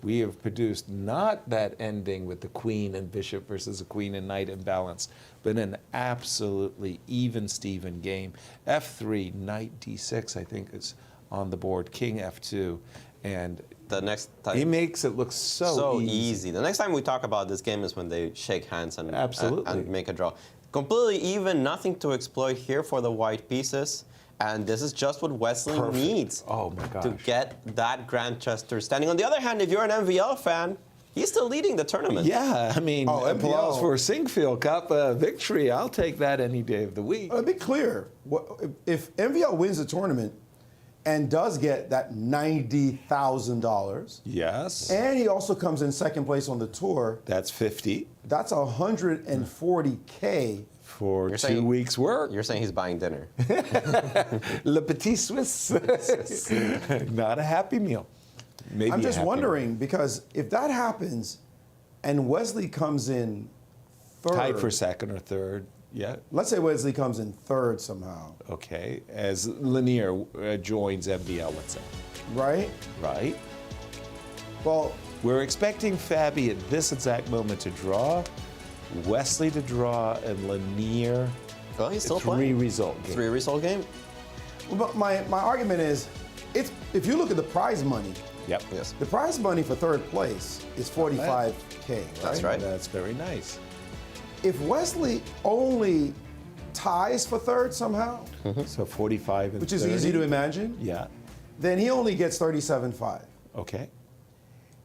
we have produced not that ending with the queen and bishop versus a queen and knight imbalance, but an absolutely even-steven game. f3, knight d6, I think is on the board, king f2, and the next time he makes it look so easy. The next time we talk about this game is when they shake hands and, absolutely. And make a draw. Completely even, nothing to exploit here for the white pieces. And this is just what Wesley needs to get that Grandmaster standing. On the other hand, if you're an MVL fan, he's still leading the tournament. Yeah, I mean, applause for Sinquefield Cup victory. I'll take that any day of the week. Be clear. If MVL wins the tournament and does get that $90,000, yes, and he also comes in second place on the tour, that's 50. That's $140K. For 2 weeks' work. You're saying he's buying dinner. Le Petit Suisse. Not a happy meal. Maybe I'm just wondering, because if that happens and Wesley comes in third. Tied for second or third, yeah. Let's say Wesley comes in third somehow. Okay, as Lenier joins MVL, let's say. Right? Right. Well, we're expecting Fabi at this exact moment to draw, Wesley to draw, and Lenier. Well, he's still playing. Three-result game. Well, but my argument is, if you look at the prize money, yep. Yes. The prize money for third place is $45K. Right? That's right. That's very nice. If Wesley only ties for third somehow, so 45 and which is 30. easy to imagine, yeah, then he only gets 37.5. Okay.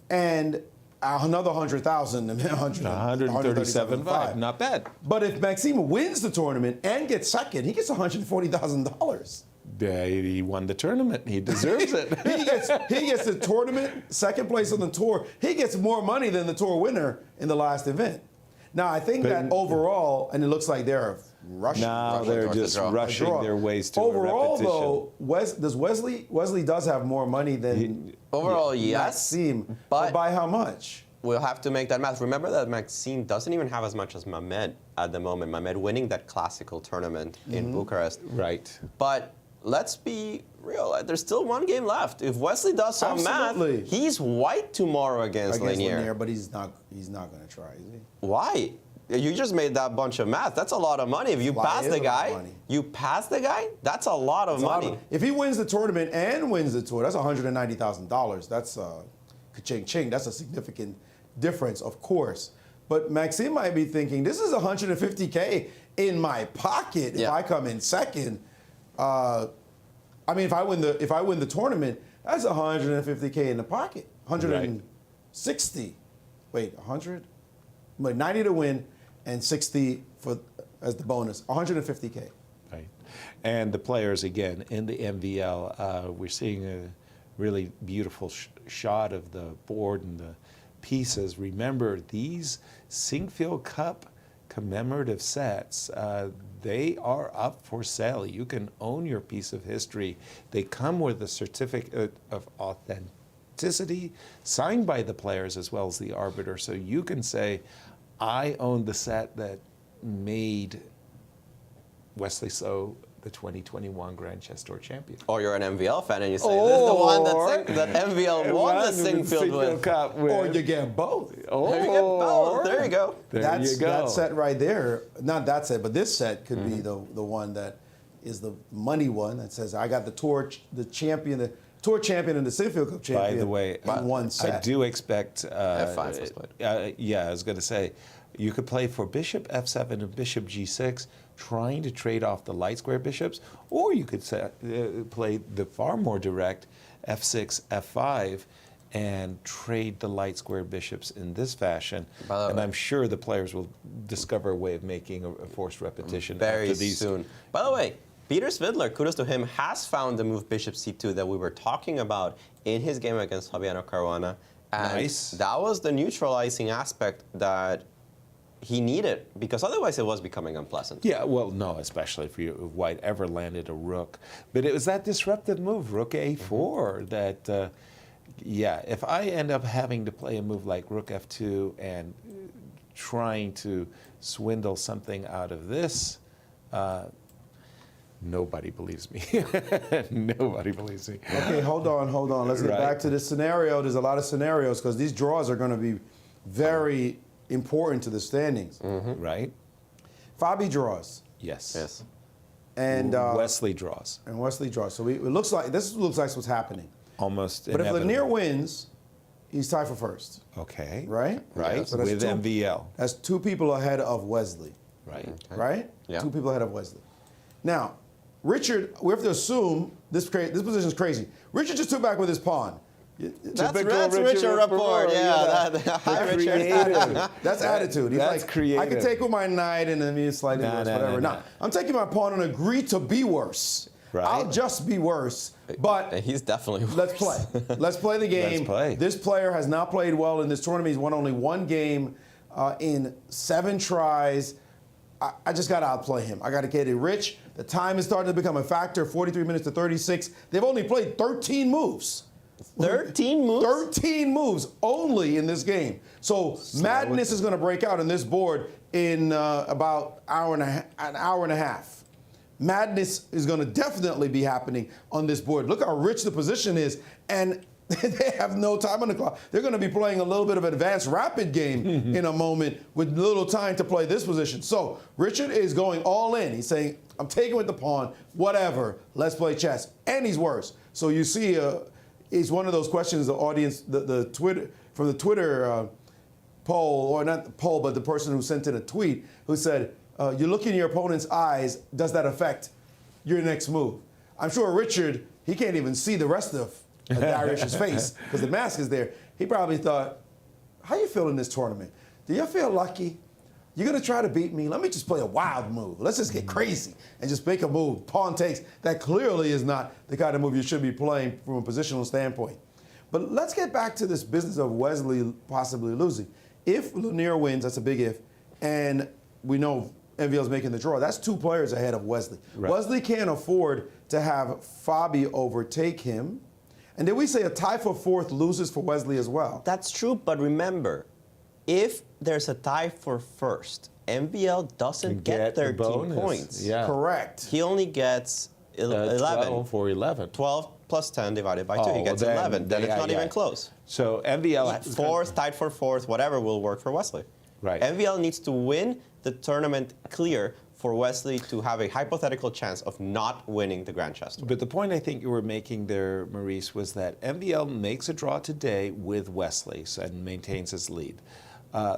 And another 100,000, 137.5. Not bad. But if Maxime wins the tournament and gets second, he gets $140,000. He won the tournament. He deserves it. he gets the tournament, second place on the tour. He gets more money than the tour winner in the last event. Now, I think that overall, and it looks like they're rushing. Now they're just rushing their ways to overall, a repetition. though, Wesley does have more money than overall, yes. Maxime, but by how much? We'll have to make that math. Remember that Maxime doesn't even have as much as Mehmed at the moment. Mehmed winning that classical tournament in Bucharest. Right. But let's be real. There's still one game left. If Wesley does some math, he's white tomorrow against Lenier. But he's not going to try, is he? Why? You just made that bunch of math. That's a lot of money. If you pass the guy, that's a lot of money. If he wins the tournament and wins the tour, that's $190,000. That's ka-ching ching. That's a significant difference, of course. But Maxime might be thinking, this is $150K in my pocket if I come in second. I mean, if I win the tournament, that's $150K in the pocket. 160. Wait, 100? Like 90 to win and 60 as the bonus. 150K. Right. And the players, again, in the MVL, we're seeing a really beautiful shot of the board and the pieces. Remember, these Sinquefield Cup commemorative sets, they are up for sale. You can own your piece of history. They come with a certificate of authenticity signed by the players as well as the arbiter. So you can say, I own the set that made Wesley So the 2021 Grand Chess Tour champion. Or you're an MVL fan and you say, this is the one that MVL won the Sinquefield Cup with. Or you get both. There you get both. There you go. That set right there, not that set, but this set could be the one that is the money one that says, I got the tour champion and the Sinquefield Cup champion. By the way, in one set. I do expect. F5 was played. Yeah, I was going to say, you could play for bishop f7 and bishop g6, trying to trade off the light square bishops, or you could play the far more direct f6, f5, and trade the light square bishops in this fashion. And I'm sure the players will discover a way of making a forced repetition very after these. soon. By the way, Peter Svidler, kudos to him, has found the move bishop c2 that we were talking about in his game against Fabiano Caruana. And Nice. that was the neutralizing aspect that he needed, because otherwise it was becoming unpleasant. Yeah, well, no, especially if White ever landed a rook. But it was that disruptive move, rook a4, that, yeah, if I end up having to play a move like rook f2 and trying to swindle something out of this, nobody believes me. Nobody believes me. Okay, hold on. Let's get back to this scenario. There's a lot of scenarios because these draws are going to be very important to the standings. Right? Fabi draws. Yes. Yes. And Wesley draws. And Wesley draws. So it looks like this looks like what's happening. Almost But if inevitable. Lenier wins, he's tied for first. Okay. Right? Right, So that's with MVL. That's 2 people ahead of Wesley. Right. Right? Yeah. 2 people ahead of Wesley. Now, Richard, we have to assume this position is crazy. Richard just took back with his pawn. That's Richard Rapport. Yeah, hi, Richard. That's attitude. He's That's like, I creative. can take with my knight and then it's slightly worse, whatever. Nah. No, I'm taking my pawn and agree to be worse. Right. I'll just be worse, but He's definitely worse. let's play. Let's play the game. Let's play. This player has not played well in this tournament. He's won only 1 game in 7 tries. I just got to outplay him. I got to get it rich. The time is starting to become a factor, 43 minutes to 36. They've only played 13 moves. 13 moves? 13 moves only in this game. So madness is going to break out on this board in about an hour and a half. Madness is going to definitely be happening on this board. Look how rich the position is, and they have no time on the clock. They're going to be playing a little bit of advanced rapid game in a moment with little time to play this position. So Richard is going all in. He's saying, I'm taking with the pawn, whatever, let's play chess. And he's worse. So you see, it's one of those questions the audience, the Twitter, from the Twitter poll, or not the poll, but the person who sent in a tweet, who said, you look in your opponent's eyes, does that affect your next move? I'm sure Richard, he can't even see the rest of Darish's face because the mask is there. He probably thought, how you feel in this tournament? Do you feel lucky? You're going to try to beat me? Let me just play a wild move. Let's just get crazy and just make a move. Pawn takes. That clearly is not the kind of move you should be playing from a positional standpoint. But let's get back to this business of Wesley possibly losing. If Lenier wins, that's a big if, and we know MVL's making the draw, that's 2 players ahead of Wesley. Right. Wesley can't afford to have Fabi overtake him. And then we say a tie for 4th loses for Wesley as well. That's true, but remember, if there's a tie for 1st, MVL doesn't get 13 points. Yeah. Correct. He only gets 11. 12 for 11. 12 plus 10 divided by 2. Oh, He gets then- 11. Then it's not even close. So MVL... 4th, tied for 4th, whatever will work for Wesley. Right. MVL needs to win the tournament clear for Wesley to have a hypothetical chance of not winning the Grand Chess Tour. But the point I think you were making there, Maurice, was that MVL makes a draw today with Wesley and maintains his lead.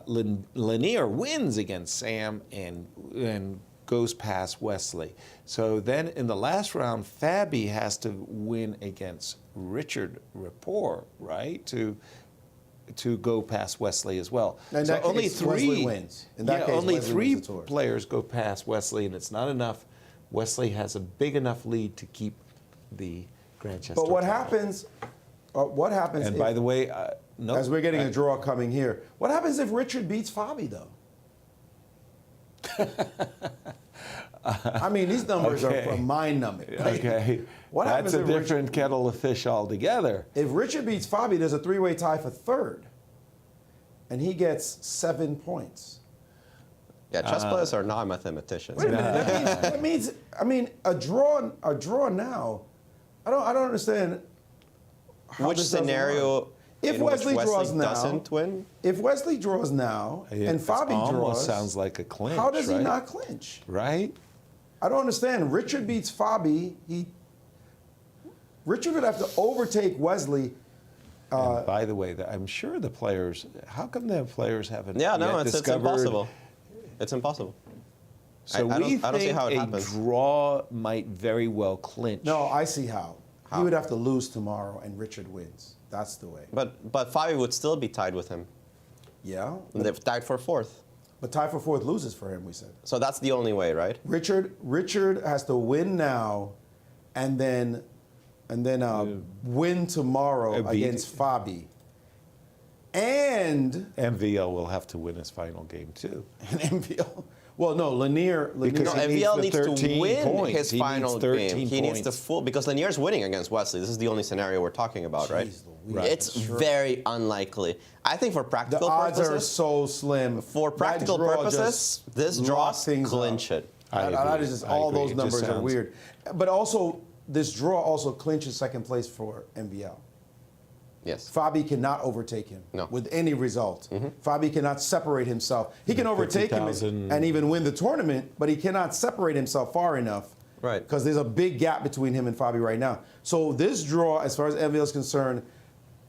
Lenier wins against Sam and goes past Wesley. So then in the last round, Fabi has to win against Richard Rapport, right? To go past Wesley as well. In so that only case, 3 Wesley wins. In that case, only Wesley 3 wins the tour. players go past Wesley, and it's not enough. Wesley has a big enough lead to keep the Grand Chess But Tour what title. happens? What happens? And if, by the way, no, as we're getting a draw coming here, what happens if Richard beats Fabi though? I mean, these numbers Okay. are mind-numbing. okay, What happens that's a if different kettle of fish altogether. If Richard beats Fabi, there's a 3-way tie for 3rd, and he gets 7 points. Yeah, chess players are not mathematicians. Wait a minute. That means I mean, a draw now. I don't understand. How Which this doesn't scenario work. If in Wesley which draws now, doesn't win? If Wesley draws now and It Fabi almost draws, sounds like a clinch. how does he right? not clinch? Right? I don't understand. Richard beats Fabi. Richard would have to overtake Wesley. And by the way, I'm sure the players. How come the players haven't? Yeah, no, yet it's discovered? impossible. It's impossible. So I we don't see think how it a happens. draw might very well clinch. No, I see how. He How? would have to lose tomorrow, and Richard wins. That's the way. But Fabi would still be tied with him. Yeah. And they've tied for 4th. But tie for 4th loses for him, we said. So that's the only way, right? Richard has to win now, and then win tomorrow Beat- against Fabi. And MVL will have to win his final game too. an MVL. Well, no, Lenier Because No, he needs MVL the needs to 13 win points. his He final needs 13 game. He needs the points. full, because Lenier's winning against Wesley. This is the only scenario we're talking about, right? Jeez Louise. It's very unlikely. I think for the practical odds are purposes, so slim. for That practical draw purposes, just this draw locks things clinch up. it. I That agree. is just I all agree. those It just numbers are sounds- weird. But also, this draw also clinches second place for MVL. Yes. Fabi cannot overtake him No. with any result. Fabi cannot separate himself. He can overtake him 50,000. and even win the tournament, but he cannot separate himself far enough. Right. Because there's a big gap between him and Fabi right now. So this draw, as far as MVL is concerned,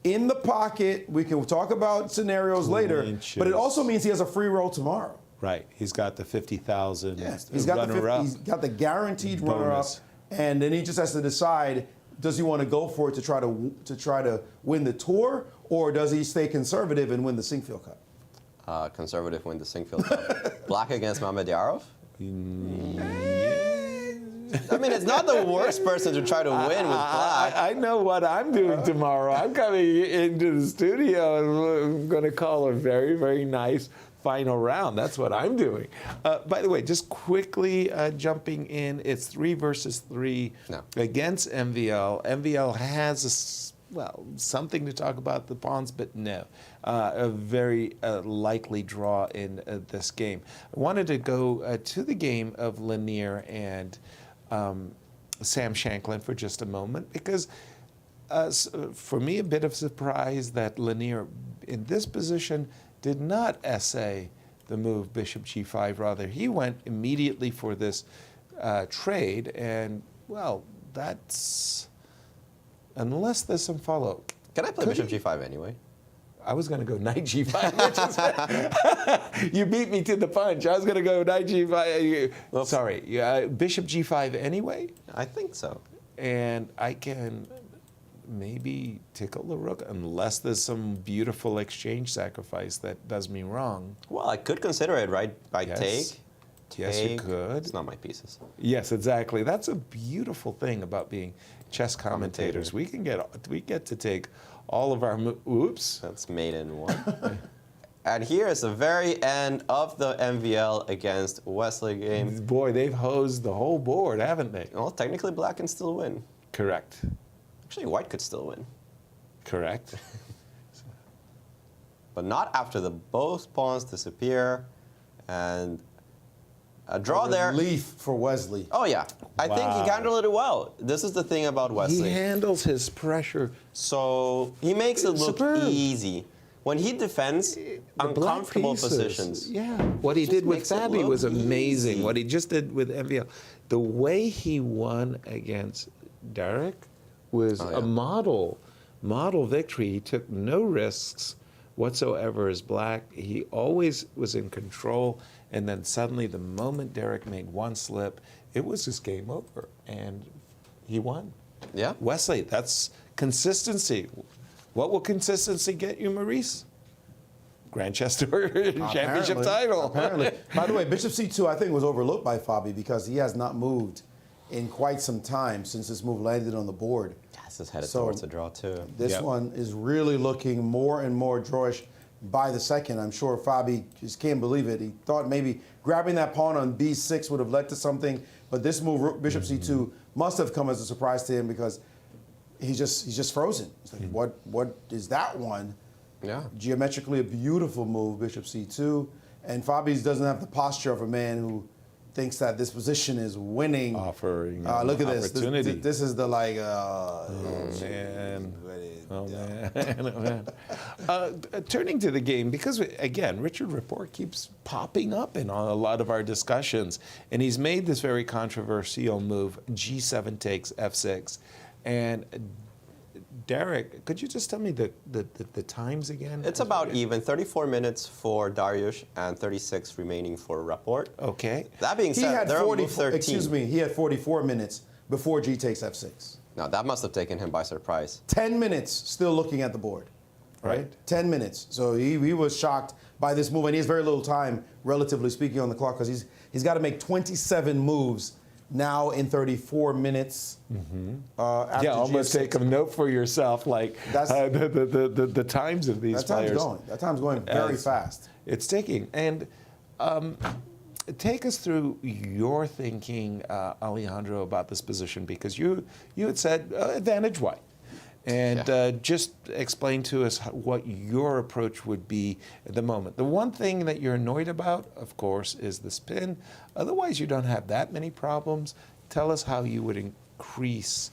in the pocket, we can talk about scenarios later, but it also means he has a free roll tomorrow. Right. He's got the 50,000 He's got runner-up. he's got the guaranteed Bonus. runner-up, and then he just has to decide: does he want to go for it to try to win the tour, or does he stay conservative and win the Sinquefield Cup? Conservative win the Sinquefield Cup. Black against Mamedyarov? I mean, it's not the worst person to try to win with black. I know what I'm doing tomorrow. I'm coming into the studio and I'm going to call a very, very nice final round. That's what I'm doing. By the way, just quickly jumping in, it's 3 versus 3 against MVL. MVL has something to talk about the pawns, but no. A very likely draw in this game. I wanted to go to the game of Lenier and Sam Shankland for just a moment, because for me, a bit of surprise that Lenier, in this position, did not essay the move Bishop G5. Rather, he went immediately for this trade, and, well, that's... Unless there's some follow. Can I play Bishop G5 anyway? I was going to go Knight G5. You beat me to the punch. I was going to go Knight G5. Sorry, Bishop G5 anyway? I think so. And I can maybe tickle the rook, unless there's some beautiful exchange sacrifice that does me wrong. Well, I could consider it, right? By Yes. take. Yes, you could. It's not my pieces. Yes, exactly. That's a beautiful thing about being chess commentators. We get to take all of our oops. That's mate in one. And here is the very end of the MVL against Wesley game. Boy, they've hosed the whole board, haven't they? Well, technically, black can still win. Correct. Actually, white could still win. Correct. But not after both pawns disappear and a draw there. Relief for Wesley. Oh, yeah. I think he handled it well. This is the thing about Wesley. He handles his pressure. So he makes it look Superb. easy. When he defends uncomfortable positions. Yeah. What he just did with makes it Fabi look was amazing. easy. What he just did with MVL. The way he won against Derek was a model victory. He took no risks whatsoever as black. He always was in control. And then suddenly, the moment Derek made one slip, it was just game over. And he won. Yeah. Wesley, that's consistency. What will consistency get you, Maurice? Grandchester championship title. Apparently. By the way, Bishop C2, I think, was overlooked by Fabi because he has not moved in quite some time since this move landed on the board. This is headed towards a draw, too. This one is really looking more and more drawish by the second. I'm sure Fabi just can't believe it. He thought maybe grabbing that pawn on B6 would have led to something, but this move, Bishop C2, must have come as a surprise to him because he's just frozen. It's like, what is that one? Yeah. Geometrically a beautiful move, Bishop C2, and Fabi doesn't have the posture of a man who thinks that this position is winning. Offering look at this. opportunity. This is the like. Man. Oh, man. Turning to the game, because, again, Richard Rapport keeps popping up in a lot of our discussions, and he's made this very controversial move, G7 takes F6. And Derek, could you just tell me the times again? It's about even. 34 minutes for Dariush and 36 remaining for Rapport. Okay. That being He said, had they're on 40. move 13. Excuse me. He had 44 minutes before G takes F6. Now, that must have taken him by surprise. 10 minutes still looking at the board. Right? 10 minutes. So he was shocked by this move, and he has very little time, relatively speaking, on the clock because he's got to make 27 moves now in 34 minutes. After almost GS6. take a note for yourself, like the times of these players. That time's going very fast. It's ticking. And take us through your thinking, Alejandro, about this position, because you had said advantage white. And just explain to us what your approach would be at the moment. The one thing that you're annoyed about, of course, is the spin. Otherwise, you don't have that many problems. Tell us how you would increase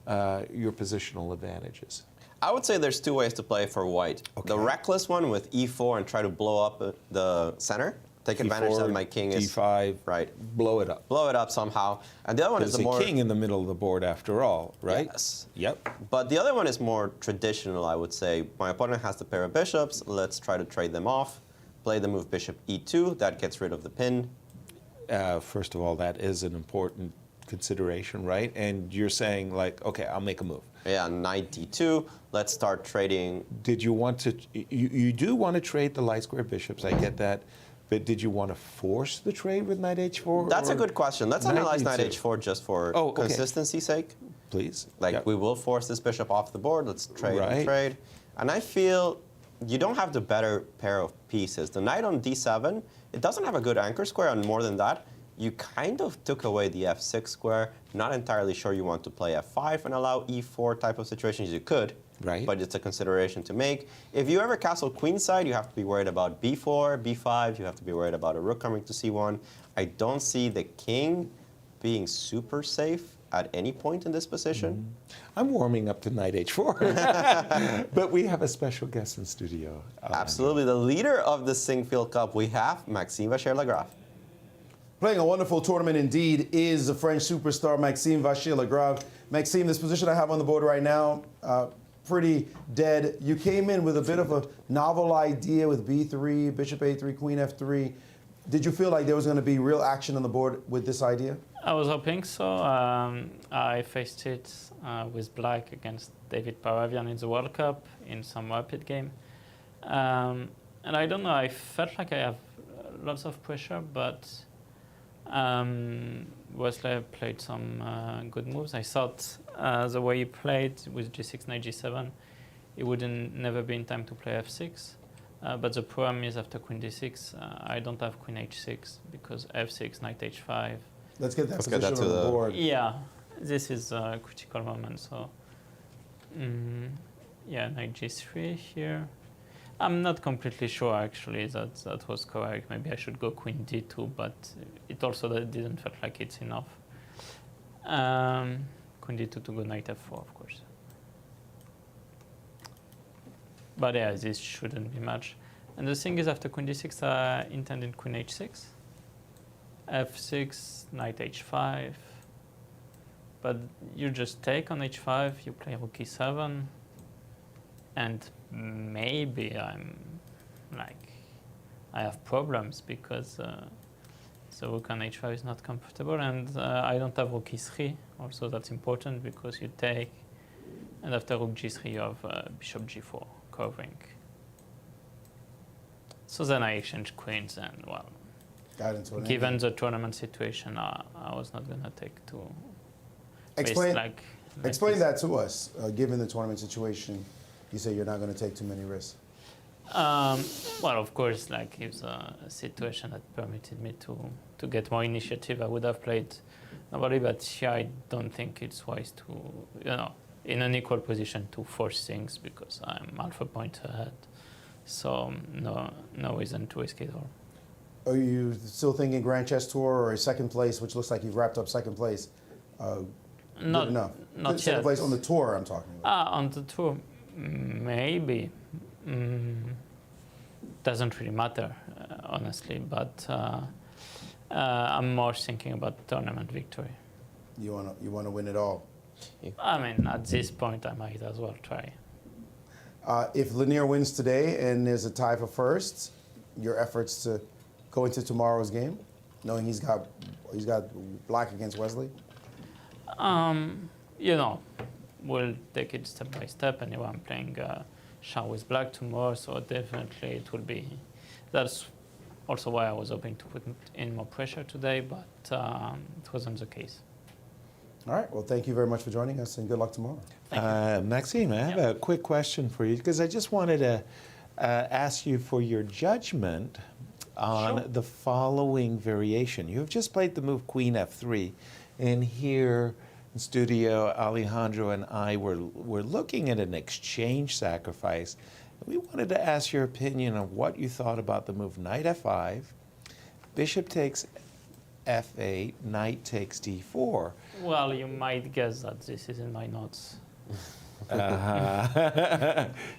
your positional advantages. I would say there's two ways to play for white. Okay. The reckless one with e4 and try to blow up the center. Take advantage that my king is d5, right. blow it up. Blow it up somehow. And the other one is There's the more a king in the middle of the board after all, right? Yes. Yep. But the other one is more traditional, I would say. My opponent has the pair of bishops. Let's try to trade them off. Play the move bishop e2. That gets rid of the pin. First of all, that is an important consideration, right? And you're saying, like, okay, I'll make a move. Yeah, knight d2. Let's start trading. Did you want to, you do want to trade the light square bishops, I get that. But did you want to force the trade with knight h4? That's a good question. Let's analyze knight d2? h4 just for consistency's sake. Please. Like, Yep. we will force this bishop off the board. Let's trade and Right. trade. And I feel you don't have the better pair of pieces. The knight on d7, it doesn't have a good anchor square, and more than that, you kind of took away the f6 square. Not entirely sure you want to play f5 and allow e4 type of situations. You could, Right. but it's a consideration to make. If you ever castle queenside, you have to be worried about b4, b5. You have to be worried about a rook coming to c1. I don't see the king being super safe at any point in this position. I'm warming up to knight h4. But we have a special guest in studio. Absolutely. The leader of the Sinquefield Cup, we have Maxime Vachier-Lagrave. Playing a wonderful tournament indeed is the French superstar Maxime Vachier-Lagrave. Maxime, this position I have on the board right now, pretty dead. You came in with a bit of a novel idea with b3, bishop a3, queen f3. Did you feel like there was going to be real action on the board with this idea? I was hoping so. I faced it with black against David Paravian in the World Cup in some rapid game. And I don't know, I felt like I have lots of pressure, but Wesley played some good moves. I thought the way he played with g6, knight g7, it wouldn't never be in time to play f6. But the problem is after queen d6, I don't have queen h6 because f6, knight h5. Let's get that Let's get position that on to the board. Yeah, this is a critical moment. So, yeah, knight g3 here. I'm not completely sure actually that that was correct. Maybe I should go queen d2, but it also didn't feel like it's enough. Queen d2 to go knight f4, of course. But yeah, this shouldn't be much. And the thing is, after queen d6, I intended queen h6, f6, knight h5. But you just take on h5, you play rook e7, and maybe I have problems because the rook on h5 is not comfortable, and I don't have rook e3. Also, that's important because you take, and after rook g3, you have bishop g4 covering. So then I exchange queens, and well, given the tournament situation, I was not gonna take two. Explain Explain that to us. Given the tournament situation, you say you're not going to take too many risks. Well, of course, like if a situation that permitted me to get more initiative, I would have played nobody. But here, I don't think it's wise to, in an equal position to force things because I'm half a point ahead. So no reason to risk it all. Are you still thinking Grand Chess Tour or a second place, which looks like you've wrapped up second place? Good enough. Not second yet. place on the tour, I'm talking about. On the tour, maybe. Doesn't really matter, honestly. But I'm more thinking about tournament victory. You want to win it all. I mean, at this point, I might as well try. If Lenier wins today and there's a tie for first, your efforts to go into tomorrow's game, knowing he's got black against Wesley. We'll take it step by step. Anyway, I'm playing Shah with black tomorrow, so definitely it will be. That's also why I was hoping to put in more pressure today, but it wasn't the case. All right. Well, thank you very much for joining us, and good luck tomorrow. Maxime, I have a quick question for you, because I just wanted to ask you for your judgment on the following variation. You have just played the move Queen F3, and here in studio, Alejandro and I were looking at an exchange sacrifice. We wanted to ask your opinion on what you thought about the move Knight F5, Bishop takes F8, Knight takes D4. Well, you might guess that this is in my notes.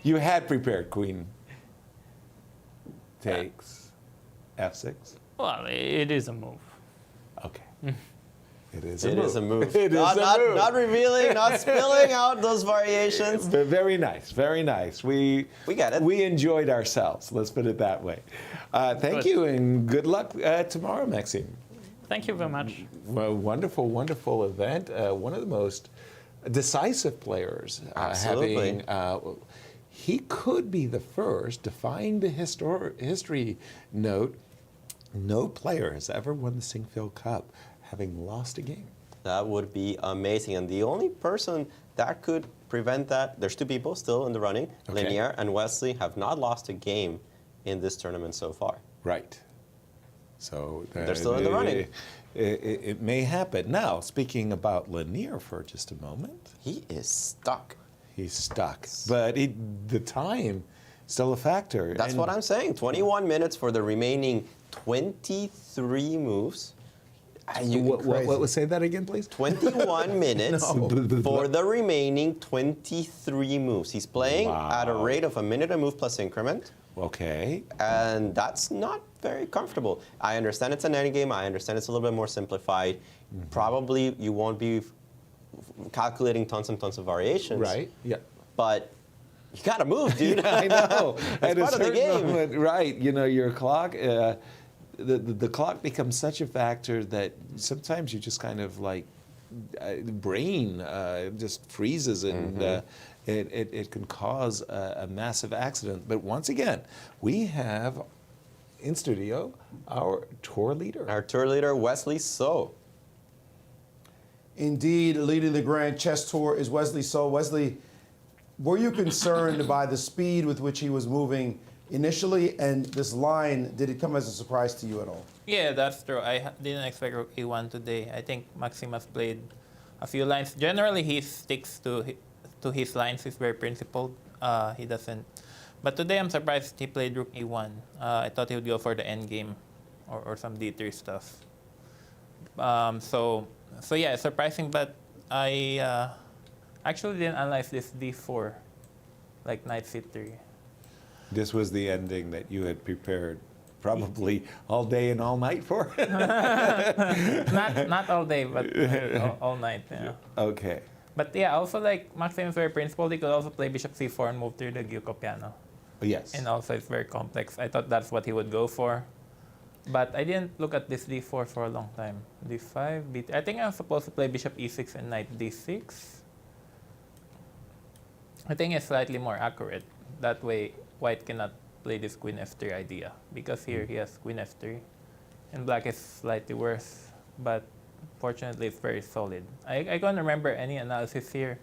You had prepared Queen takes F6. Well, it is a move. Okay. It is It is a move. It is a move. Not revealing, not spilling out those variations. Very nice, very nice. We get it. We enjoyed ourselves, let's put it that way. Thank you, and good luck tomorrow, Maxime. Thank you very much. Well, wonderful, wonderful event. One of the most decisive players. Absolutely. He could be the first to find the history note. No player has ever won the Sinquefield Cup having lost a game. That would be amazing. And the only person that could prevent that, there's two people still in the running. Okay. Lenier and Wesley have not lost a game in this tournament so far. Right. So They're still in the running. It may happen. Now, speaking about Lenier for just a moment. He is stuck. He's stuck. But the time, still a factor. That's what I'm saying. 21 minutes for the remaining 23 moves. What, say that again, please? 21 minutes No. for the remaining 23 moves. He's playing at a rate of a minute a move plus increment. Okay. And that's not very comfortable. I understand it's an endgame. I understand it's a little bit more simplified. Mm-hmm. Probably you won't be calculating tons and tons of variations. Right. Yeah. But you gotta move, dude. I know. That's part of the game. Moment, right. You know, your clock, the clock becomes such a factor that sometimes you just kind of like, brain just freezes, and it can cause a massive accident. But once again, we have in studio our tour leader. Our tour leader, Wesley So. Indeed, leading the Grand Chess Tour is Wesley So. Wesley, were you concerned by the speed with which he was moving initially, and this line, did it come as a surprise to you at all? Yeah, that's true. I didn't expect Rook A1 today. I think Maximus played a few lines. Generally, he sticks to his lines. He's very principled. He doesn't. But today, I'm surprised he played Rook A1. I thought he would go for the endgame or some D3 stuff. So yeah, it's surprising, but I actually didn't analyze this D4, like Knight C3. This was the ending that you had prepared probably all day and all night for? not all day, but all night. Yeah. Okay. But yeah, also like Maxime is very principled. He could also play Bishop C4 and move through the Gyuko piano. Yes. And also it's very complex. I thought that's what he would go for. But I didn't look at this D4 for a long time. D5, B3. I think I was supposed to play Bishop E6 and Knight D6. I think it's slightly more accurate. That way, White cannot play this Queen F3 idea. Because here he has Queen F3. And Black is slightly worse. But fortunately, it's very solid. I can't remember any analysis here.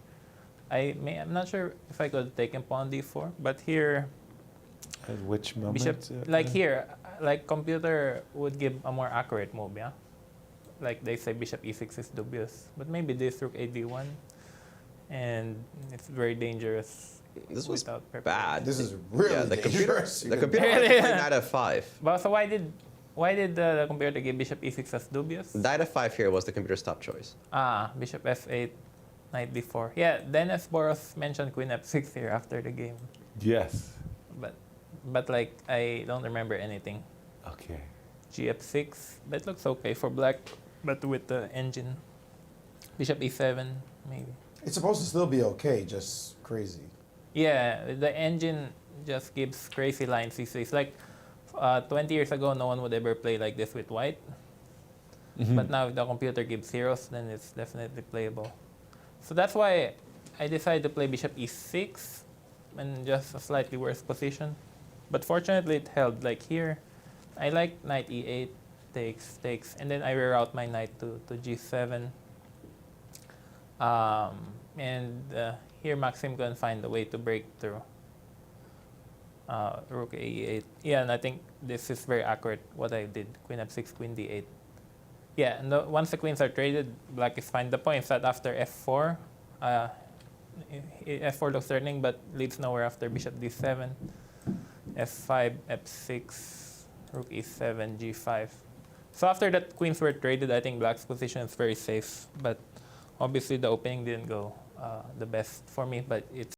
I'm not sure if I could take him pawn D4. But here, At which moment? Bishop, like here, like computer would give a more accurate move, yeah? Like they say Bishop E6 is dubious, but maybe this Rook AD1, and it's very dangerous. This was without bad. preparation. This is really the dangerous. computer played Knight F5. But so why did the computer give Bishop E6 as dubious? Knight F5 here was the computer's top choice. Bishop F8, Knight D4. Yeah, Dennis Boros mentioned Queen F6 here after the game, Yes. but like I don't remember anything. Okay. GF6, that looks okay for Black, but with the engine. Bishop E7, maybe. It's supposed to still be okay, just crazy. Yeah, the engine just gives crazy lines. It's like 20 years ago, no one would ever play like this with White. But now if the computer gives zeros, then it's definitely playable. So that's why I decided to play Bishop E6 in just a slightly worse position. But fortunately, it held. Like here, I like knight e8, takes, and then I reroute my knight to g7. And here Maxim can find a way to break through. Rook a8. Yeah, and I think this is very accurate what I did. Queen f6, queen d8. Yeah, and once the queens are traded, black is fine. The point is that after f4, f4 looks threatening but leads nowhere after bishop d7, f5, f6, rook e7, g5. So after that queens were traded, I think black's position is very safe. But obviously the opening didn't go the best for me, but it's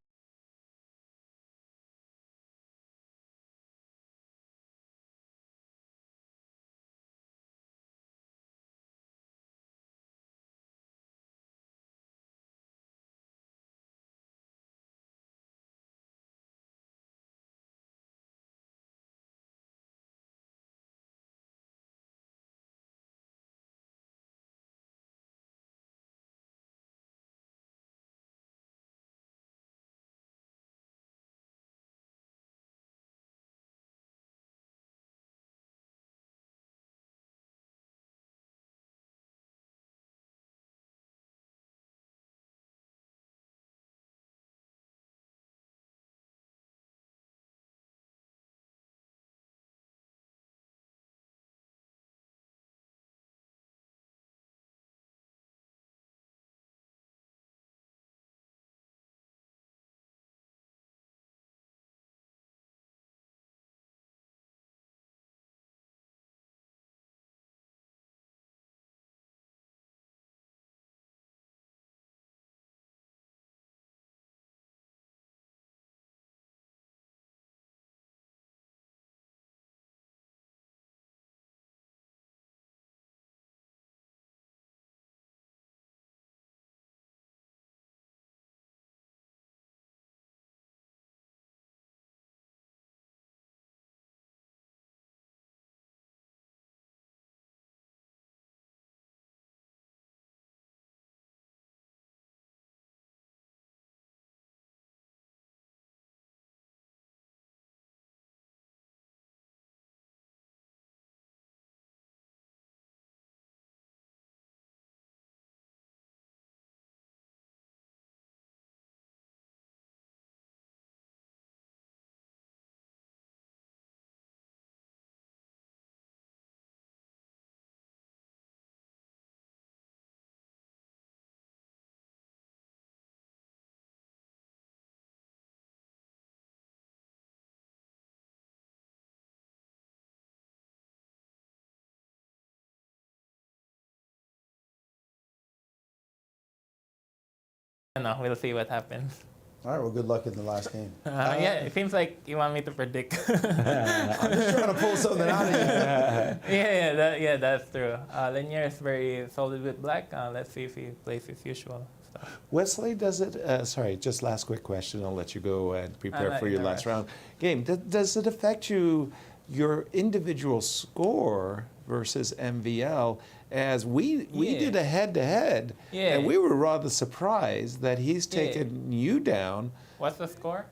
no, we'll see what happens. All right, well, good luck in the last game. Yeah, it seems like you want me to predict. I'm just trying to pull something out of you. Yeah, that's true. Lenier is very solid with black. Let's see if he plays his usual stuff. Wesley, does it, sorry, just last quick question, I'll let you go and prepare for your last round. Game, does it affect your individual score versus MVL? As we did a head-to-head, and we were rather surprised that he's taken you down. What's the score?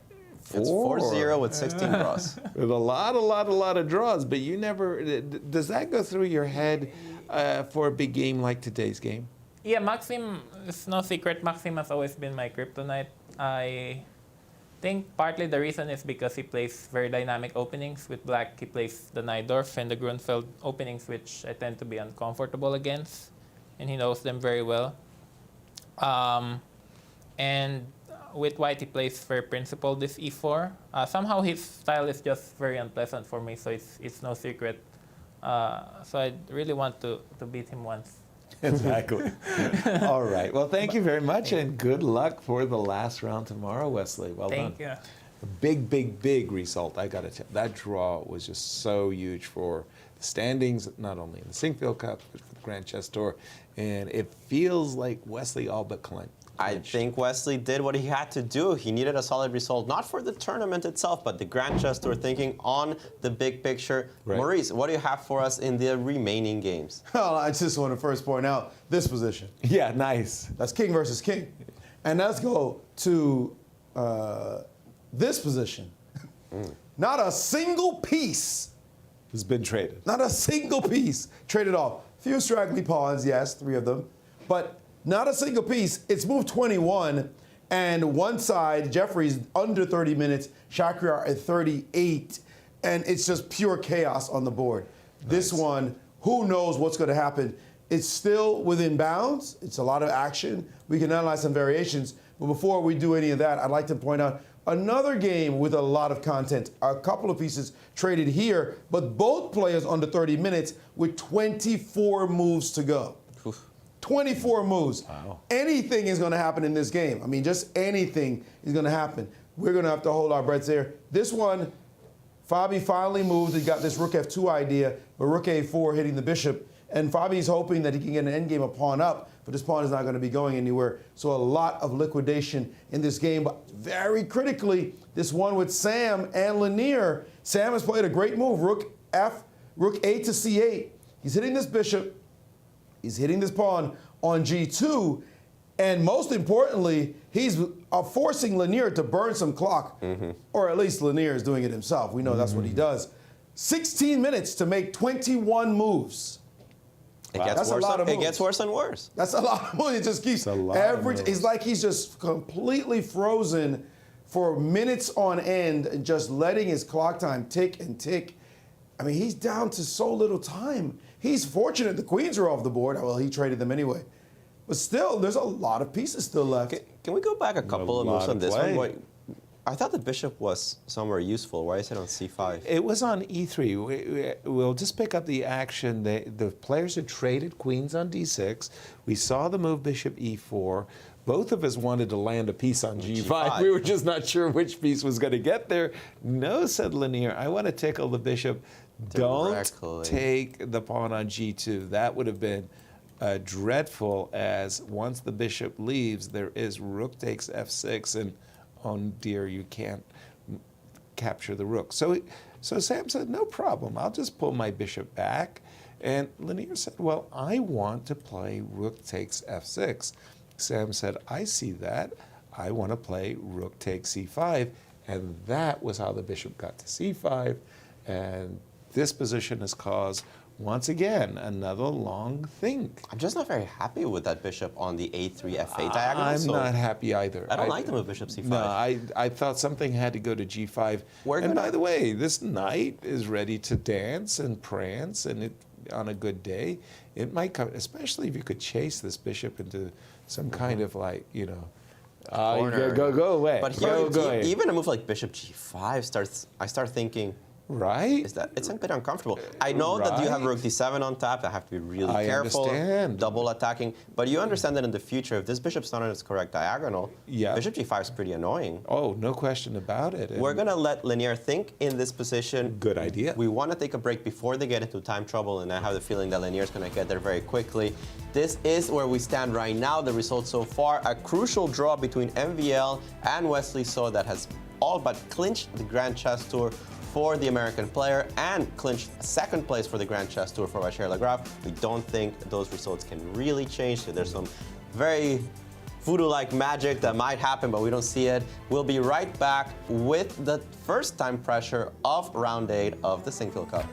It's 4-0 with 16 draws. With a lot of draws, but you never, does that go through your head for a big game like today's game? Yeah, Maxim, it's no secret, Maxim has always been my kryptonite. I think partly the reason is because he plays very dynamic openings. With black, he plays the Najdorf and the Grunfeld openings, which I tend to be uncomfortable against, and he knows them very well. And with white, he plays very principled this e4. Somehow his style is just very unpleasant for me, so it's no secret. So I really want to beat him once. Exactly. All right. Well, thank you very much, and good luck for the last round tomorrow, Wesley. Well done. Thank you. A big result. I got to tell you, that draw was just so huge for the standings, not only in the Sinquefield Cup, but for the Grand Chess Tour. And it feels like Wesley all but clinched. I think Wesley did what he had to do. He needed a solid result, not for the tournament itself, but the Grand Chess Tour, thinking on the big picture. Right. Maurice, what do you have for us in the remaining games? Well, I just want to first point out this position. Yeah, nice. That's king versus king. And let's go to this position. Not a single piece has been traded. Not a single piece traded off. Few straggly pawns, yes, 3 of them, but not a single piece. It's move 21, and one side, Jeffrey's under 30 minutes, Shakriar at 38, and it's just pure chaos on the board. Nice. This one, who knows what's going to happen? It's still within bounds. It's a lot of action. We can analyze some variations, but before we do any of that, I'd like to point out another game with a lot of content. A couple of pieces traded here, but both players under 30 minutes with 24 moves to go. Oof. 24 moves. Wow. Anything is going to happen in this game. I mean, just anything is going to happen. We're going to have to hold our breaths there. This one, Fabi finally moved. He got this rook f2 idea, but rook a4 hitting the bishop. And Fabi's hoping that he can get an endgame a pawn up, but this pawn is not going to be going anywhere. So a lot of liquidation in this game. But very critically, this one with Sam and Lenier. Sam has played a great move. Rook a to c8. He's hitting this bishop. He's hitting this pawn on g2. And most importantly, he's forcing Lenier to burn some clock. Or at least Lenier is doing it himself. We know that's what he does. 16 minutes to make 21 moves. It gets worse and worse. That's a lot of moves. It just keeps average. It's like he's just completely frozen for minutes on end and just letting his clock time tick and tick. I mean, he's down to so little time. He's fortunate the queens are off the board. Well, he traded them anyway. But still, there's a lot of pieces still left. Can we go back a couple of moves on this one? I thought the bishop was somewhere useful. Why is it on c5? It was on e3. We'll just pick up the action. The players had traded queens on d6. We saw the move bishop e4. Both of us wanted to land a piece on g5. We were just not sure which piece was going to get there. No, said Lenier, I want to tickle the bishop. Don't take the pawn on g2. That would have been dreadful, as once the bishop leaves, there is rook takes f6, and oh dear, you can't capture the rook. So Sam said, no problem, I'll just pull my bishop back. And Lenier said, well, I want to play rook takes f6. Sam said, I see that. I want to play rook takes c5. And that was how the bishop got to c5. And this position has caused, once again, another long think. I'm just not very happy with that bishop on the a3, f8 diagonal. I'm not happy either. I don't like the move bishop c5. No, I thought something had to go to g5. And by the way, this knight is ready to dance and prance, and on a good day, it might come, especially if you could chase this bishop into some kind of like, you know, go away. But here, even a move like bishop g5 I start thinking, right? It's a bit uncomfortable. I know that you have rook d7 on top. I have to be really careful. Understand. Double attacking. But you understand that in the future, if this bishop's not on its correct diagonal, bishop g5 is pretty annoying. Oh, no question about it. We're going to let Lenier think in this position. Good idea. We want to take a break before they get into time trouble, and I have the feeling that Lenier's going to get there very quickly. This is where we stand right now. The results so far, a crucial draw between MVL and Wesley So that has all but clinched the Grand Chess Tour for the American player and clinched second place for the Grand Chess Tour for Vachier-Lagrave. We don't think those results can really change. So there's some very voodoo-like magic that might happen, but we don't see it. We'll be right back with the first time pressure of round 8 of the Sinquefield Cup.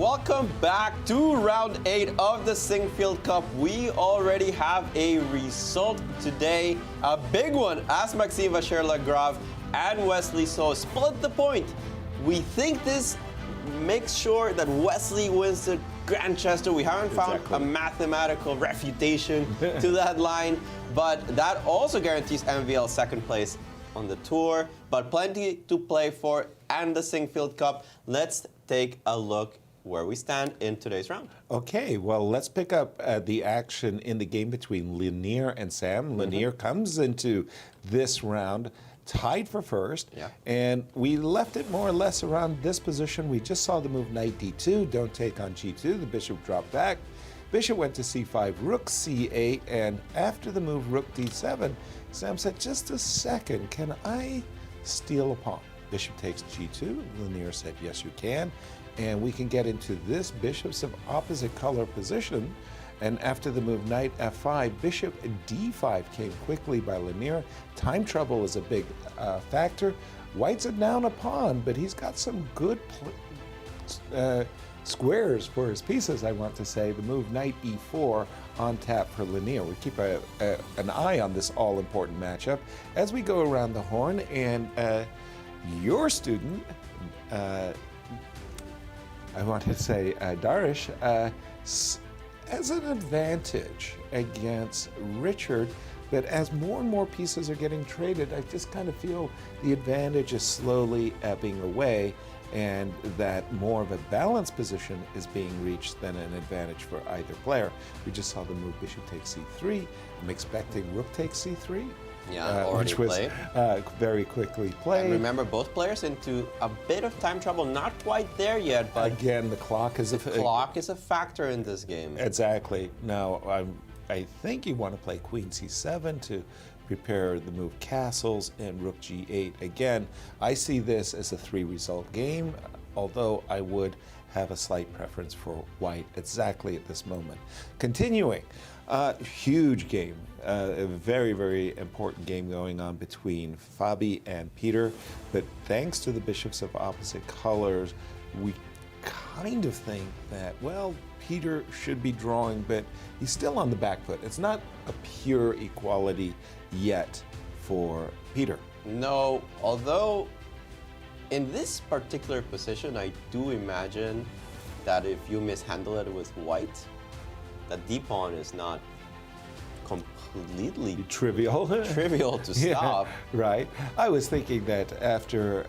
Welcome back to round 8 of the Sinquefield Cup. We already have a result today, a big one, as Maxime Vachier-Lagrave and Wesley So split the point. We think this makes sure that Wesley wins the Grandchester. We haven't found a mathematical refutation to that line, but that also guarantees MVL second place on the tour, but plenty to play for and the Sinquefield Cup. Let's take a look where we stand in today's round. Okay, well, let's pick up the action in the game between Lenier and Sam. Lenier comes into this round tied for first, and we left it more or less around this position. We just saw the move knight d2, don't take on g2. The bishop dropped back. Bishop went to c5, rook c8, and after the move rook d7, Sam said, just a second, can I steal a pawn? Bishop takes g2. Lenier said, yes, you can. And we can get into this bishops of opposite color position. And after the move knight f5, bishop d5 came quickly by Lenier. Time trouble is a big factor. White's down a pawn, but he's got some good squares for his pieces, I want to say. The move knight e4 on tap for Lenier. We keep an eye on this all-important matchup as we go around the horn. And your student, I want to say Darish, has an advantage against Richard, but as more and more pieces are getting traded, I just kind of feel the advantage is slowly ebbing away, and that more of a balanced position is being reached than an advantage for either player. We just saw the move bishop takes c3. I'm expecting rook takes c3. Yeah, which was very quickly played. And remember, both players into a bit of time trouble. Not quite there yet, but again, the clock is a factor in this game. Exactly. Now, I think you want to play queen c7 to prepare the move castles and rook g8. Again, I see this as a 3-result game, although I would have a slight preference for white exactly at this moment. Continuing, huge game. A very, very important game going on between Fabi and Peter, but thanks to the bishops of opposite colors, we kind of think that, well, Peter should be drawing, but he's still on the back foot. It's not a pure equality yet for Peter. No, although in this particular position, I do imagine that if you mishandle it with white, that d-pawn is not completely trivial to stop. Yeah, right. I was thinking that after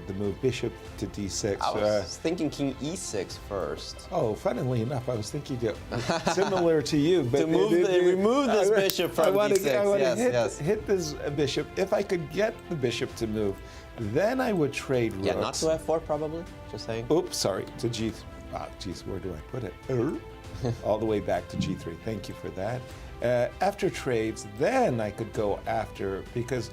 the move bishop to d6. I was thinking king e6 first. Oh, funnily enough, I was thinking similar to you. But remove this bishop from d6. I want to hit this bishop. If I could get the bishop to move, then I would trade rooks. Yeah, not to f4 probably, just saying. Oops, sorry, to g3. Ah, geez, where do I put it? All the way back to g3. Thank you for that. After trades, then I could go after, because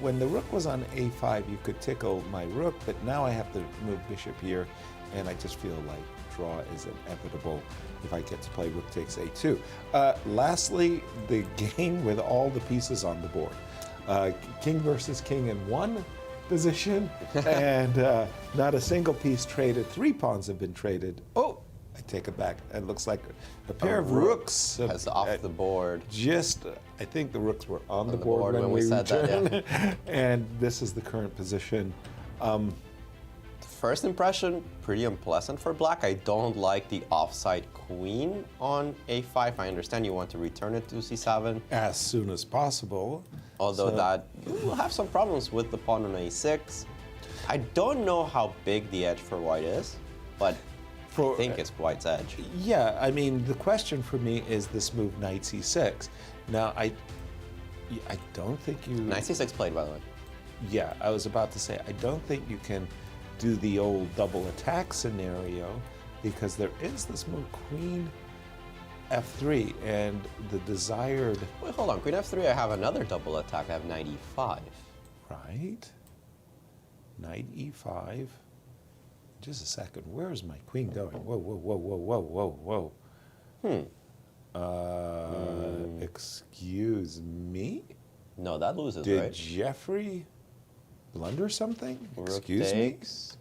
when the rook was on a5, you could tickle my rook, but now I have to move bishop here, and I just feel like draw is inevitable if I get to play rook takes a2. Lastly, the game with all the pieces on the board. King versus king in one position, and not a single piece traded. 3 pawns have been traded. Oh! I take it back. It looks like a pair of rooks has off the board. I think the rooks were on the board when we said that. Yeah. And this is the current position. First impression, pretty unpleasant for black. I don't like the offside queen on a5. I understand you want to return it to c7 as soon as possible. Although that you will have some problems with the pawn on a6. I don't know how big the edge for white is, but I think it's white's edge. Yeah, I mean, the question for me is this move knight c6. Now, I don't think you... Knight c6 played, by the way. Yeah, I was about to say, I don't think you can do the old double attack scenario, because there is this move queen f3, and the desired... Wait, hold on. Queen f3, I have another double attack. I have knight e5. Right. Knight e5. Just a second. Where is my queen going? Whoa, whoa, whoa, whoa, whoa, whoa, whoa. Excuse me? No, that loses, right? Did Jeffrey blunder something? Rook Excuse takes. me?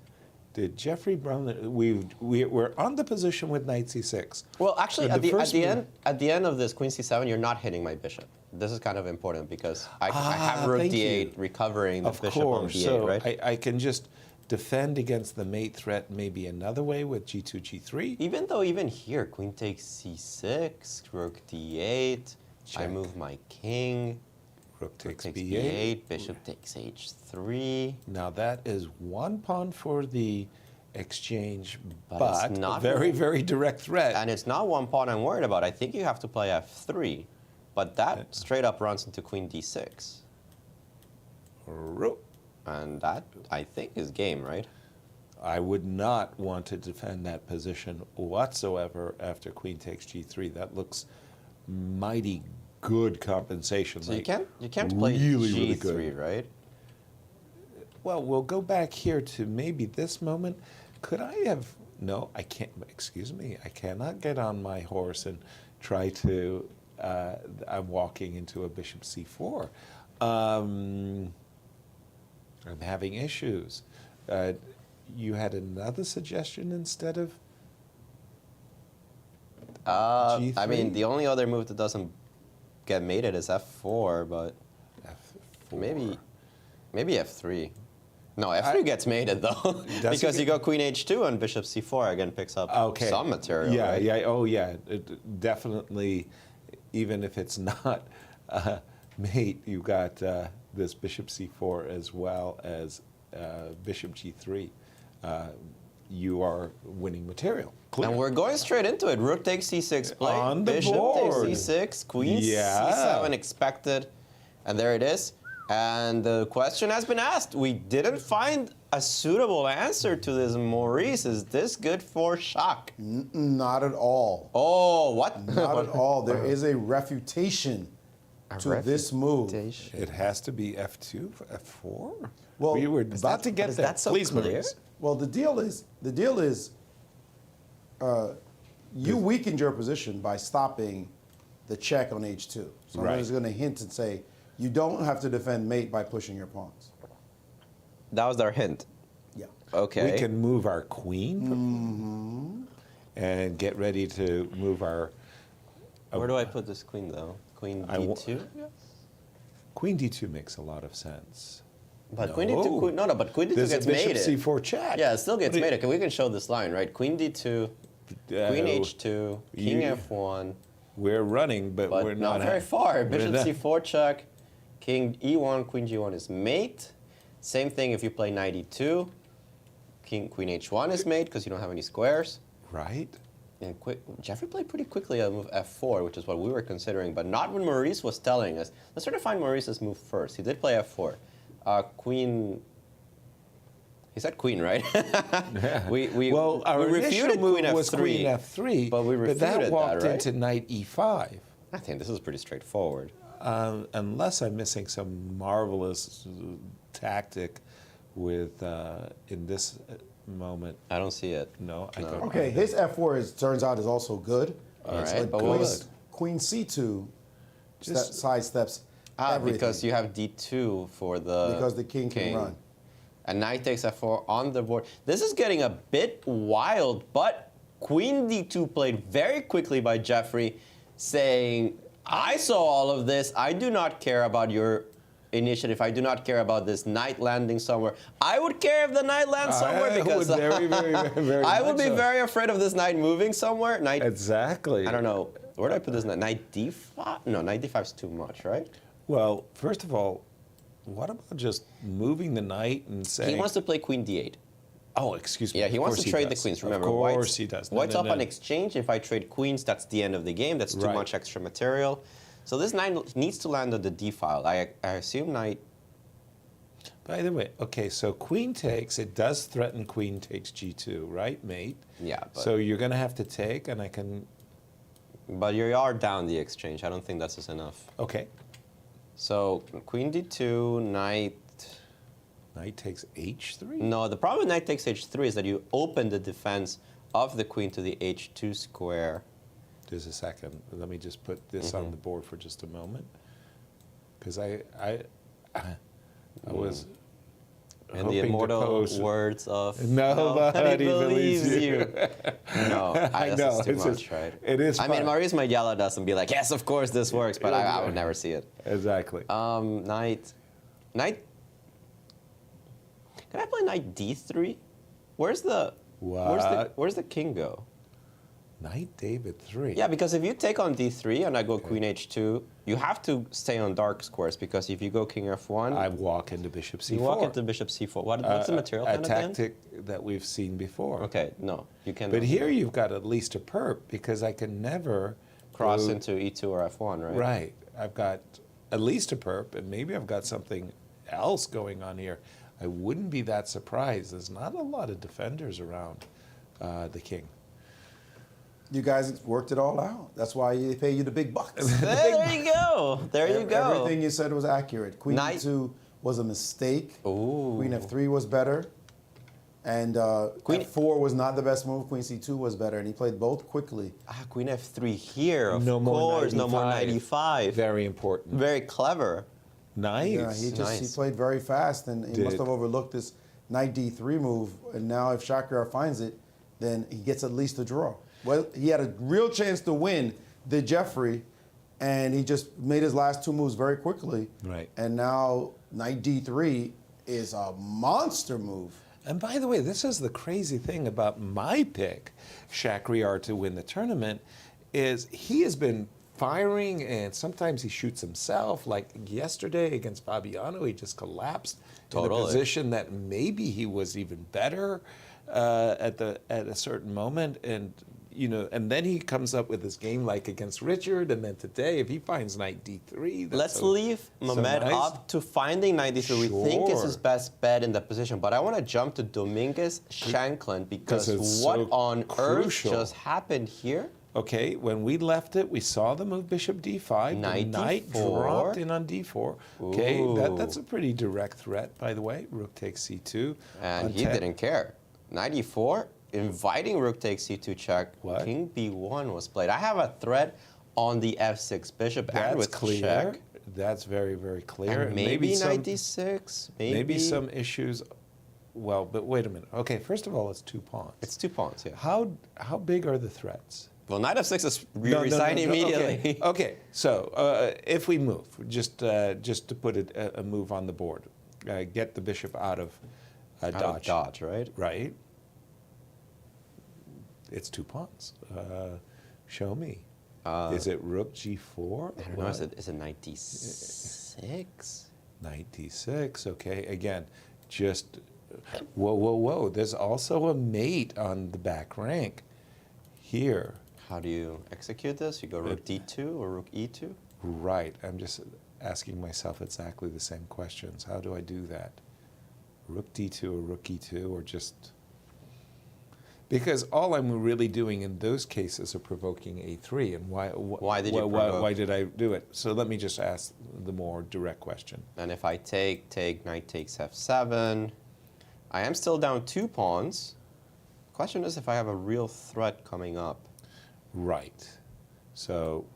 Did Jeffrey blunder? We're on the position with knight c6. Well, actually, at the end of this queen c7, you're not hitting my bishop. This is kind of important because I have rook d8 recovering the bishop on d8, so right? I can just defend against the mate threat maybe another way with g2, g3. Even though even here, queen takes c6, rook d8, I Check. move my king, Rook takes takes b8. b8, bishop takes h3. Now that is one pawn for the exchange, But but, it's not a very, very direct threat. And it's not one pawn I'm worried about. I think you have to play f3, but that straight up runs into queen d6. Rook. And that, I think, is game, right? I would not want to defend that position whatsoever after queen takes g3. That looks mighty good compensation. So like you can't play really g3, good. right? Well, we'll go back here to maybe this moment. Could I have, no, I can't, excuse me, I cannot get on my horse and try to, I'm walking into a bishop c4. I'm having issues. You had another suggestion instead of G3? I mean, the only other move that doesn't get mated is f4, but F4. maybe f3. No, f3 gets mated though, because you go queen h2 and bishop c4 again picks up some material. Yeah, right? yeah, oh yeah, definitely. Even if it's not mate, you got this bishop c4 as well as bishop g3. You are winning material. Clear. And we're going straight into it. Rook takes c6 play, On the bishop board. takes c6, queen Yeah. c7 expected, and there it is. And the question has been asked. We didn't find a suitable answer to this. Maurice, is this good for Shak? Not at all. Oh, what? Not at all. There is a refutation to this move. It has to be f2, f4. Well, we were about to get is there. that so Please, clear? Maurice. Well, the deal is, you weakened your position by stopping the check on h2. So I'm Right. just going to hint and say you don't have to defend mate by pushing your pawns. That was our hint. Yeah. Okay. We can move our queen and get ready to move our. Where do I put this queen though? Queen d2? Queen d2 makes a lot of sense. But queen d2, but queen d2 There's gets a bishop mated. c4 check. Yeah, it still gets What do you- mated. Okay, we can show this line, right? Queen d2, queen h2, king you- f1. We're running, but But we're not not very far. we're Bishop not- c4 check, king e1, queen g1 is mate. Same thing if you play knight e2. Queen h1 is mate because you don't have any squares. Right? And Jeffrey played pretty quickly on move f4, which is what we were considering, but not when Maurice was telling us. Let's try to find Maurice's move first. He did play f4. Queen. He said queen, right? Well, our we initial refuted move queen was f3, queen f3, but we refuted that walked right? into knight e5. I think this is pretty straightforward. Unless I'm missing some marvelous tactic with in this moment. I don't see it. No, I No. don't. Okay, his f4 turns out is also good. All It's right, like but queen, what was it? queen c2 Just- sidesteps everything. Because you have d2 for the Because the king can run. And knight takes f4 on the board. This is getting a bit wild, but queen d2 played very quickly by Jeffrey, saying, I saw all of this. I do not care about your initiative. I do not care about this knight landing somewhere. I would care if the knight lands somewhere I because would very I would much be so. very afraid of this knight moving somewhere. Knight, Exactly. I don't know. Where do I put this knight? Knight d5? No, knight d5 is too much, right? Well, first of all, what about just moving the knight and saying? He wants to play queen d8. Oh, excuse me. Yeah, he of wants course to trade the does. queens. Remember, of course White's, he does. White's up no. on exchange. If I trade queens, that's the end of the game. That's too Right. much extra material. So this knight needs to land on the d file. I assume knight. By the way, okay, so queen takes. It does threaten queen takes g2, right, mate? Yeah, but, So you're going to have to take, and I can. but you are down the exchange. I don't think that's enough. Okay. So queen d2, knight. Knight takes h3. No, the problem with knight takes h3 is that you open the defense of the queen to the h2 square. Just a second. Let me just put this on the board for just a moment, because I was. In hoping the to immortal pose- words of Nobody believes you. No, I this know, is too it's much, just- right? it is I mean, fun. Maurice might yell at us and be like, "Yes, of course this works," but I would never see it. Exactly. Knight. Can I play knight d3? Where's the where's the king go? Knight David 3. Yeah, because if you take on d3 and I go queen h2, you have to stay on dark squares because if you go king f1, I walk into bishop c4. You walk into bishop c4. What's the material? A tactic that we've seen before. Okay, no, you can't. But here you've got at least a perp because I can never cross into e2 or f1, right? Right. I've got at least a perp, and maybe I've got something else going on here. I wouldn't be that surprised. There's not a lot of defenders around the king. You guys worked it all out. That's why they pay you the big bucks. There you go. There you go. Everything you said was accurate. Queen e2 was a mistake. Ooh. Queen f3 was better. And Queen f4 was not the best move. Queen c2 was better. And he played both quickly. Queen f3 here, of no course. More no more 95. Very important. Very clever. Nice. Yeah, he played very fast. And he must have overlooked this knight d3 move. And now if Shankland finds it, then he gets at least a draw. Well, he had a real chance to win, did Jeffrey, and he just made his last two moves very quickly. Right. And now knight d3 is a monster move. And by the way, this is the crazy thing about my pick, Shankland, to win the tournament, is he has been firing, and sometimes he shoots himself. Like yesterday against Fabiano, he just collapsed in a position that maybe he was even better at a certain moment, and and then he comes up with his game like against Richard, and then today, if he finds knight d3, let's leave Mehmet up to finding knight d3. We think is his best bet in the position, but I want to jump to Dominguez Shankland because what on earth just happened here? Okay, when we left it, we saw the move bishop d5. Knight the knight d4. dropped in on d4. Okay, that's a pretty direct threat, by the way. Rook takes c2. And he didn't care. Knight e4, inviting rook takes c2 check. What? King b1 was played. I have a threat on the f6 bishop and with clear. check. That's very, very clear. And maybe knight d6. Maybe some issues. Well, but wait a minute. Okay, first of all, it's 2 pawns. It's 2 pawns, yeah. How big are the threats? Well, knight f6 is resigned immediately. Okay, so if we move, just to put a move on the board, get the bishop out of dodge. Dodge, right? Right. It's 2 pawns. Show me. Is it rook g4? I don't know. Is it knight d6? Knight d6. Okay. Again, just whoa. There's also a mate on the back rank here. How do you execute this? You go rook d2 or rook e2? Right. I'm just asking myself exactly the same questions. How do I do that? Rook d2 or rook e2 or just... Because all I'm really doing in those cases are provoking a3, and why did I do it? So let me just ask the more direct question. And if I take, knight takes f7, I am still down 2 pawns. Question is if I have a real threat coming up. Right. So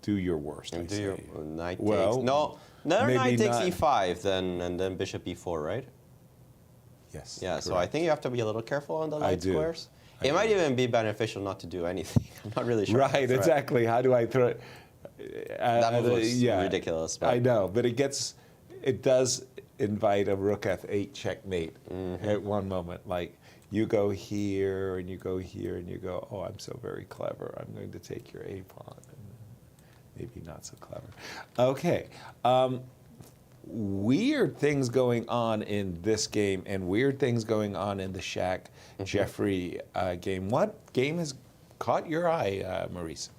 do your worst. And do your knight takes knight takes e5, and then bishop e4, right? Yes. Yeah. Correct. So I think you have to be a little careful on the light squares. It might even be beneficial not to do anything. I'm not really sure. Right, exactly. How do I throw it? That move was ridiculous. But I know, but it does invite a rook f8 checkmate at one moment. Like you go here and you go here and you go, oh, I'm so very clever. I'm going to take your a pawn. And maybe not so clever. Okay. Weird things going on in this game and weird things going on in the Shaq Jeffrey game. What game has caught your eye, Maurice?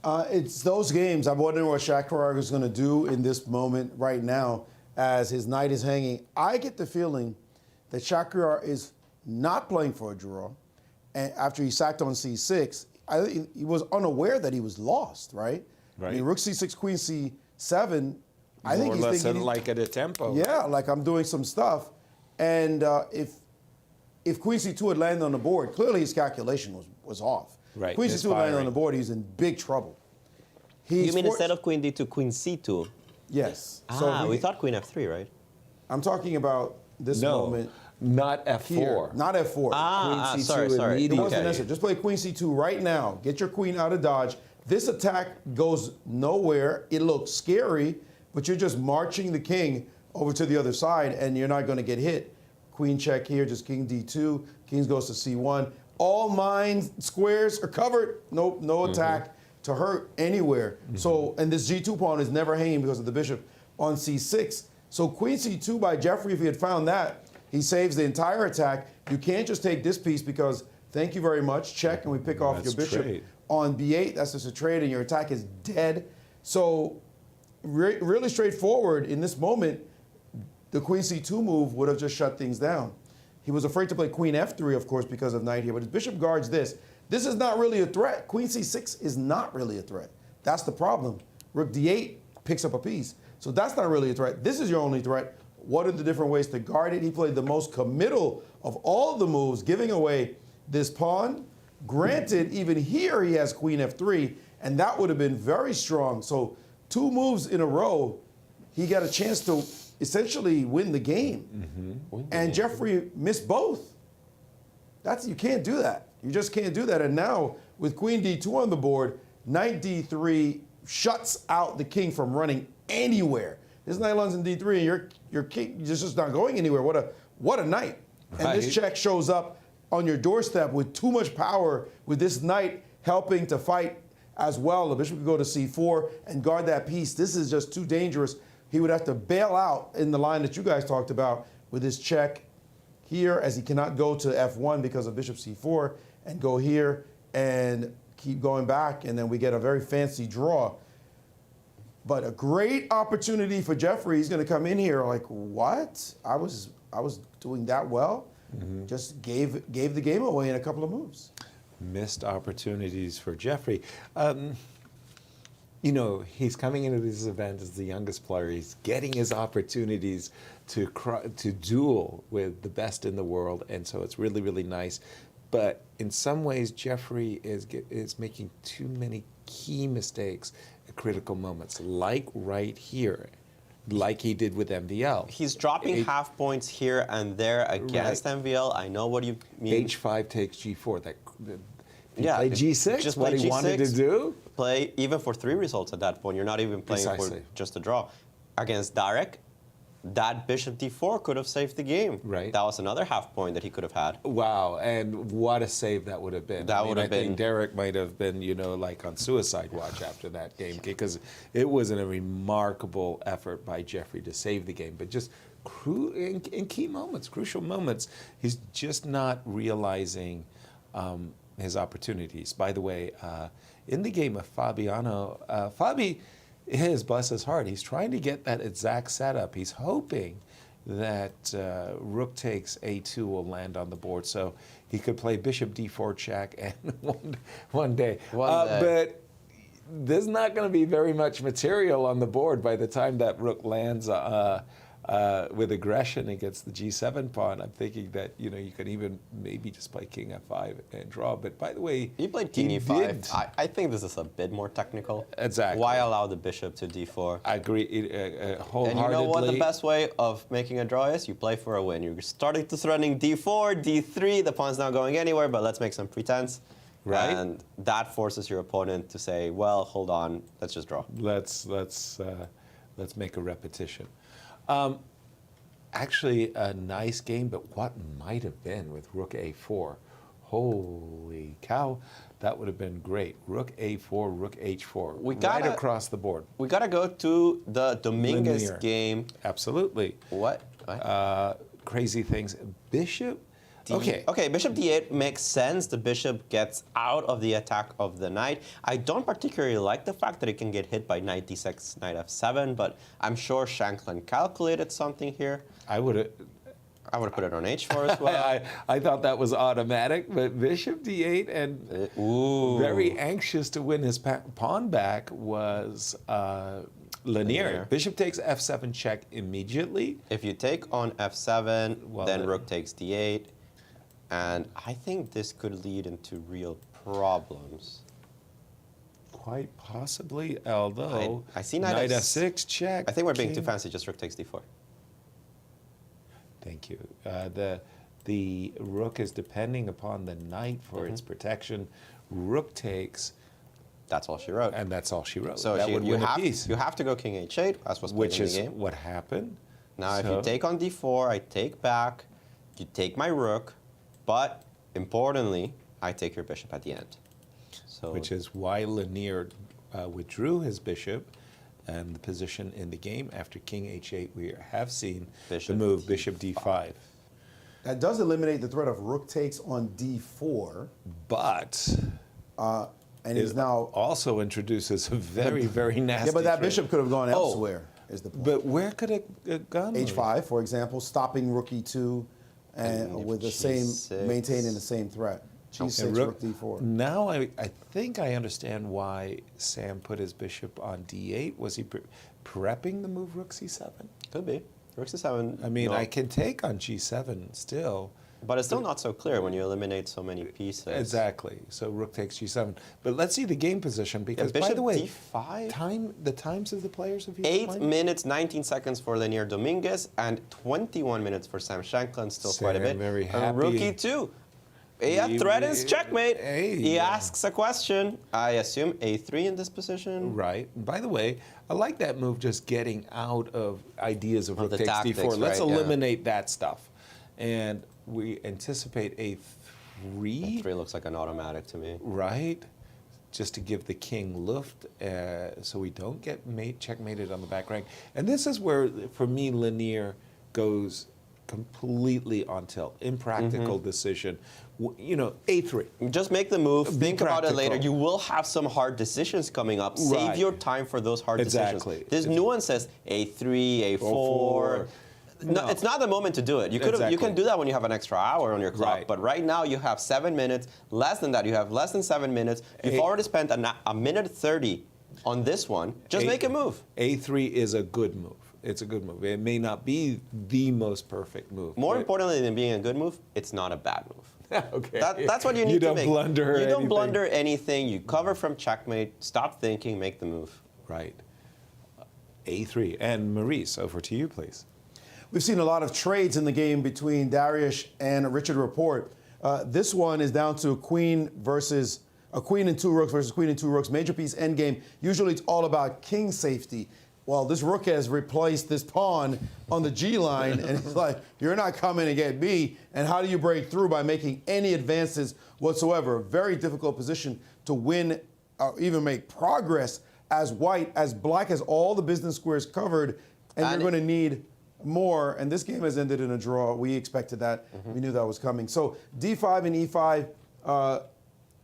It's those games. I'm wondering what Shankland is going to do in this moment right now as his knight is hanging. I get the feeling that Shankland is not playing for a draw. And after he sacked on c6, he was unaware that he was lost, right? I mean, rook c6, queen c7, I think he's thinking like at a tempo. Yeah, like I'm doing some stuff. And if queen c2 had landed on the board, clearly his calculation was off. Right. Queen c2 had landed on the board, he's in big trouble. You mean instead of queen d2, queen c2? Yes. So we thought queen f3, right? I'm talking about this moment. Not f4. Here. Not f4. Queen c2 sorry. It wasn't necessary. Just play queen c2 right now. Get your queen out of dodge. This attack goes nowhere. It looks scary, but you're just marching the king over to the other side, and you're not going to get hit. Queen check here, just king d2. Kings goes to c1. All mine squares are covered. Nope, no attack to hurt anywhere. So, and this g2 pawn is never hanging because of the bishop on c6. So queen c2 by Jeffrey, if he had found that, he saves the entire attack. You can't just take this piece because, thank you very much, check, and we pick off your bishop on b8. That's just a trade, and your attack is dead. So, really straightforward. In this moment, the queen c2 move would have just shut things down. He was afraid to play queen f3, of course, because of knight here, but his bishop guards this. This is not really a threat. Queen c6 is not really a threat. That's the problem. Rook d8 picks up a piece. So that's not really a threat. This is your only threat. What are the different ways to guard it? He played the most committal of all the moves, giving away this pawn. Granted, even here he has queen f3, and that would have been very strong. So 2 moves in a row, he got a chance to essentially win the game. And Jeffrey missed both. You can't do that. You just can't do that. And now with queen d2 on the board, knight d3 shuts out the king from running anywhere. This knight lands in d3, and your king is just not going anywhere. What a knight! And this check shows up on your doorstep with too much power, with this knight helping to fight as well. The bishop could go to c4 and guard that piece. This is just too dangerous. He would have to bail out in the line that you guys talked about with his check here, as he cannot go to f1 because of bishop c4, and go here and keep going back, and then we get a very fancy draw. But a great opportunity for Jeffrey. He's going to come in here like, what? I was doing that well. Just gave the game away in a couple of moves. Missed opportunities for Jeffrey. You know, he's coming into this event as the youngest player. He's getting his opportunities to duel with the best in the world, and so it's really, really nice. But in some ways, Jeffrey is making too many key mistakes at critical moments, like right here, like he did with MVL. He's dropping half points here and there against MVL. I know what you mean. H5 takes G4. Play G6, just what play he G6, wanted to do. Play even for 3 results at that point. You're not even playing for just a draw. Against Darek, that bishop d4 could have saved the game. Right. That was another half point that he could have had. Wow, and what a save that would have been. That would have been. I think Derek might have been, you know, like on suicide watch after that game, because it was a remarkable effort by Jeffrey to save the game. But just in key moments, crucial moments, he's just not realizing his opportunities. By the way, in the game of Fabiano, Fabi is, bless his heart, he's trying to get that exact setup. He's hoping that rook takes a2 will land on the board, so he could play bishop d4 check and one day. But there's not going to be very much material on the board by the time that rook lands with aggression against the g7 pawn. I'm thinking that, you know, you could even maybe just play king f5 and draw. But by the way, he played king e5. I think this is a bit more technical. Exactly. Why allow the bishop to d4? I agree wholeheartedly. And you know what the best way of making a draw is? You play for a win. You're starting to threatening d4, d3. The pawn's not going anywhere, but let's make some pretense. Right. And that forces your opponent to say, well, hold on, let's just draw. Let's make a repetition. Actually, a nice game, but what might have been with rook a4. Holy cow, that would have been great. Rook a4, rook h4, right across the board. We got to go to the Dominguez Lenier. game. Absolutely. What? Crazy things. Bishop. Okay. Okay, bishop d8 makes sense. The bishop gets out of the attack of the knight. I don't particularly like the fact that it can get hit by knight d6, knight f7, but I'm sure Shankland calculated something here. I would have put it on h4 as well. I thought that was automatic, but bishop d8 and very anxious to win his pawn back was Lenier. Bishop takes f7 check immediately. If you take on f7, then rook takes d8. And I think this could lead into real problems. Quite possibly, although I see knight f6 check. I think we're being too fancy. Just rook takes d4. Thank you. The rook is depending upon the knight for its protection. Rook takes. That's all she wrote. And that's all she wrote. So that would win a piece. You have to go king h8. That's what's played in the game. Which is what happened. Now, if you take on d4, I take back. You take my rook, but importantly, I take your bishop at the end. So Which is why Lenier withdrew his bishop and the position in the game. After king h8, we have seen Bishop the move D5. bishop d5. That does eliminate the threat of rook takes on d4, But and is now. also introduces a very, very nasty Yeah, but that trick. bishop could have gone Oh, elsewhere. Is the point? But where could it have gone? H5, for example, stopping rook e2, and And with the G6. same, maintaining the same threat. G6, And rook d4. Now I think I understand why Sam put his bishop on d8. Was he prepping the move rook c7? could be. Rook c7. I mean, no. I can take on g7 still. But it's still not so clear when you eliminate so many pieces. Exactly. So rook takes g7. But let's see the game position because, by bishop the way, d5. the times of the players have 8 minutes, 19 seconds for Lenier Dominguez and 21 minutes for Sam Shankland, still quite a Sam, bit. very And rook happy. e2. He threatens checkmate. Hey, he yeah. asks a question. I assume a3 in this position. Right. And by the way, I like that move, just getting out of ideas of rook the takes tactics, d4. Let's right, yeah. eliminate that stuff. And we anticipate a 3. A3 looks like an automatic to me. Right, just to give the king luft, so we don't get checkmated on the back rank. And this is where, for me, Lenier goes completely on tilt. Impractical decision. You know, a3. Just make the move. Think about it later. practical. You will have some hard decisions coming up. Save Right. your time for those hard Exactly. decisions. There's nuances. A3, A4. No, it's not the moment to do it. You Exactly. you can do that when you have an extra hour on your clock. Right. But right now you have 7 minutes. Less than that, you have less than 7 minutes. You've already spent a minute 30 on this one. Just make a move. A3 is a good move. It's a good move. It may not be the most perfect move. More but- importantly than being a good move, it's not a bad move. okay. That's what you need to make. You don't blunder You anything. don't blunder anything. You cover from checkmate. Stop thinking. Make the move. Right. A3. And Maurice, over to you, please. We've seen a lot of trades in the game between Darius and Richard Rapport. This one is down to a queen and 2 rooks versus queen and 2 rooks. Major piece endgame. Usually it's all about king safety. Well, this rook has replaced this pawn on the G line, and it's like, you're not coming to get me. And how do you break through by making any advances whatsoever? Very difficult position to win or even make progress as white, as black has all the business squares covered, and you're going to need more. And this game has ended in a draw. We expected that. We knew that was coming. So D5 and E5,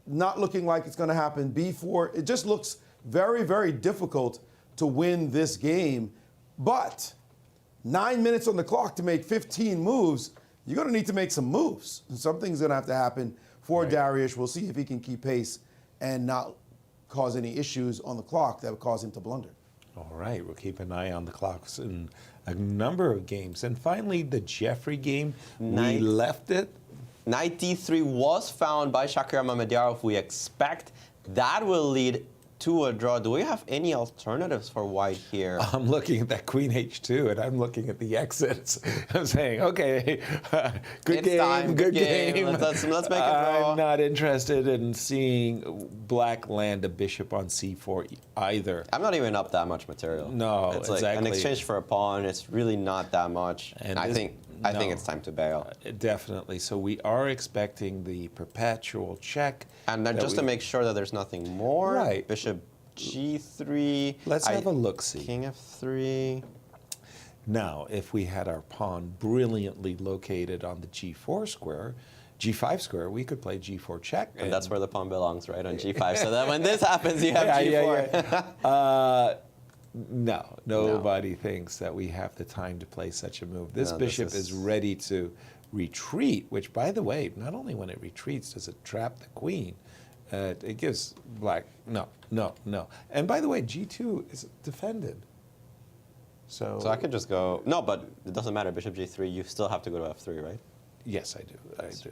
not looking like it's going to happen. B4, it just looks very, very difficult to win this game. But 9 minutes on the clock to make 15 moves, you're going to need to make some moves. Something's going to have to happen for Darius. We'll see if he can keep pace and not cause any issues on the clock that would cause him to blunder. All right, we'll keep an eye on the clocks in a number of games. And finally, the Jeffrey game, we left it. Knight d3 was found by Shakira Mamediyarov. We expect that will lead to a draw. Do we have any alternatives for white here? I'm looking at that queen h2, and I'm looking at the exits. I'm saying, okay, good game. Let's make a draw. I'm not interested in seeing black land a bishop on c4 either. I'm not even up that much material. No, it's like exactly. an exchange for a pawn. It's really not that much. And I this- think it's time to bail. Definitely. So we are expecting the perpetual check. And then that just to we- make sure that there's nothing more, Right. bishop g3. Let's have a look-see. King f3. Now, if we had our pawn brilliantly located on the g4 square, g5 square, we could play g4 check. And that's where the pawn belongs, right, on g5. So that when this happens, you have g4. No, nobody thinks that we have the time to play such a move. This bishop is ready to retreat, which, by the way, not only when it retreats does it trap the queen, it gives black, no. And by the way, g2 is defended. So I could just go, no, but it doesn't matter, bishop g3, you still have to go to f3, right? Yes, I do.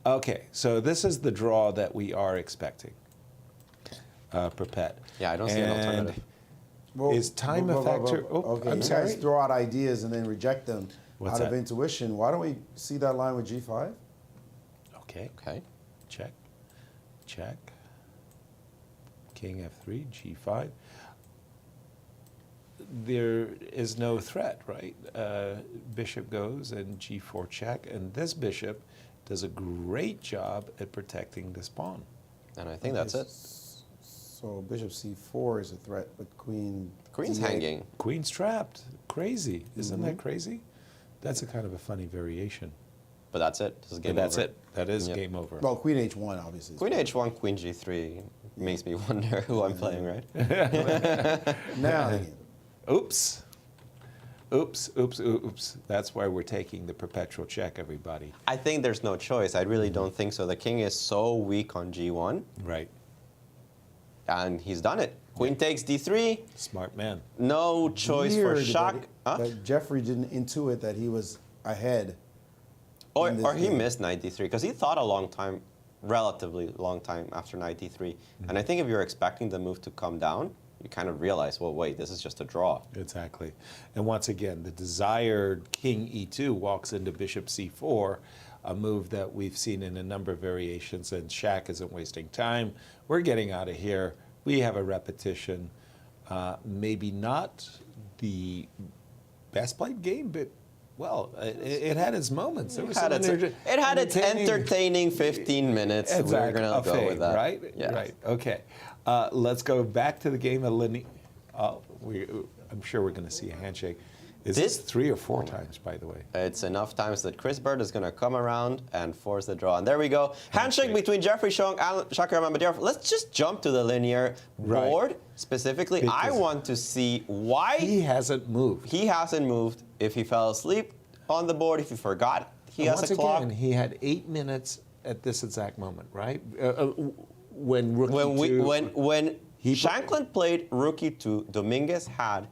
Okay, so this is the draw that we are expecting. Perpet. Yeah, I don't see an alternative. Is time a factor? Oh, Okay, I'm you sorry. guys throw out ideas and then reject them What's out of that? intuition. Why don't we see that line with G5? Okay. Okay. Check. Check. King f3, g5. there is no threat, right? Bishop goes and g4 check, and this bishop does a great job at protecting this pawn. And I think that's it. So bishop c4 is a threat, but queen... Queen's d8. hanging. Queen's trapped. Crazy. Isn't that crazy? That's a kind of a funny variation. But that's it. This is game But that's over. it. That is Yep. game over. Well, queen h1, obviously. is Queen better. h1, queen g3 makes me wonder who I'm playing, right? Now the game. Oops. Oops, oops, oops. That's why we're taking the perpetual check, everybody. I think there's no choice. I really don't think so. The king is so weak on g1, Right. and he's done it. Queen takes d3. Smart man. No choice for Weird shock. that Jeffrey didn't intuit that he was ahead. Or in this he game. missed knight d3 because he thought a long time, relatively long time after knight d3. And I think if you're expecting the move to come down, you kind of realize, well, wait, this is just a draw. Exactly. And once again, the desired king e2 walks into bishop c4, a move that we've seen in a number of variations, and Shaq isn't wasting time. We're getting out of here. We have a repetition. Maybe not the best played game, but well, it had its moments. There was some It had its entertaining 15 minutes. Exactly. We're going to go with that. Right? Yeah. Right. Okay. Let's go back to the game of Lenier. I'm sure we're going to see a handshake. Is this 3 or 4 times, by the way? It's enough times that Chris Bird is going to come around and force the draw. And there we go. Handshake between Jeffrey Shong and Shakir Mamadiev. Let's just jump to the Lenier board. Specifically, Because I want to see why he hasn't moved. He hasn't moved. If he fell asleep on the board, if he forgot, he has Once a clock. again, he had 8 minutes at this exact moment, right? When rookie When Shankland played rookie 2, Dominguez had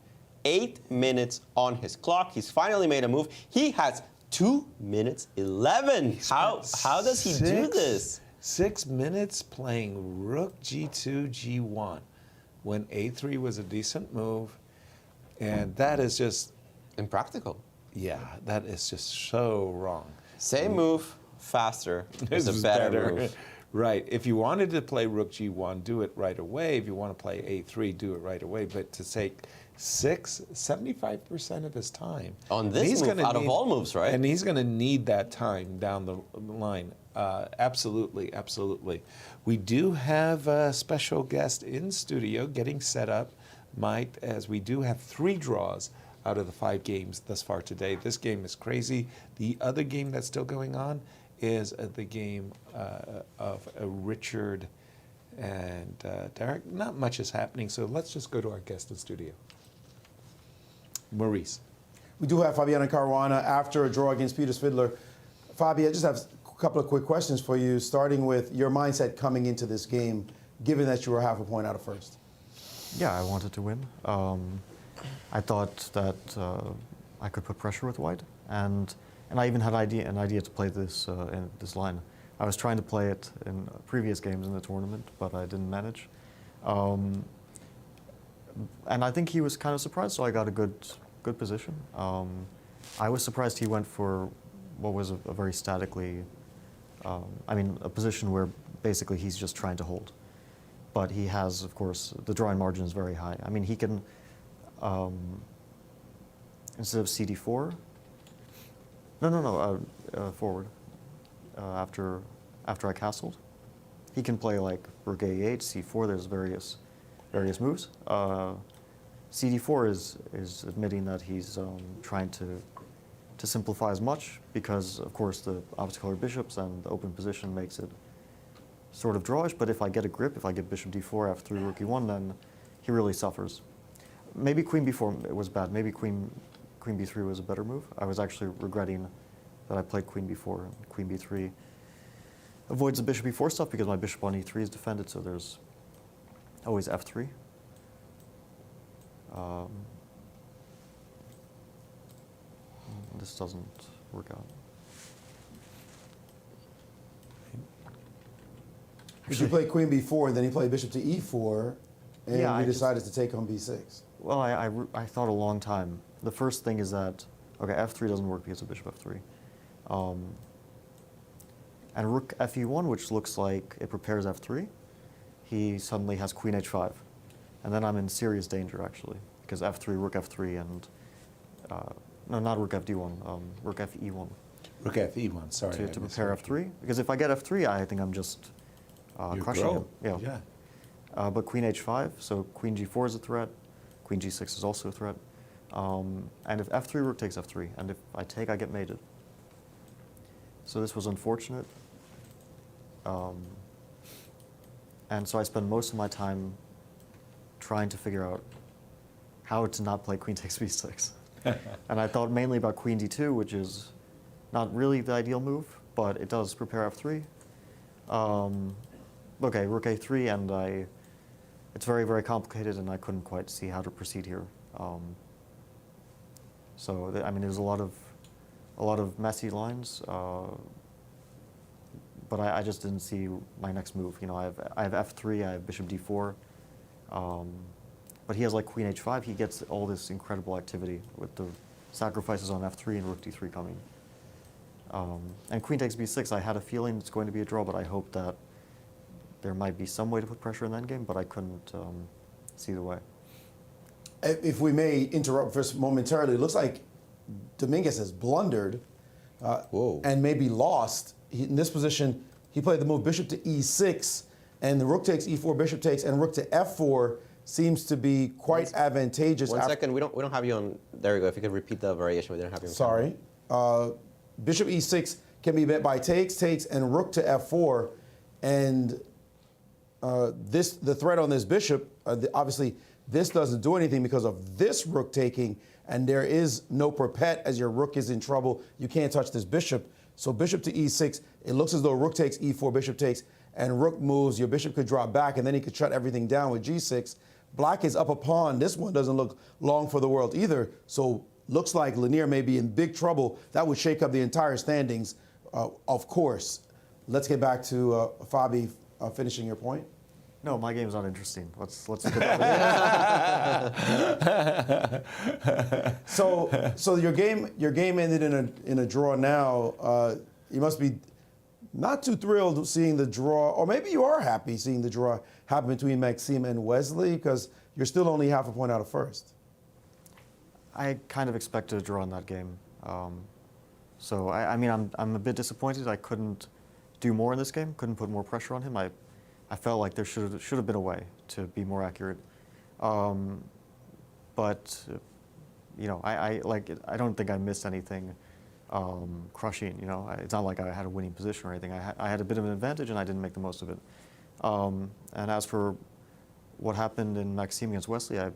8 minutes on his clock. He's finally made a move. He has 2 minutes 11. How does he do this? 6 minutes playing rook g2, g1, when a3 was a decent move, and that is just, Impractical. yeah, that is just so wrong. Same move, faster. It's This a is better move. Right. If you wanted to play rook g1, do it right away. If you want to play a3, do it right away. But to take 75% of his time. On this he's move, gonna out of all moves, right? And he's going to need that time down the line. Absolutely, absolutely. We do have a special guest in studio getting set up, Mike, as we do have 3 draws out of the 5 games thus far today. This game is crazy. The other game that's still going on is the game of Richard and Derek. Not much is happening, so let's just go to our guest in studio. Maurice. We do have Fabiano and Caruana after a draw against Peter Svidler. Fabi, I just have a couple of quick questions for you, starting with your mindset coming into this game, given that you were half a point out of first. Yeah, I wanted to win. I thought that I could put pressure with white, and I even had an idea to play this in this line. I was trying to play it in previous games in the tournament, but I didn't manage. And I think he was kind of surprised, so I got a good position. I was surprised he went for what was a very statically, a position where basically he's just trying to hold. But he has, of course, the drawing margin is very high. I mean, he can, instead of CD4, forward, after I castled, he can play like rook A8, C4, there's various moves. CD4 is admitting that he's trying to simplify as much because, of course, the opposite color bishops and the open position makes it sort of drawish, but if I get a grip, if I get bishop d4 after rook e1, then he really suffers. Maybe queen b4 was bad. Maybe queen b3 was a better move. I was actually regretting that I played queen b4 and queen b3 avoids the bishop e4 stuff because my bishop on e3 is defended, so there's always f3. This doesn't work out. But you played queen b4, and then he played bishop to e4, and Yeah, you I decided to take on b6. Well, I thought a long time. The first thing is that, okay, f3 doesn't work because of bishop f3. And rook fe1, which looks like it prepares f3, he suddenly has queen h5. And then I'm in serious danger, actually, because f3, rook f3, and no, not rook fd1, rook fe1. Rook fe1, sorry. To prepare f3, because if I get f3, I think I'm just crushing him. Yeah. But queen h5, so queen g4 is a threat, queen g6 is also a threat, and if f3, rook takes f3, and if I take, I get mated. So this was unfortunate. And so I spend most of my time trying to figure out how to not play queen takes b6. And I thought mainly about queen d2, which is not really the ideal move, but it does prepare f3. Okay, rook a3, and it's very, very complicated, and I couldn't quite see how to proceed here. So I mean, there's a lot of messy lines, but I just didn't see my next move. You know, I have f3, I have bishop d4, but he has like queen h5. He gets all this incredible activity with the sacrifices on f3 and rook d3 coming. And queen takes b6, I had a feeling it's going to be a draw, but I hoped that there might be some way to put pressure in the endgame, but I couldn't see the way. If we may interrupt for momentarily, it looks like Dominguez has blundered and maybe lost. In this position, he played the move bishop to e6, and the rook takes e4, bishop takes, and rook to f4 seems to be quite advantageous. One second, we don't have you on. There we go. If you could repeat the variation, we didn't have you on. Sorry. Bishop e6 can be met by takes, and rook to f4, and the threat on this bishop, obviously this doesn't do anything because of this rook taking, and there is no perpet as your rook is in trouble. You can't touch this bishop. So bishop to e6, it looks as though rook takes e4, bishop takes, and rook moves. Your bishop could drop back, and then he could shut everything down with g6. Black is up a pawn. This one doesn't look long for the world either. So looks like Lenier may be in big trouble. That would shake up the entire standings, of course. Let's get back to Fabi finishing your point. No, my game's not interesting. Let's look at that. So your game ended in a draw now. You must be not too thrilled seeing the draw, or maybe you are happy seeing the draw happen between Maxime and Wesley, because you're still only half a point out of first. I kind of expected a draw in that game. So I mean, I'm a bit disappointed. I couldn't do more in this game. Couldn't put more pressure on him. I felt like there should have been a way to be more accurate. But you know, I don't think I missed anything crushing. You know, it's not like I had a winning position or anything. I had a bit of an advantage, and I didn't make the most of it. And as for what happened in Maxime against Wesley, I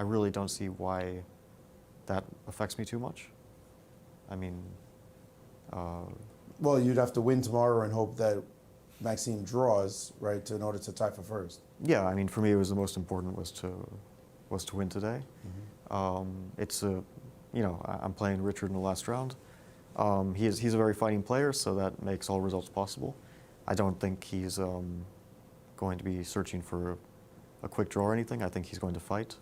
really don't see why that affects me too much. I mean, well, you'd have to win tomorrow and hope that Maxime draws, right, in order to tie for first. Yeah, I mean, for me, it was the most important was to win today. It's a, you know, I'm playing Richard in the last round. He's a very fighting player, so that makes all results possible. I don't think he's going to be searching for a quick draw or anything. I think he's going to fight,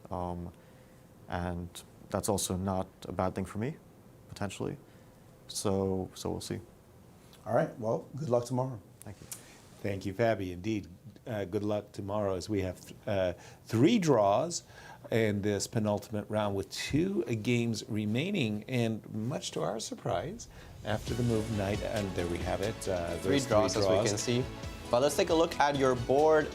and that's also not a bad thing for me, potentially. So we'll see. All right. Well, good luck tomorrow. Thank you. Thank you, Fabi. Indeed, good luck tomorrow as we have 3 draws in this penultimate round with 2 games remaining. And much to our surprise, after the move knight, and there we have it. 3 draws, as we can see. But let's take a look at your board,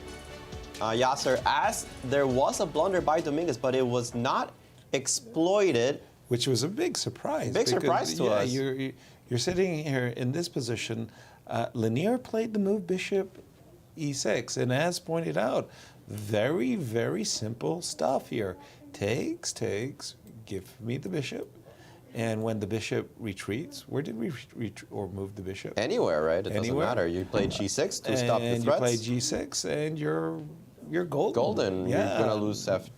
Yasser, as there was a blunder by Dominguez, but it was not exploited. Which was a big surprise. Big surprise to us. You're sitting here in this position. Lenier played the move bishop e6, and as pointed out, very, very simple stuff here. Takes, give me the bishop, and when the bishop retreats, where did we or move the bishop? Anywhere, right? It doesn't matter. You played g6 to stop the threats. And you played g6, and you're golden. Golden. Yeah. You're going to lose f.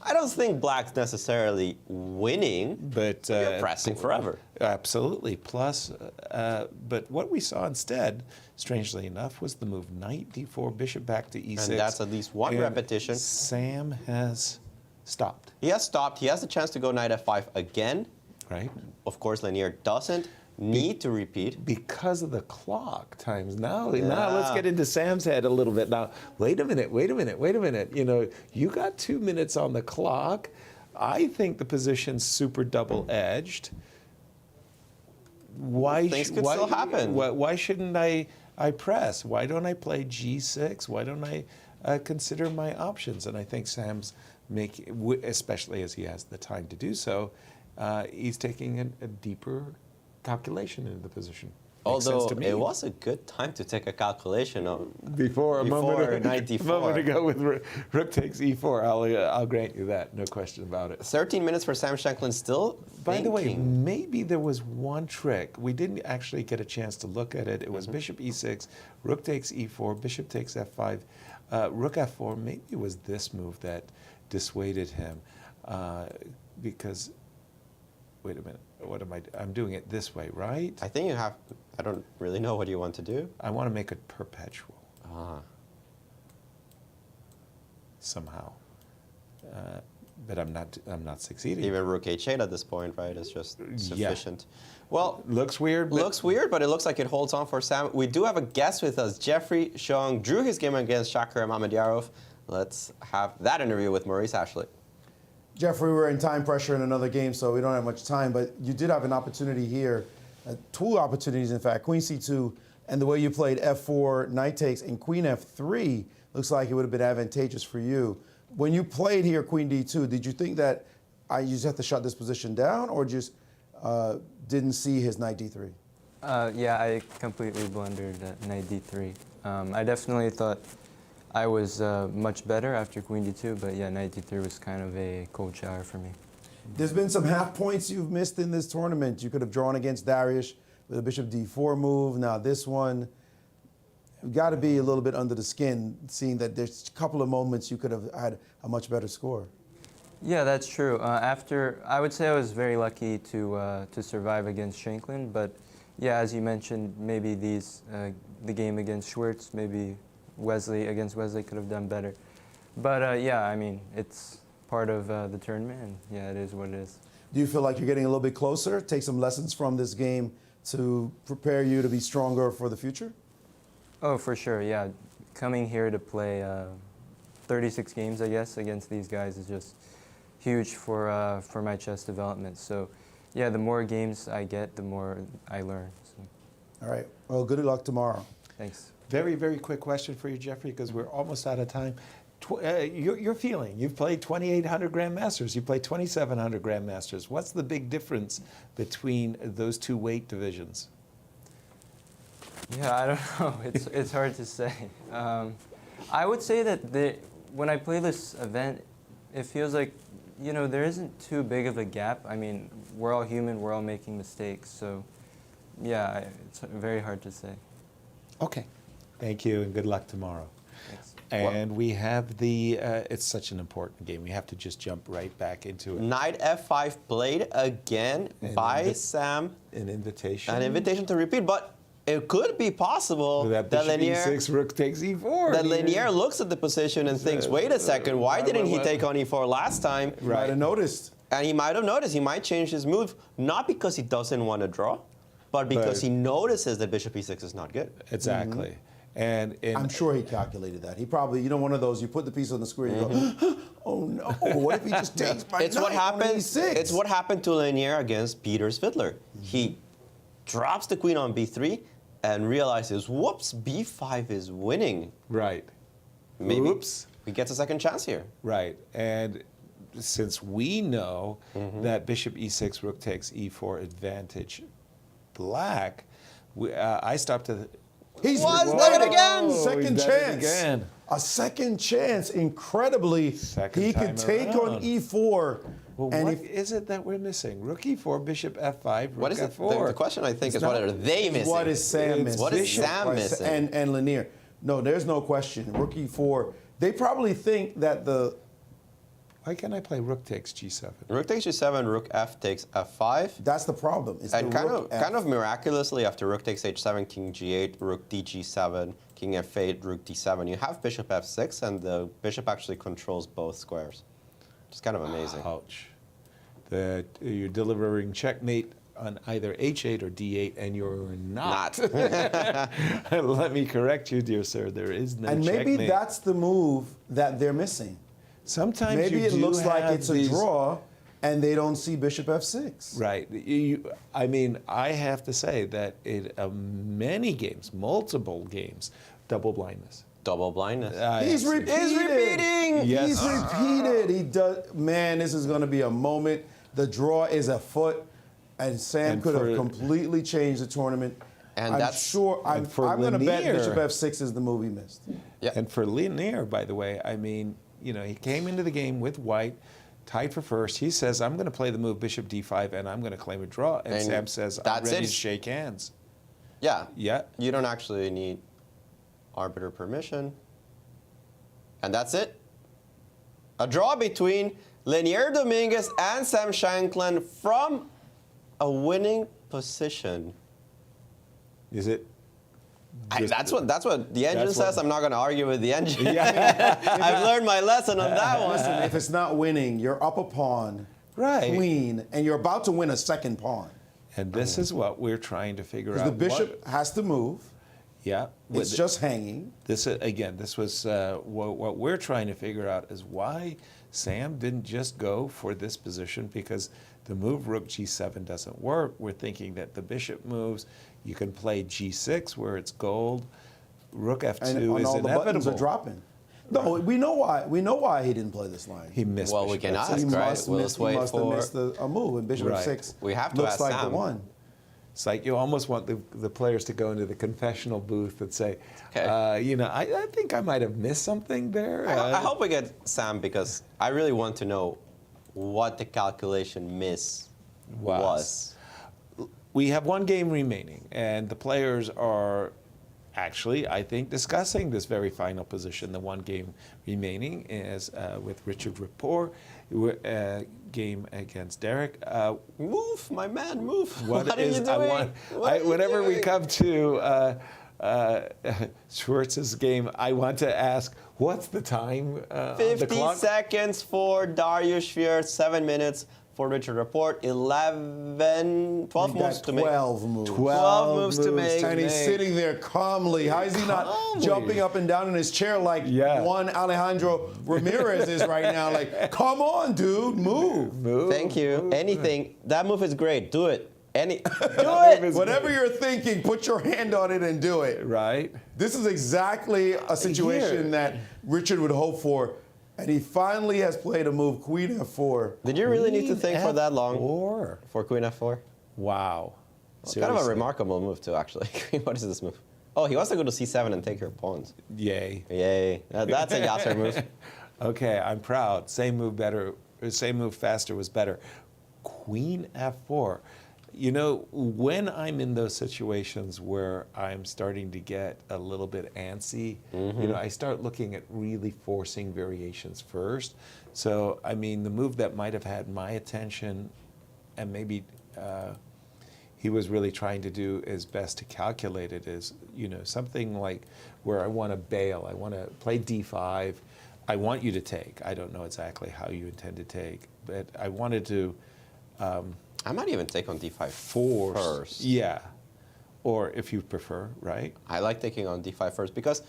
I don't think Black's necessarily winning, but you're pressing forever. Absolutely. Plus, but what we saw instead, strangely enough, was the move knight d4, bishop back to e6. And that's at least one repetition. Sam has stopped. He has stopped. He has the chance to go knight f5 again. Right. Of course, Lenier doesn't. need to repeat. Because of the clock times. Now let's get into Sam's head a little bit. Now, wait a minute. You know, you got 2 minutes on the clock. I think the position's super double-edged. Things could still happen. Why shouldn't I press? Why don't I play G6? Why don't I consider my options? And I think Sam's especially as he has the time to do so, he's taking a deeper calculation into the position. Although it was a good time to take a calculation of before knight d4. A moment ago with rook takes e4, I'll grant you that, no question about it. 13 minutes for Sam Shankland still. By the way, maybe there was one trick. We didn't actually get a chance to look at it. It was bishop e6, rook takes e4, bishop takes f5, rook f4. Maybe it was this move that dissuaded him because, wait a minute, what am I'm doing it this way, right? I think you have, I don't really know what you want to do. I want to make it perpetual. Somehow. But I'm not succeeding. Even rook h8 at this point, right, is just sufficient. Well, looks weird. But it looks like it holds on for Sam. We do have a guest with us. Jeffrey Xiong drew his game against Shakur Mamedyarov. Let's have that interview with Maurice Ashley. Jeffrey, we're in time pressure in another game, so we don't have much time, but you did have an opportunity here, 2 opportunities, in fact, queen c2, and the way you played f4, knight takes, and queen f3, looks like it would have been advantageous for you. When you played here queen d2, did you think that you just have to shut this position down, or just didn't see his knight d3? Yeah, I completely blundered knight d3. I definitely thought I was much better after queen d2, but yeah, knight d3 was kind of a cold shower for me. There's been some half points you've missed in this tournament. You could have drawn against Darius with a bishop d4 move. Now this one, you've got to be a little bit under the skin, seeing that there's a couple of moments you could have had a much better score. Yeah, that's true. I would say I was very lucky to survive against Shankland, but yeah, as you mentioned, maybe the game against Schwartz, maybe against Wesley could have done better. But yeah, I mean, it's part of the tournament, and yeah, it is what it is. Do you feel like you're getting a little bit closer? Take some lessons from this game to prepare you to be stronger for the future? Oh, for sure, yeah. Coming here to play 36 games, I guess, against these guys is just huge for my chess development. So yeah, the more games I get, the more I learn. So. All right, well, good luck tomorrow. Thanks. Very, very quick question for you, Jeffrey, because we're almost out of time. Your feeling, you've played 2,800 Grandmasters, you played 2,700 Grandmasters. What's the big difference between those 2 weight divisions? Yeah, I don't know. It's hard to say. I would say that when I play this event, it feels like, you know, there isn't too big of a gap. I mean, we're all human, we're all making mistakes. So, yeah, it's very hard to say. Okay. Thank you, and good luck tomorrow. Thanks. And we have it's such an important game. We have to just jump right back into it. Knight f5 played again by Sam. An invitation. An invitation to repeat, but it could be possible that Lenier, e6, rook takes e4. That Lenier looks at the position and thinks, wait a second, why didn't he take on e4 last time? He might have noticed. And he might have noticed. He might change his move, not because he doesn't want to draw, but because he notices that bishop e6 is not good. Exactly. And I'm sure he calculated that. He probably, you know, one of those, you put the piece on the screen and you go, oh no, what if he just takes my knight on e6? It's what happened to Lenier against Peter Svidler. He drops the queen on b3 and realizes, whoops, b5 is winning. Right. Maybe Oops. he gets a second chance here. Right. And since we know that bishop e6, rook takes e4 advantage black, I stopped to... He's done it again! Second chance. A second chance. Incredibly, he could take on e4. Well, and what is it that we're missing? Rook e4, bishop f5, rook what is f4. The question, I think, is what are they missing? What is Sam missing? What is Sam missing? And Lenier. No, there's no question. Rook e4. They probably think that Why can't I play rook takes g7? Rook takes g7, rook f takes f5. That's the problem. And kind of miraculously, after rook takes h7, king g8, rook dg7, king f8, rook d7, you have bishop f6, and the bishop actually controls both squares. It's kind of amazing. Ouch. That you're delivering checkmate on either h8 or d8, and you're not. Let me correct you, dear sir. There is no And maybe checkmate. that's the move that they're missing. Sometimes Maybe you it do looks like have it's a these- draw, and they don't see bishop f6. Right. I mean, I have to say that in many games, multiple games, double blindness. Double blindness. He's repeating. He's repeating. Yes. He's repeated. He does. Man, this is going to be a moment. The draw is afoot, and Sam And could have for- completely changed the tournament. And I'm that's- sure. I'm and for going to bet Lenier- bishop f6 is the move he missed. Yeah. And for Lenier, by the way, I mean, you know, he came into the game with white, tied for first. He says, I'm going to play the move bishop d5, and I'm going to claim a draw. And Sam says, I'm that's ready it. to shake hands. Yeah. Yeah. You don't actually need arbiter permission. And that's it. A draw between Lenier Dominguez and Sam Shankland from a winning position. Is it? That's what the engine That's what- says. I'm not going to argue with the engine. Yeah. I've learned my lesson on that one. Listen, if it's not winning, you're up a pawn, Right. queen, and you're about to win a second pawn. And this is what we're trying to figure out. Because the bishop What- has to move. yeah. It's just hanging. This again. This was what we're trying to figure out is why Sam didn't just go for this position, because the move rook g7 doesn't work. We're thinking that the bishop moves. You can play g6 where it's gold. Rook f2 And is all the buttons inevitable. are dropping. No, we know why. We know why he didn't play this line. He missed. Well, we bishop can f6. ask, right? We'll just he wait must have for- missed a move, and bishop Right. f6 We have to looks ask like Sam. the one. It's like you almost want the players to go into the confessional booth and say, Okay. you know, I think I might have missed something there. I hope we get Sam, because I really want to know what the calculation miss was. We have one game remaining, and the players are actually, I think, discussing this very final position. The one game remaining is with Richard Rapport, game against Derek. Move, my man, move. What What are is you doing? whenever we come to Schwartz's game, I want to ask, what's the time on the 50 clock? seconds for Darius Schwiertz, 7 minutes for Richard Rapport, 12 He moves got to make. 12 moves. 12 moves to make. And he's sitting there calmly. How is he not Calmly. jumping up and down in his chair like Yeah. one Alejandro Ramirez is right now? Like, come on, dude, move. Move, Thank you. move. Anything. That move is great. Do it. Do it. Whatever you're thinking, put your hand on it and do it. Right? This is exactly a situation Here. that Richard would hope for. And he finally has played a move, Queen f4. Did you really need to Queen think for that long F4. for Queen f4? Wow. It's kind of a Seriously. remarkable move, too, actually. What is this move? Oh, he wants to go to c7 and take your pawns. Yay. Yay. That's a Yasser move. Okay, I'm proud. Same move better, or same move faster was better. Queen f4. You know, when I'm in those situations where I'm starting to get a little bit antsy, you know, I start looking at really forcing variations first. So, I mean, the move that might have had my attention, and maybe he was really trying to do his best to calculate it, is, you know, something like where I want to bail. I want to play d5. I want you to take. I don't know exactly how you intend to take, but I wanted to I might even take on d5 force. first. Yeah. Or if you prefer, right? I like taking on d5 first, because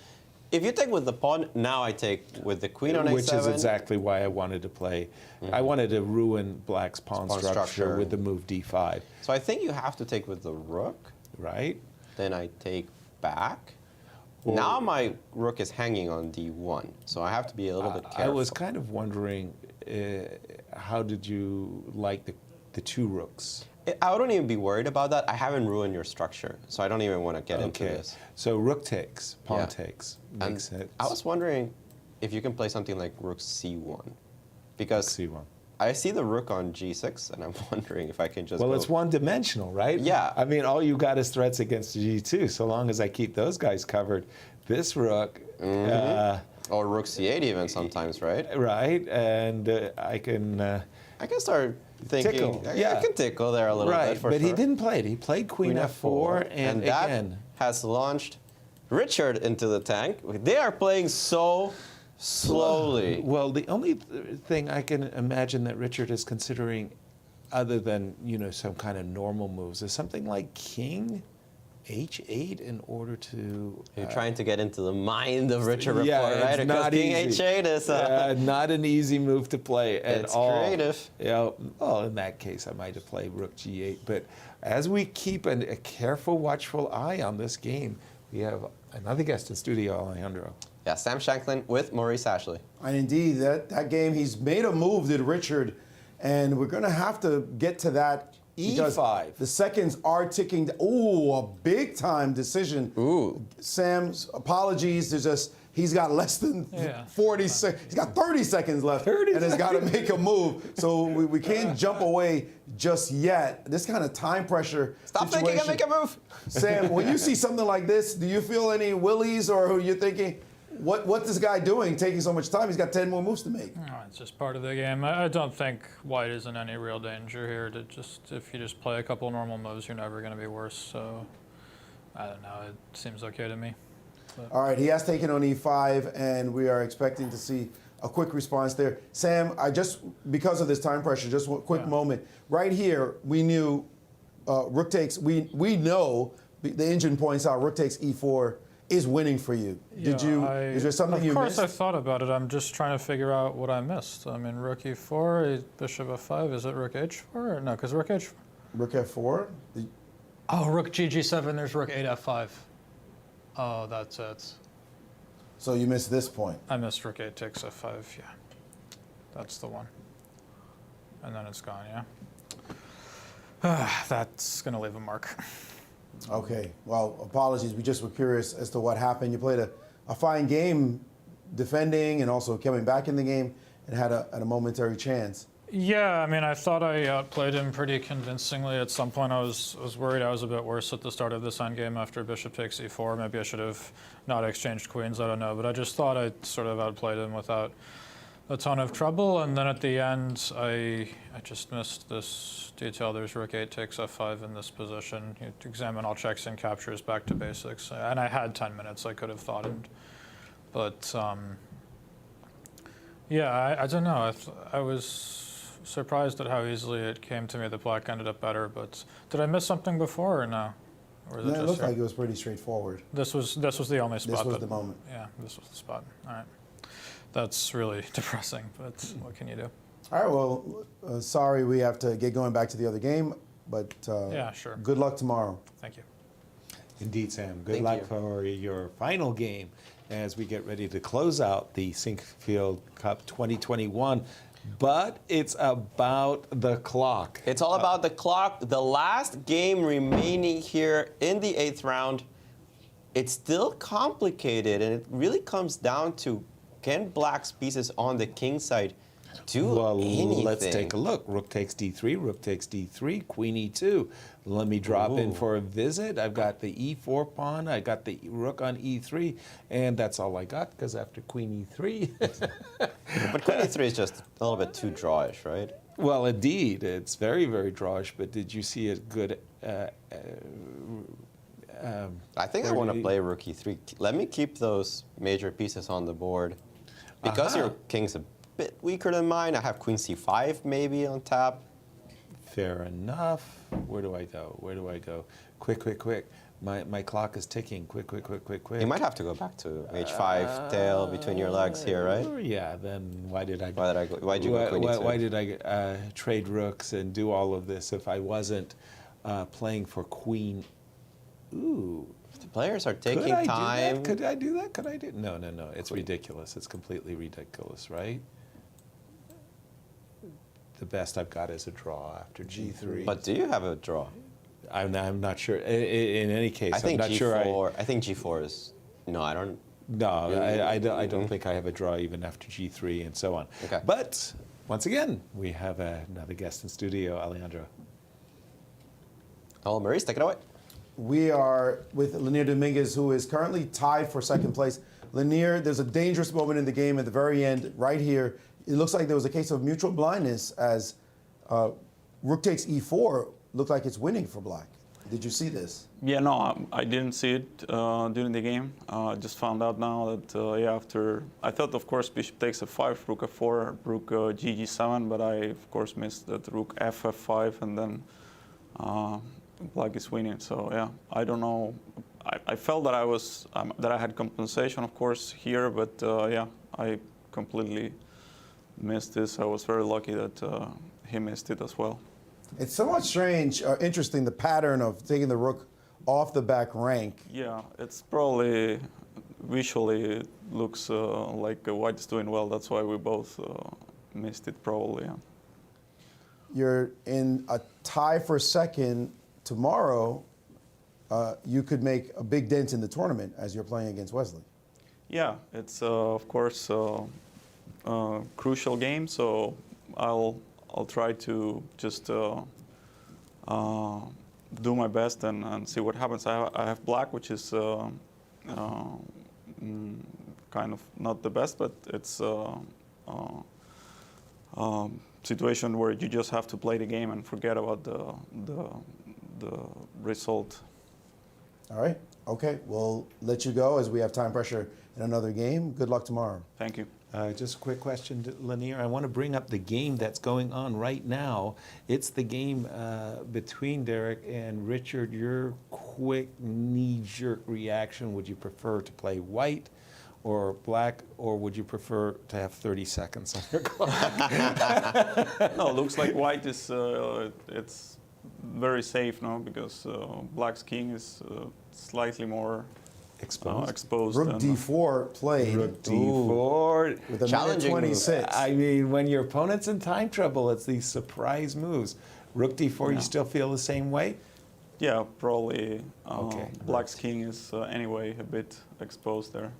if you take with the pawn, now I take with the queen on a7. Which is exactly why I wanted to play. I wanted to ruin Black's pawn Pawn structure structure. with the move d5, So I think you have to take with the rook. right? Then I take back. Now my rook is hanging on d1, so I have to be a little bit careful. I was kind of wondering, how did you like the two rooks? I wouldn't even be worried about that. I haven't ruined your structure, so I don't even want to get into this. So rook takes, pawn Yeah. takes. And Makes sense. I was wondering if you can play something like rook c1, because C1. I see the rook on g6, and I'm wondering if I can just Well, go. it's one-dimensional, right? Yeah. I mean, all you got is threats against g2. So long as I keep those guys covered, this rook, Or rook c8 even sometimes, right? right? And I can. I can start thinking. Tickle, I yeah. can tickle there a little Right, bit for but sure. he didn't play it. He played queen f4, and that again, has launched Richard into the tank. They are playing so slowly. well, the only thing I can imagine that Richard is considering other than, you know, some kind of normal moves, is something like king h8 in order to... You're trying to get into the mind of Richard Rapport, yeah, right? it's Because not king easy. h8 is... not an easy move to play at all. It's creative. Yeah, well, in that case, I might have played rook g8. But as we keep a careful, watchful eye on this game, we have another guest in studio, Alejandro. Yeah, Sam Shankland with Maurice Ashley. And indeed, that game, he's made a move, did Richard, and we're going to have to get to that. Because E5. the seconds are ticking. Ooh, a big-time decision. Ooh. Sam's apologies. There's just, he's got less than 40 seconds. He's got 30 seconds left. 30 and has got to make a move. So we can't jump away just yet. This kind of time pressure Stop situation. thinking and make a move. Sam, when you see something like this, do you feel any willies, or you're thinking, what's this guy doing, taking so much time? He's got 10 more moves to make. Oh, it's just part of the game. I don't think white is in any real danger here. If you just play a couple normal moves, you're never going to be worse. So, I don't know. It seems okay to me. But. All right, he has taken on e5, and we are expecting to see a quick response there. Sam, because of this time pressure, just one quick moment. Right here, we knew rook takes, we know, the engine points out rook takes e4 is winning for you. Is there something you missed? Of course I thought about it. I'm just trying to figure out what I missed. I mean, rook e4, bishop f5, is it rook h4? Or no, because rook h4. Rook f4? Oh, rook g7, there's rook 8 f5. Oh, that's it. So you missed this point. I missed rook 8 takes f5, yeah. That's the one. And then it's gone, yeah. That's going to leave a mark. Okay, well, apologies. We just were curious as to what happened. You played a fine game defending and also coming back in the game and had a momentary chance. Yeah, I mean, I thought I outplayed him pretty convincingly. At some point, I was worried I was a bit worse at the start of this endgame after bishop takes e4. Maybe I should have not exchanged queens, I don't know. But I just thought I sort of outplayed him without a ton of trouble. And then at the end, I just missed this detail. There's rook 8 takes f5 in this position. You examine all checks and captures back to basics. And I had 10 minutes, I could have thought it. But yeah, I don't know. I was surprised at how easily it came to me that black ended up better, but did I miss something before or no? Or It looked like it was pretty straightforward. This was the only spot. This was the moment. Yeah, this was the spot. All right. That's really depressing, but what can you do? All right, well, sorry we have to get going back to the other game, but yeah, sure. Good luck tomorrow. Thank you. Indeed, Sam. Good luck for your final game as we get ready to close out the Sinquefield Cup 2021. But it's about the clock. It's all about the clock. The last game remaining here in the 8th round. It's still complicated, and it really comes down to, can black's pieces on the king side do anything? Let's take a look. Rook takes d3, rook takes d3, queen e2. Let me drop in for a visit. I've got the e4 pawn, I got the rook on e3, and that's all I got, because after queen e3... But queen e3 is just a little bit too drawish, right? Well, indeed, it's very, very drawish, but did you see a good... I think I want to play rook e3. Let me keep those major pieces on the board. Because your king's a bit weaker than mine, I have queen c5 maybe on tap. Fair enough. Where do I go? Where do I go? Quick, quick, quick. My clock is ticking. Quick, quick, quick, quick, quick. You might have to go back to h5 tail between your legs here, right? Yeah, then why did I go? Why'd you go queen e2? Why did I trade rooks and do all of this if I wasn't playing for queen? Ooh. The players are taking time. Could I do that? Could I do? No, no, no. It's ridiculous. It's completely ridiculous, right? The best I've got is a draw after g3. But do you have a draw? I'm not sure. In any case, I'm not sure. I think g4 is. No, I don't. No, I don't think I have a draw even after g3 and so on. Okay. But once again, we have another guest in studio, Alejandro. Oh, Maurice, take it away. We are with Lenier Dominguez, who is currently tied for second place. Lenier, there's a dangerous moment in the game at the very end, right here. It looks like there was a case of mutual blindness as rook takes e4 looked like it's winning for black. Did you see this? Yeah, no, I didn't see it during the game. I just found out now that, yeah, after... I thought, of course, bishop takes f5, rook f4, rook gg7, but I, of course, missed that rook ff5, and then black is winning. So, yeah, I don't know. I felt that that I had compensation, of course, here, but, yeah, I completely missed this. I was very lucky that he missed it as well. It's somewhat strange, interesting, the pattern of taking the rook off the back rank. Yeah, it's probably visually it looks like white is doing well. That's why we both missed it, probably. Yeah. You're in a tie for second tomorrow. You could make a big dent in the tournament as you're playing against Wesley. Yeah, it's of course a crucial game. So I'll try to just do my best and see what happens. I have black, which is kind of not the best, but it's situation where you just have to play the game and forget about the result. All right. Okay. We'll let you go as we have time pressure in another game. Good luck tomorrow. Thank you. Just a quick question, Lenier. I want to bring up the game that's going on right now. It's the game between Derek and Richard. Your quick knee-jerk reaction, would you prefer to play white or black, or would you prefer to have 30 seconds on your clock? No, looks like white is it's very safe now because black's king is slightly more exposed. Rook d4 played. Rook d4 with a minute 26. I mean, when your opponent's in time trouble, it's these surprise moves. Rook d4, you still feel the same way? Yeah, probably. Okay. Black's king is anyway a bit exposed there.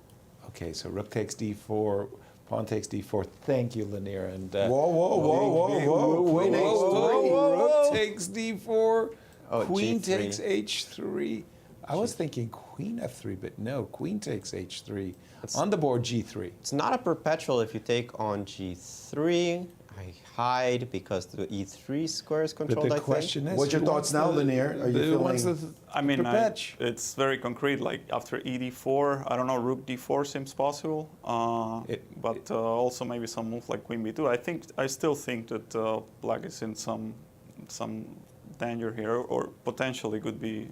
Okay, so rook takes d4, pawn takes d4. Thank you, Lenier. And whoa. Queen h3. Rook takes d4. Oh, Queen G3. takes h3. I was thinking queen f3, but no, queen takes h3. On the board, g3. It's not a perpetual if you take on g3. I hide because the e3 square is controlled, But the question is, What's your thoughts now, Lenier? Are you feeling... I mean, perpetch? it's very concrete. Like after ed4, I don't know, rook d4 seems possible, but also maybe some move like queen b2. I still think that black is in some danger here, or potentially could be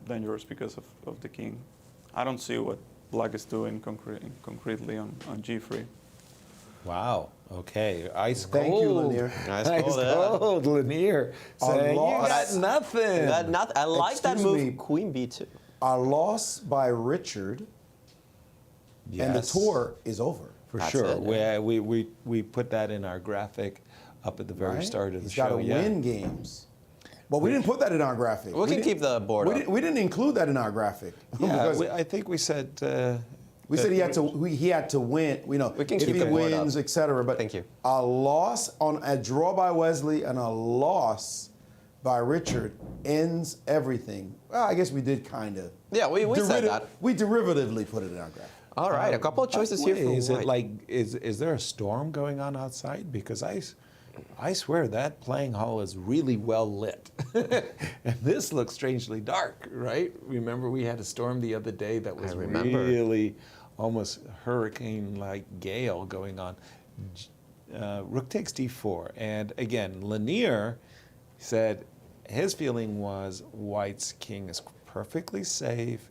dangerous because of the king. I don't see what black is doing concretely on g3. Wow. Okay. Ice cold. Thank you, Lenier. Nice Ice call, cold, Lenier. Saying, you got nothing. I like that Excuse move, me. queen b2. A loss by Richard, and the tour is over. For That's sure. it, yeah. We put that in our graphic up at the very Right? start of the He's show. got to win games. Well, we didn't put that in our graphic. We can didn't- keep the board up. We didn't include that in our graphic. Yeah, because I think we said. we said he had to win. You know, We can if keep he the board wins, up. etc. But Thank you. a loss on a draw by Wesley and a loss by Richard ends everything. Well, I guess we did kind of. Yeah, we said that. We derivatively put it in our graphic. All right, a couple of choices By the here way, for is white. it like is there a storm going on outside? Because I swear that playing hall is really well lit, and this looks strangely dark. Right? Remember we had a storm the other day that was really almost hurricane-like gale going on. Rook takes d4, and again Lenier said his feeling was white's king is perfectly safe,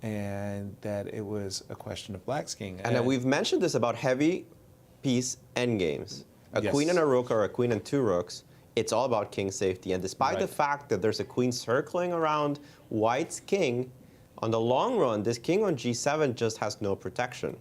and that it was a question of black's king. And we've mentioned this about heavy piece endgames. A Yes. queen and a rook or a queen and two rooks, it's all about king safety. And despite the Right. fact that there's a queen circling around white's king, on the long run, this king on g7 just has no protection.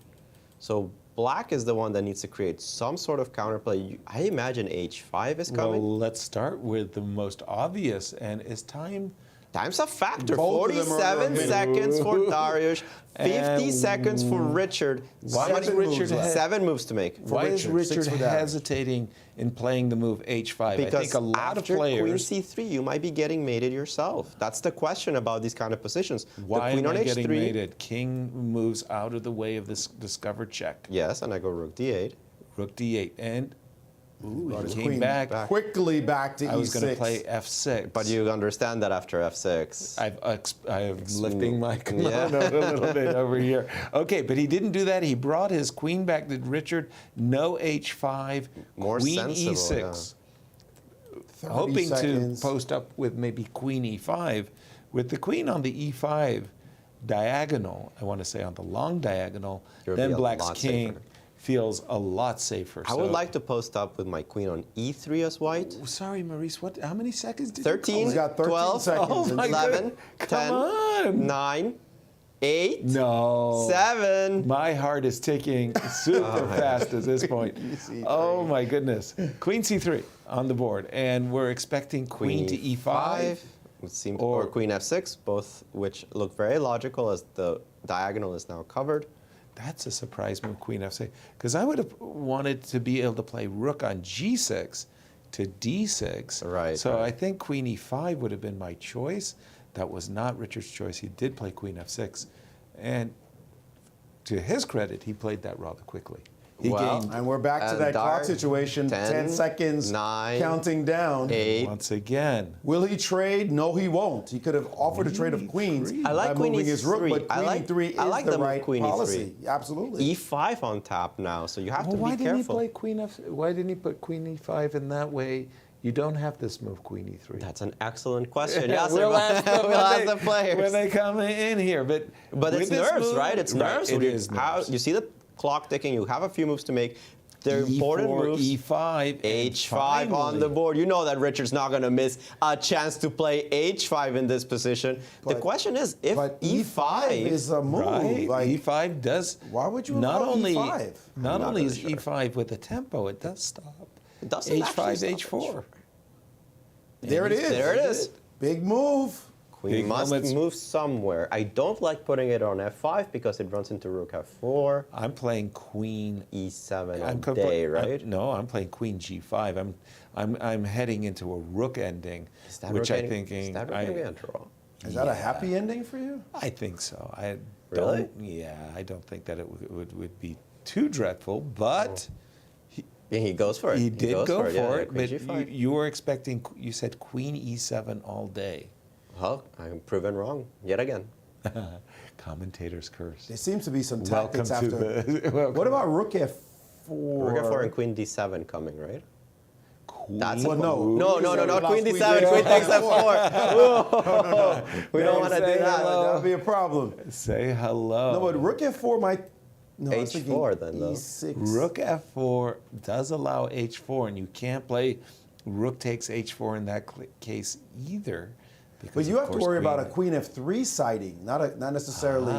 So black is the one that needs to create some sort of counterplay. I imagine h5 is coming. Well, let's start with the most obvious, and is time. Time's a factor. Both of them are 47 around. seconds for Dariush, 50 And seconds for Richard. Why is Seven Richard moves left. 7 moves to make. Why is Richard, Richard 6 for Darius. hesitating in playing the move h5? I Because think a lot of after queen players. c3, you might be getting mated yourself. That's the question about these kind of positions. Why the queen am on I h3. getting mated? King moves out of the way of this discovered check. Yes, and I go rook d8. Rook d8, and Ooh, Brought he his came queen back. quickly back to I was E6. going to play F6. But you understand that after F6. I'm lifting my kimono a little bit over here. Okay, but he didn't do that. He brought his queen back to Richard. No H5, More queen sensible, E6. 30 Hoping seconds. to post up with maybe queen E5. With the queen on the E5 diagonal, I want to say on the long diagonal, It would then be a black's lot king safer. feels a lot safer. I would like to post up with my queen on E3 as white. Sorry, Maurice, how many seconds did 13, you He's got 13 12, seconds. Oh my 11, God. 10, Come on. 9, 8, No. 7. My heart is ticking super fast at this point. Oh my goodness. Queen C3 on the board, and we're expecting queen to E5. Would seem or queen F6, both which look very logical as the diagonal is now covered. That's a surprise move, queen F6, because I would have wanted to be able to play rook on G6 to D6. Right. So right. I think queen E5 would have been my choice. That was not Richard's choice. He did play queen F6, and to his credit, he played that rather quickly. He gained And we're back to that clock situation. 10 seconds, 9, counting down. 8. once again. Will he trade? No, he won't. He could have offered a trade of queens I like by queen moving his rook, E3. but queen E3 is I like the the move right queen E3. policy. Absolutely. E5 on top now, so you have Well, to why be didn't careful. he play queen F? Why didn't he put queen E5 in that way? You don't have this move, queen E3. That's an excellent question. Yeah, Yasser, we'll ask them we'll when ask they- the players. when they come in here. But But with it's this nerves, move- right? It's nerves. It You- is how, nerves. you see the clock ticking. You have a few moves to make. They're important E4, moves. E5, H5 on the board. You know that Richard's not going to miss a chance to play H5 in this position. The question is, if But E5 is a move. Right, Like, E5 does. Why would you not allow only E5? not I'm only not is really sure. E5 with the tempo, it does stop. It doesn't H5, actually stop H4. there it is. There it is. Big move. Queen Big must moments. move somewhere. I don't like putting it on F5 because it runs into rook F4, I'm playing queen. E7 I'm all day, I'm- right? no, I'm playing queen G5. I'm heading into a rook ending, Is that which rook I getting- thinking Is that rook getting a draw? Is that a happy ending for you? I think so. I Really? don't. Yeah, I don't think that it would be too dreadful, but. Yeah, he goes for it. He did goes go yeah, for it, queen but G5. you were expecting, you said queen E7 all day. Well, I'm proven wrong yet again. Commentator's curse. There seems to be some Welcome tactics after. to the. What about rook F4? Rook F4 and queen D7 coming, right? Queen? That's Well, no. No, not Lost queen queen D7. D7. Queen takes F4. Whoa. We don't want to do say that. hello. That would be a problem. Say hello. No, but rook F4 might. No, I was thinking H4 then, though. E6. Rook F4 does allow H4, and you can't play rook takes H4 in that case either. But because, you of have to course, worry about a queen F3 sighting, not necessarily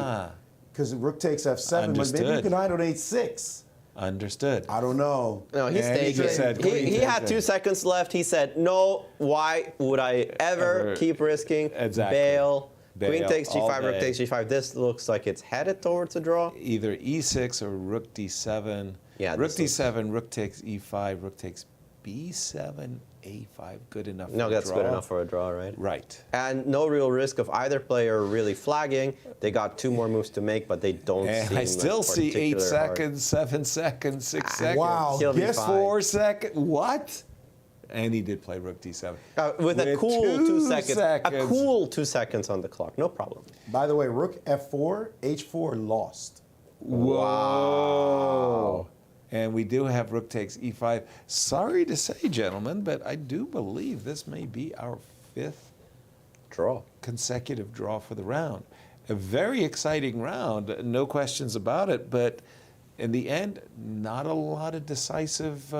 because rook takes F7. But maybe you Understood. can hide on H6. Understood. I don't know. No, he's And he taking. just said queen He takes had it. 2 seconds left. He said, "No, why would I ever keep risking? Exactly. Bail. Queen Bail takes all G5, rook day. takes G5. This looks like it's headed towards a draw. Either E6 or rook D7. Yeah, rook this D7, rook takes E5, rook takes B7, A5. Good enough. No, for a that's good draw. enough for a draw, right? Right. And no real risk of either player really flagging. They got 2 more moves to make, but they don't And seem I still like see 8 particular hard. seconds, 7 seconds, 6 seconds. Wow. He'll be Guess fine. 4 seconds. What? And he did play rook D7. With a cool 2 seconds. A seconds. cool 2 seconds on the clock. No problem. By the way, rook F4, H4 lost. Whoa. And we do have rook takes E5. Sorry to say, gentlemen, but I do believe this may be our 5th Draw. consecutive draw for the round. A very exciting round, no questions about it, but in the end, not a lot of decisive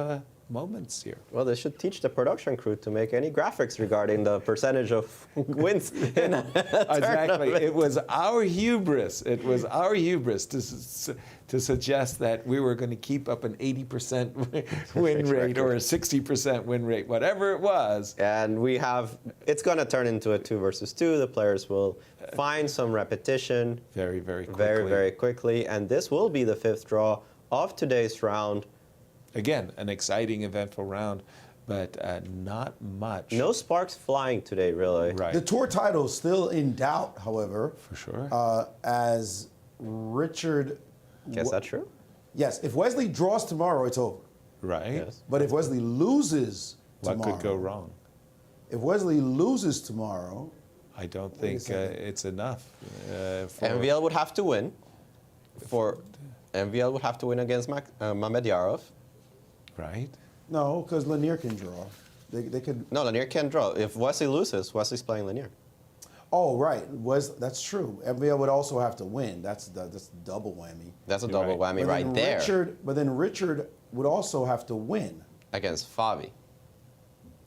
moments here. Well, they should teach the production crew to make any graphics regarding the percentage of wins in a Exactly. tournament. It was our hubris. It was our hubris to suggest that we were going to keep up an 80% win rate or a 60% win rate, whatever it was. And we have, it's going to turn into a 2 versus 2. The players will find some repetition Very, very quickly. very, very quickly. And this will be the 5th draw of today's round. Again, an exciting, eventful round, but not much. No sparks flying today, really. Right. The tour title is still in doubt, however. For sure. As Richard. Guess that's true? Yes, if Wesley draws tomorrow, it's over. Right. Yes. But if Wesley loses What tomorrow, could go wrong? If Wesley loses tomorrow, I don't Wait a think second. it's enough. For MVL would have to win. MVL would have to win against Mamedjarov. Right. no, because Lenier can draw. They could. No, Lenier can't draw. If Wesley loses, Wesley's playing Lenier. Oh, right. That's true. MVL would also have to win. That's double whammy. That's a You're double right. whammy But right then there But then Richard would also have to win, against Fabi.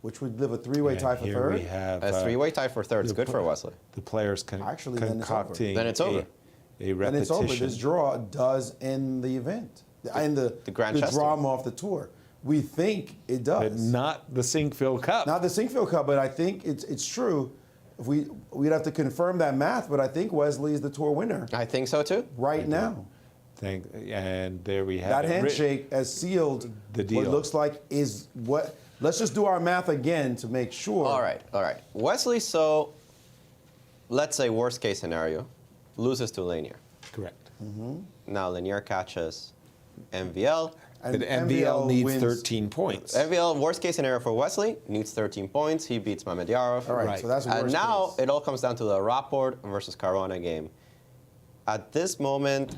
which would live a three-way And tie for here third. we have A three-way tie for third is good for Wesley. the players Actually, then it's over. concocting Then it's over. a And repetition. it's over. This draw does end the event. And the Grand Chess drama off the tour. We think it does. But not the Sinquefield Cup. Not the Sinquefield Cup, but I think it's true. If we'd have to confirm that math, but I think Wesley is the tour winner I think so too. right now. And there we have That it. handshake has sealed The what deal. it looks like is what. Let's just do our math again to make sure. All right. Wesley, so let's say worst case scenario, loses to Lenier. Correct. Now Lenier catches MVL. And But MVL needs wins. 13 points. MVL, worst case scenario for Wesley, needs 13 points. He beats Mamedjarov. All right, Right. so that's worst And now case. it all comes down to the Rapport versus Caruana game. At this moment,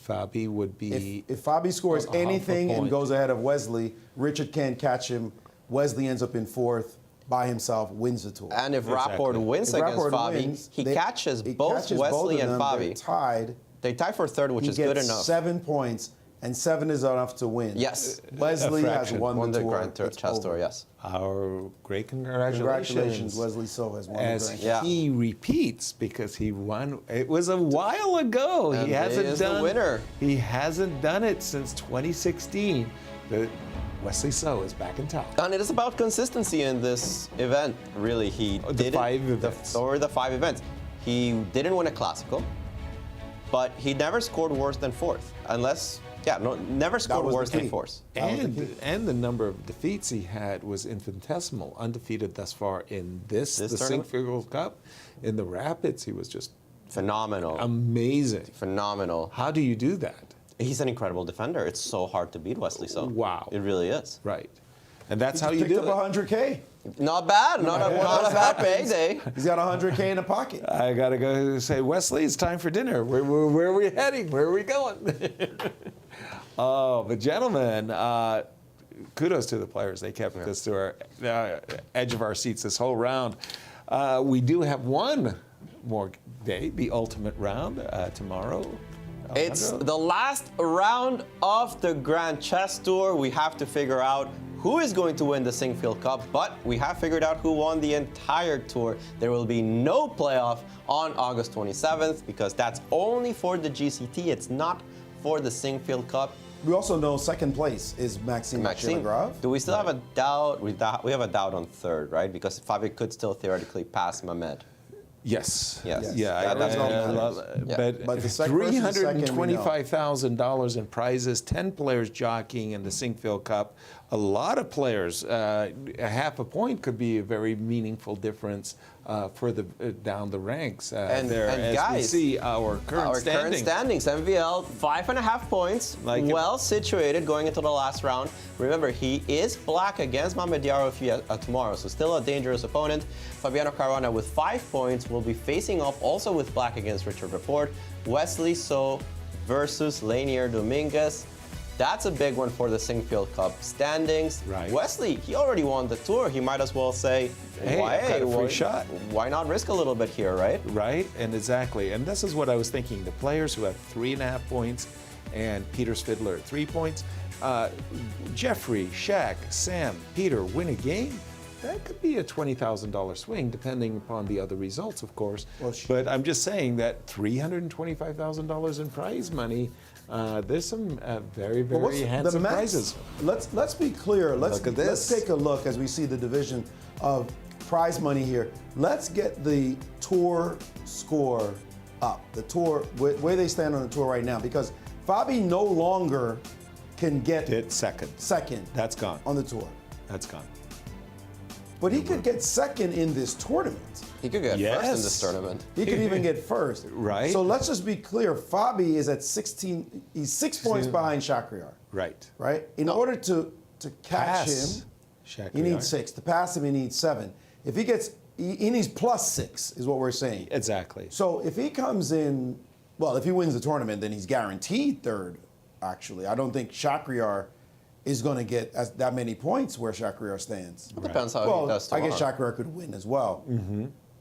Fabi would be. If Fabi scores half a anything and point. goes ahead of Wesley, Richard can't catch him. Wesley ends up in fourth by himself, wins the tour. and if Exactly. Rapport wins If against Rapport Fabi, wins, he they- catches he both catches Wesley of and them, they're Fabi. tied. They tie for third, which He is good gets enough. 7 points, and 7 is enough to win. Yes. Wesley has fraction. won Won the the tour. Grand It's Chess Tour, over. yes. Our great congratulations. Congratulations, Wesley So has won As the Grand Yeah. he repeats, because he won, it was a while ago. And he hasn't he is the done. winner. He hasn't done it since 2016. But Wesley So is back in town. And it is about consistency in this event, really. He The didn't, 5 events. Or the 5 events. He didn't win a Classical, but he never scored worse than fourth. Never scored was the worse than key. fourth. And the number of defeats he had was infinitesimal, undefeated thus far in the tournament? Sinquefield Cup. In the Rapids, he was just Phenomenal. amazing. Phenomenal. How do you do that? He's an incredible defender. It's so hard to beat Wesley So. Wow. It really is. Right. And that's He how just you picked do up it. 100K. Not bad. Not a bad payday. He's got 100K in the pocket. I got to go say, Wesley, it's time for dinner. Where are we heading? Where are we going? Oh, but gentlemen, kudos to the players. They kept us to our edge of our seats this whole round. We do have one more day, the ultimate round, tomorrow. It's Alejandro? the last round of the Grand Chess Tour. We have to figure out who is going to win the Sinquefield Cup, but we have figured out who won the entire tour. There will be no playoff on August 27th because that's only for the GCT. It's not for the Sinquefield Cup. We also know second place is Maxime Vachier-Lagrave. Do we still have a doubt? We have a doubt on third, right? Because Fabi could still theoretically pass Mehmed. Yes. Yes. Yeah. That's all that matters. But the second versus the second, we know. $325,000 in prizes, 10 players jockeying in the Sinquefield Cup. A lot of players. A half a point could be a very meaningful difference further down the ranks. And as guys, we see our current standings, MVL 5.5 points, well situated going into the last round. Remember, he is black against Mamedjarov tomorrow, so still a dangerous opponent. Fabiano Caruana with 5 points will be facing off also with black against Richard Rapport. Wesley So versus Lenier Dominguez. That's a big one for the Sinquefield Cup standings. Right. Wesley, he already won the tour. He might as well say, Hey, I've got a free shot. Why not risk a little bit here, right? Right, and exactly. And this is what I was thinking. The players who have 3.5 points and Peter Svidler at 3 points. Jeffrey, Shaq, Sam, Peter win a game. That could be a $20,000 swing, depending upon the other results, of course. Well, but I'm just saying that $325,000 in prize money, there's some very, very handsome prizes. Let's be clear. Let's take a look as we see the division of prize money here. Let's get the tour score up. The tour, where they stand on the tour right now, because Fabi no longer can get second. That's gone. On the tour. That's gone. But he could get second in this tournament. He could get first in this tournament. He could even get first. Right. So let's just be clear. Fabi is at 16. He's 6 points behind Shankland. Right. Right. In order to to catch him, he needs 6. To pass him, he needs 7. If he gets, he needs +6 is what we're saying. Exactly. So if he comes in, well, if he wins the tournament, then he's guaranteed 3rd, actually. I don't think Shakhriyar is going to get that many points where Shakhriyar stands. It depends how he does tomorrow. I guess Shakhriyar could win as well.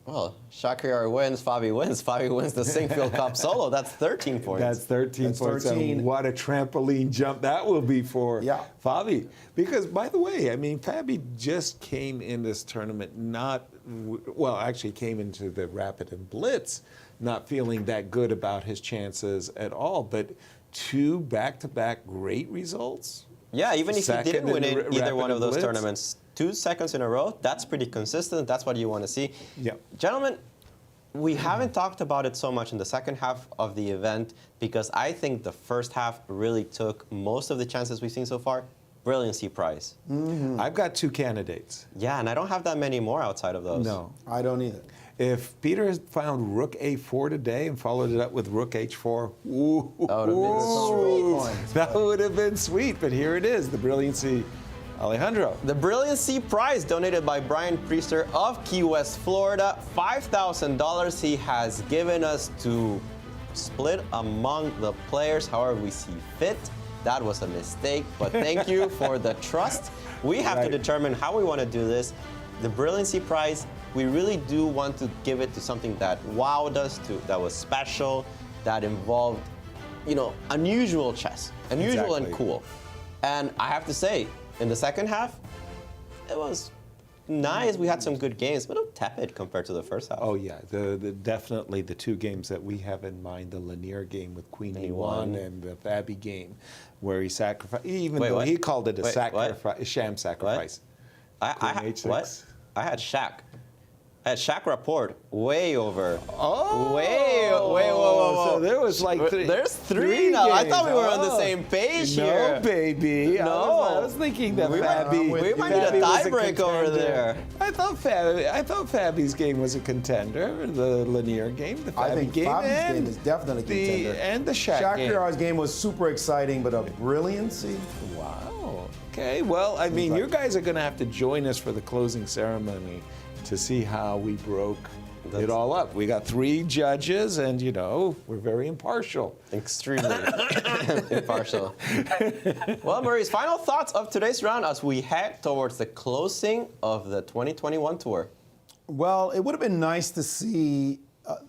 Well, Shakhriyar wins, Fabi wins. Fabi wins the Sinquefield Cup solo. That's 13 points. That's 13 points. And what a trampoline jump that will be for Fabi. Because, by the way, I mean, Fabi just came in this tournament actually came into the Rapid and Blitz not feeling that good about his chances at all. But 2 back-to-back great results. Yeah, even if he didn't win either one of those Blitz. tournaments, 2 seconds in a row, that's pretty consistent. That's what you want to see. Yeah. Gentlemen, we haven't talked about it so much in the second half of the event because I think the first half really took most of the chances we've seen so far. Brilliancy prize. I've got 2 candidates. Yeah, and I don't have that many more outside of those. No. I don't either. If Peter has found Rook A4 today and followed it up with Rook H4, that would have been sweet. But here it is, the Brilliancy Alejandro. The Brilliancy prize donated by Brian Priester of Key West, Florida. $5,000 he has given us to split among the players however we see fit. That was a mistake, but thank you for the trust. We have to determine how we want to do this. The Brilliancy prize, we really do want to give it to something that wowed us, that was special, that involved, unusual chess, unusual and cool. And I have to say, in the second half, it was nice. We had some good games, but tepid compared to the first half. Oh yeah, definitely the 2 games that we have in mind: the Lenier game with Queen E1 and the Fabi game, where he sacrificed. Even though he called it a sham sacrifice. What? I had Shaq. I had Shaq Rapport way over. Oh! Whoa. So there was like 3. There's 3 now. games. I thought we were on the same page here. No, baby. No. I was thinking that we might need a tiebreak over there. I thought Fabi's game was a contender. The Lenier game, the Fabi I think game, Fabi's game is definitely a contender. And the Shaq game. Shakhriyar's game was super exciting, but a Brilliancy. Wow. Okay. Well, I mean, you guys are going to have to join us for the closing ceremony to see how we broke it all up. We got 3 judges, and we're very impartial. Extremely impartial. Well, Maurice, final thoughts of today's round as we head towards the closing of the 2021 tour. Well, it would have been nice to see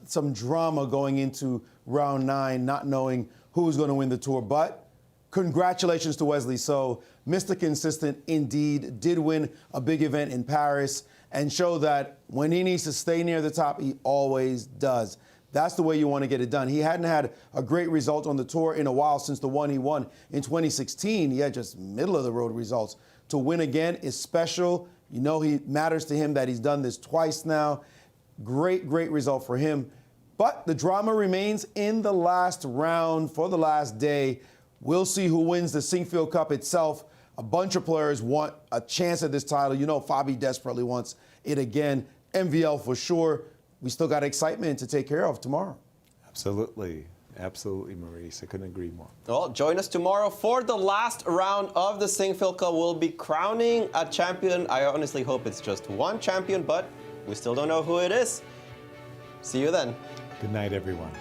some drama going into round 9, not knowing who was going to win the tour, but congratulations to Wesley. So, Mr. Consistent indeed did win a big event in Paris and show that when he needs to stay near the top, he always does. That's the way you want to get it done. He hadn't had a great result on the tour in a while since the one he won in 2016. He had just middle-of-the-road results. To win again is special. He matters to him that he's done this twice now. Great result for him. But the drama remains in the last round for the last day. We'll see who wins the Sinquefield Cup itself. A bunch of players want a chance at this title. Fabi desperately wants it again. MVL for sure. We still got excitement to take care of tomorrow. Absolutely. Absolutely, Maurice. I couldn't agree more. Well, join us tomorrow for the last round of the Sinquefield Cup. We'll be crowning a champion. I honestly hope it's just one champion, but we still don't know who it is. See you then. Good night, everyone.